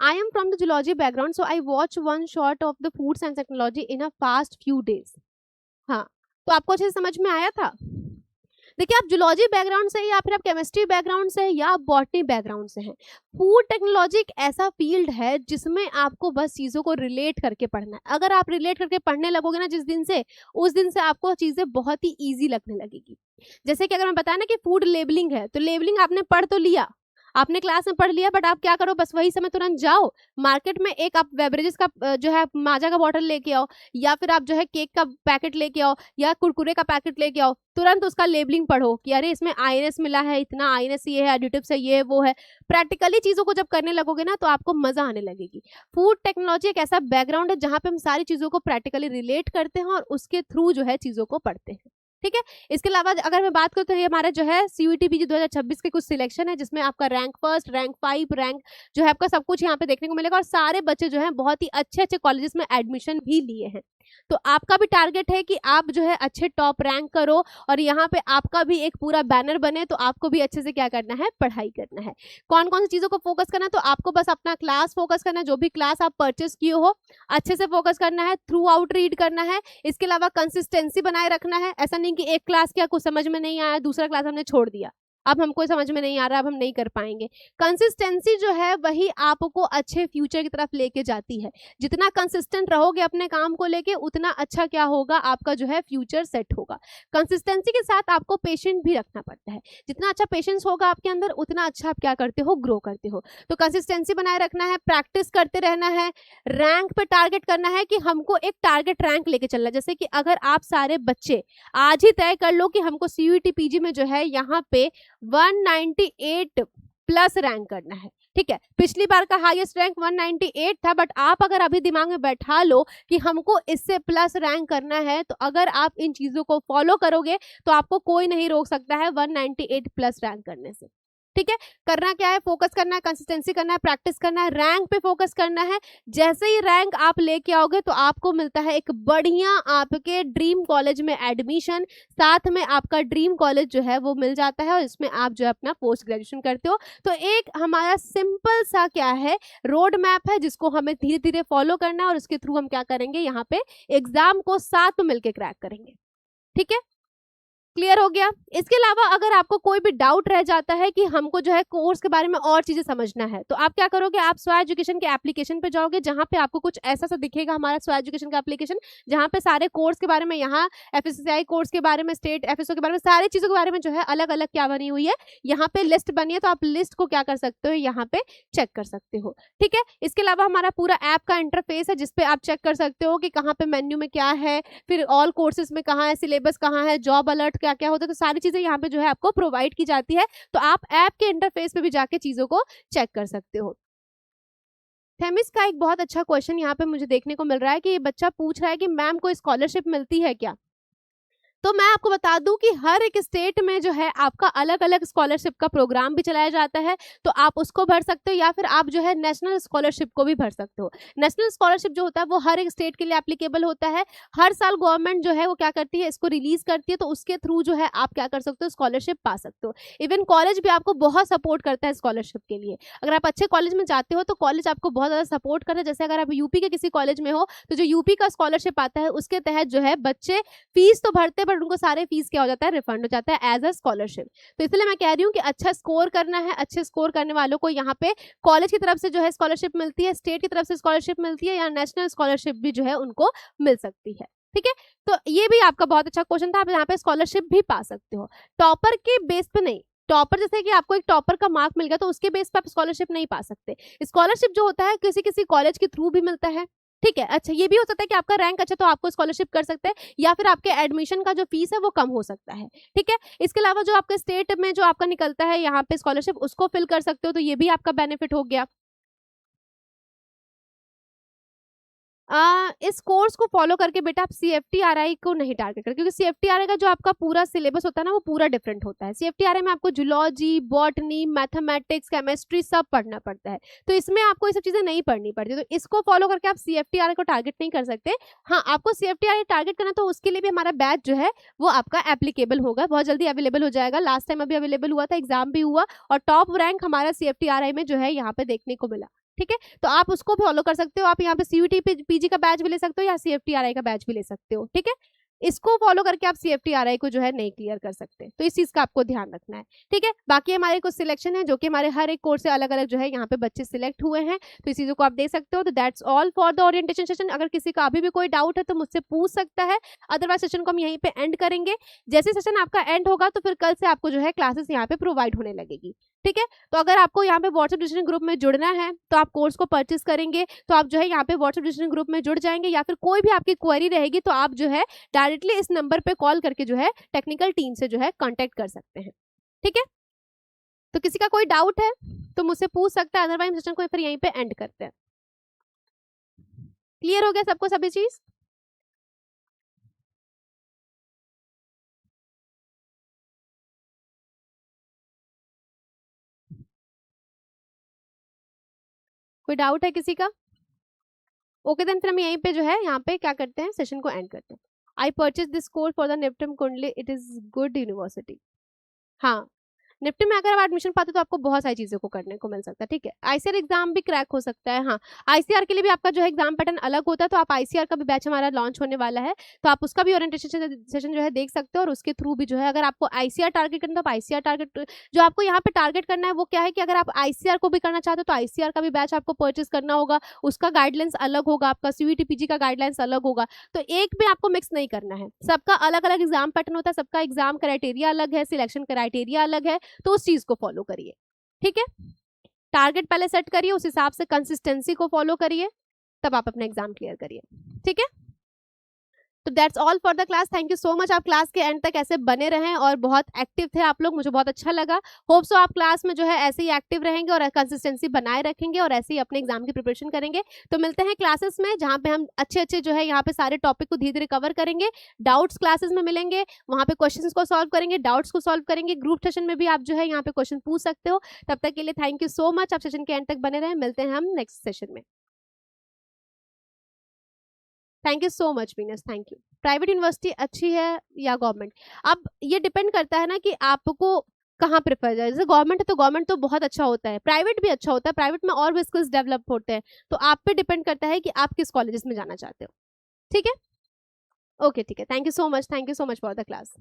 I am from the zoology background, so I watch one shot of the food science technology in a past few days. हाँ, तो आपको अच्छे से समझ में आया था? देखिए, आप जूलॉजी बैकग्राउंड से या फिर आप केमिस्ट्री बैकग्राउंड से या आप बॉटनी बैकग्राउंड से हैं, फूड टेक्नोलॉजी एक ऐसा फील्ड है जिसमें आपको बस चीज़ों को रिलेट करके पढ़ना है। अगर आप रिलेट करके पढ़ने लगोगे ना जिस दिन से, उस दिन से आपको चीज़ें बहुत ही ईजी लगने लगेगी। जैसे कि अगर मैं बताया ना कि फूड लेबलिंग है, तो लेबलिंग आपने पढ़ तो लिया, आपने क्लास में पढ़ लिया, बट आप क्या करो, बस वही समय तुरंत जाओ मार्केट में, एक आप बेवरेजेस का जो है माजा का बॉटल लेके आओ, या फिर आप जो है केक का पैकेट लेके आओ या कुरकुरे का पैकेट लेके आओ, तुरंत उसका लेबलिंग पढ़ो कि अरे इसमें आईएनएस मिला है, इतना आईएनएस ये है, एडिटिव्स है, ये वो है। प्रैक्टिकली चीज़ों को जब करने लगोगे ना तो आपको मजा आने लगेगी। फूड टेक्नोलॉजी एक ऐसा बैकग्राउंड है जहाँ पे हम सारी चीज़ों को प्रैक्टिकली रिलेट करते हैं और उसके थ्रू जो है चीज़ों को पढ़ते हैं। ठीक है, इसके अलावा अगर मैं बात करूँ तो ये हमारा जो है सीयूईटी पीजी 2026 के कुछ सिलेक्शन है, जिसमें आपका रैंक फर्स्ट, रैंक 5 रैंक जो है आपका सब कुछ यहाँ पे देखने को मिलेगा, और सारे बच्चे जो है बहुत ही अच्छे अच्छे कॉलेजेस में एडमिशन भी लिए हैं। तो आपका भी टारगेट है कि आप जो है अच्छे टॉप रैंक करो और यहाँ पे आपका भी एक पूरा बैनर बने, तो आपको भी अच्छे से क्या करना है, पढ़ाई करना है। कौन कौन सी चीज़ों को फोकस करना है, तो आपको बस अपना क्लास फोकस करना है, जो भी क्लास आप परचेस किए हो अच्छे से फोकस करना है, थ्रू आउट रीड करना है। इसके अलावा कंसिस्टेंसी बनाए रखना है, ऐसा नहीं कि एक क्लास क्या कुछ समझ में नहीं आया, दूसरा क्लास हमने छोड़ दिया, अब हमको समझ में नहीं आ रहा, अब हम नहीं कर पाएंगे। कंसिस्टेंसी जो है वही आपको अच्छे फ्यूचर की तरफ लेके जाती है। जितना कंसिस्टेंट रहोगे अपने काम को लेके, उतना अच्छा क्या होगा, आपका जो है फ्यूचर सेट होगा। कंसिस्टेंसी के साथ आपको पेशेंस भी रखना पड़ता है। जितना अच्छा पेशेंस होगा आपके अंदर, उतना अच्छा आप क्या करते हो, ग्रो करते हो। तो कंसिस्टेंसी बनाए रखना है, प्रैक्टिस करते रहना है, रैंक पे टारगेट करना है कि हमको एक टारगेट रैंक लेके चलना है। जैसे कि अगर आप सारे बच्चे आज ही तय कर लो कि हमको सीयूईटी पीजी में जो है यहाँ पे 198 प्लस रैंक करना है। ठीक है, पिछली बार का हाईएस्ट रैंक 198 था, बट आप अगर अभी दिमाग में बैठा लो कि हमको इससे प्लस रैंक करना है, तो अगर आप इन चीजों को फॉलो करोगे तो आपको कोई नहीं रोक सकता है 198 प्लस रैंक करने से। ठीक है, करना क्या है, फोकस करना है, कंसिस्टेंसी करना है, प्रैक्टिस करना है, रैंक पे फोकस करना है। जैसे ही रैंक आप लेके आओगे तो आपको मिलता है एक बढ़िया आपके ड्रीम कॉलेज में एडमिशन, साथ में आपका ड्रीम कॉलेज जो है वो मिल जाता है और इसमें आप जो है अपना पोस्ट ग्रेजुएशन करते हो। तो एक हमारा सिंपल सा क्या है, रोड मैप है जिसको हमें धीरे धीरे फॉलो करना है और उसके थ्रू हम क्या करेंगे, यहाँ पे एग्जाम को साथ में मिलकर क्रैक करेंगे। ठीक है, क्लियर हो गया। इसके अलावा अगर आपको कोई भी डाउट रह जाता है कि हमको जो है कोर्स के बारे में और चीजें समझना है, तो आप क्या करोगे, आप स्व एजुकेशन के एप्लीकेशन पे जाओगे, जहां पे आपको कुछ ऐसा सा दिखेगा हमारा स्व एजुकेशन का एप्लीकेशन, जहां पे सारे कोर्स के बारे में, यहाँ एफएससीआई कोर्स के बारे में, स्टेट एफएसओ के बारे में, सारी चीजों के बारे में जो है अलग अलग क्या बनी हुई है, यहाँ पे लिस्ट बनी है। तो आप लिस्ट को क्या कर सकते हो, यहाँ पे चेक कर सकते हो। ठीक है, इसके अलावा हमारा पूरा ऐप का इंटरफेस है जिसपे आप चेक कर सकते हो कि कहाँ पे मेन्यू में क्या है, फिर ऑल कोर्सेज में कहाँ है, सिलेबस कहाँ है, जॉब अलर्ट क्या क्या होता है, तो सारी चीजें यहाँ पे जो है आपको प्रोवाइड की जाती है। तो आप ऐप के इंटरफेस पे भी जाके चीजों को चेक कर सकते हो। थेमिस का एक बहुत अच्छा क्वेश्चन यहाँ पे मुझे देखने को मिल रहा है कि ये बच्चा पूछ रहा है कि मैम को स्कॉलरशिप मिलती है क्या। तो मैं आपको बता दूं कि हर एक स्टेट में जो है आपका अलग अलग स्कॉलरशिप का प्रोग्राम भी चलाया जाता है, तो आप उसको भर सकते हो या फिर आप जो है नेशनल स्कॉलरशिप को भी भर सकते हो। नेशनल स्कॉलरशिप जो होता है वो हर एक स्टेट के लिए एप्लीकेबल होता है। हर साल गवर्नमेंट जो है वो क्या करती है, इसको रिलीज करती है, तो उसके थ्रू जो है आप क्या कर सकते हो, स्कॉलरशिप पा सकते हो। इवन कॉलेज भी आपको बहुत सपोर्ट करता है स्कॉलरशिप के लिए। अगर आप अच्छे कॉलेज में जाते हो तो कॉलेज आपको बहुत ज़्यादा सपोर्ट करता है। जैसे अगर आप यूपी के किसी कॉलेज में हो तो जो यूपी का स्कॉलरशिप आता है उसके तहत जो है बच्चे फीस तो भरते, बट उनको सारे फीस क्या हो जाता है, रिफंड हो जाता है एज अ स्कॉलरशिप। तो इसलिए मैं कह रही हूँ कि अच्छा स्कोर करना है, अच्छे स्कोर करने वालों को यहाँ पे कॉलेज की तरफ से जो है स्कॉलरशिप मिलती है, स्टेट की तरफ से स्कॉलरशिप मिलती है, या नेशनल स्कॉलरशिप भी जो है उनको मिल सकती है। ठीक है, तो ये भी आपका बहुत अच्छा क्वेश्चन था, आप यहाँ पे स्कॉलरशिप भी पा सकते हो। टॉपर के बेस पे नहीं, टॉपर जैसे कि आपको एक टॉपर का मार्क मिल गया तो उसके बेस पे आप स्कॉलरशिप नहीं पा सकते। स्कॉलरशिप जो होता है किसी किसी कॉलेज के थ्रू भी मिलता है। ठीक है, अच्छा ये भी हो सकता है कि आपका रैंक अच्छा तो आपको स्कॉलरशिप कर सकते हैं, या फिर आपके एडमिशन का जो फीस है वो कम हो सकता है। ठीक है, इसके अलावा जो आपके स्टेट में जो आपका निकलता है यहाँ पे स्कॉलरशिप, उसको फिल कर सकते हो, तो ये भी आपका बेनिफिट हो गया। इस कोर्स को फॉलो करके बेटा आप CFTRI को नहीं टारगेट करें, क्योंकि CFTRI का जो आपका पूरा सिलेबस होता है ना वो पूरा डिफरेंट होता है। CFTRI में आपको जूलॉजी, बॉटनी, मैथमेटिक्स, केमिस्ट्री सब पढ़ना पड़ता है, तो इसमें आपको ये सब चीजें नहीं पढ़नी पड़ती, तो इसको फॉलो करके आप CFTRI को टारगेट नहीं कर सकते। हाँ, आपको CFTRI टारगेट करना तो उसके लिए भी हमारा बैच जो है वो आपका एप्लीकेबल होगा, बहुत जल्दी अवेलेबल हो जाएगा। लास्ट टाइम अभी अवेलेबल हुआ था, एग्जाम भी हुआ और टॉप रैंक हमारा CFTRI में जो है यहाँ पे देखने को मिला। ठीक है, तो आप उसको फॉलो कर सकते हो। आप यहाँ पे CUT PG का बैच भी ले सकते हो या CFTRI का बैच भी ले सकते हो। ठीक है, इसको फॉलो करके आप CFTRI को जो है नहीं क्लियर कर सकते, तो इस चीज का आपको ध्यान रखना है। ठीक है, बाकी हमारे कुछ सिलेक्शन है जो कि हमारे हर एक कोर्स से अलग अलग जो है यहाँ पे बच्चे सिलेक्ट हुए हैं, तो इस चीजों को आप देख सकते हो। तो that's all for the orientation session. अगर किसी का अभी भी कोई डाउट है तो मुझसे पूछ सकता है, अदरवाइज सेशन को हम यहीं पे एंड करेंगे। जैसे सेशन आपका एंड होगा तो फिर कल से आपको जो है क्लासेस यहाँ पे प्रोवाइड होने लगेगी। ठीक है, तो अगर आपको यहाँ पे व्हाट्सएप डिस्कशन ग्रुप में जुड़ना है तो आप कोर्स को परचेस करेंगे तो आप जो है यहाँ पे व्हाट्सएप डिस्कशन ग्रुप में जुड़ जाएंगे, या फिर कोई भी आपकी क्वेरी रहेगी तो आप जो है डायरेक्टली इस नंबर पे कॉल करके जो है टेक्निकल टीम से जो है कांटेक्ट कर सकते हैं। ठीक है, तो किसी का कोई डाउट है तो मुझसे पूछ सकता है, अदरवाइज सेशन को फिर यहीं पे एंड करते हैं। क्लियर हो गया सबको सभी चीज? कोई डाउट है किसी का? ओके देन फिर हम यहीं पे जो है यहाँ पे क्या करते हैं, सेशन को एंड करते हैं। I purchase this course for the NIFTEM कुंडली, इट इज गुड यूनिवर्सिटी। हाँ, निफ्टी में अगर आप एडमिशन पाते हो तो आपको बहुत सारी चीज़ों को करने को मिल सकता है। ठीक है, ICR एग्जाम भी क्रैक हो सकता है। हाँ, ICR के लिए भी आपका जो है एग्जाम पैटर्न अलग होता है, तो आप ICR का भी बैच हमारा लॉन्च होने वाला है, तो आप उसका भी ओरिएंटेशन सेशन जो है देख सकते हो, और उसके थ्रू भी जो है अगर आपको ICR टारगेट करना है तो ICR टारगेट जो आपको यहाँ पे टारगेट करना है वो क्या है कि अगर आप ICR को भी करना चाहते हो तो ICR का भी बैच आपको परचेस करना होगा, उसका गाइडलाइंस अलग होगा, आपका CUT PG का गाइडलाइंस अलग होगा, तो एक भी आपको मिक्स नहीं करना है। सबका अलग अलग एग्जाम पैटर्न होता है, सबका एग्जाम क्राइटेरिया अलग है, सिलेक्शन क्राइटेरिया अलग है, तो उस चीज को फॉलो करिए। ठीक है, टारगेट पहले सेट करिए, उस हिसाब से कंसिस्टेंसी को फॉलो करिए, तब आप अपना एग्जाम क्लियर करिए। ठीक है, तो that's all for the class. Thank you so much, आप क्लास के एंड तक ऐसे बने रहें और बहुत एक्टिव थे आप लोग, मुझे बहुत अच्छा लगा। होप सो आप क्लास में जो है ऐसे ही एक्टिव रहेंगे और कंसिस्टेंसी बनाए रखेंगे और ऐसे ही अपने एग्जाम की प्रिपरेशन करेंगे। तो मिलते हैं क्लासेस में जहाँ पे हम अच्छे अच्छे जो है यहाँ पे सारे टॉपिक को धीरे धीरे कवर करेंगे। डाउट्स क्लासेस में मिलेंगे, वहाँ पे क्वेश्चन को सॉल्व करेंगे, डाउट्स को सॉल्व करेंगे। ग्रुप सेशन में भी आप जो है यहाँ पे क्वेश्चन पूछ सकते हो। तब तक के लिए थैंक यू सो मच, आप सेशन के एंड तक बने रहें। मिलते हैं हम नेक्स्ट सेशन में। Thank you so much मीनस, thank you. Private university अच्छी है या गवर्नमेंट, अब ये डिपेंड करता है ना कि आपको कहाँ प्रेफर जाए। जैसे गवर्नमेंट है तो गवर्नमेंट तो बहुत अच्छा होता है, प्राइवेट भी अच्छा होता है, प्राइवेट में और भी स्किल्स डेवलप होते हैं, तो आप पे डिपेंड करता है कि आप किस कॉलेजेस में जाना चाहते हो। ठीक है, ओके ठीक है, thank you so much, thank you so much for the class.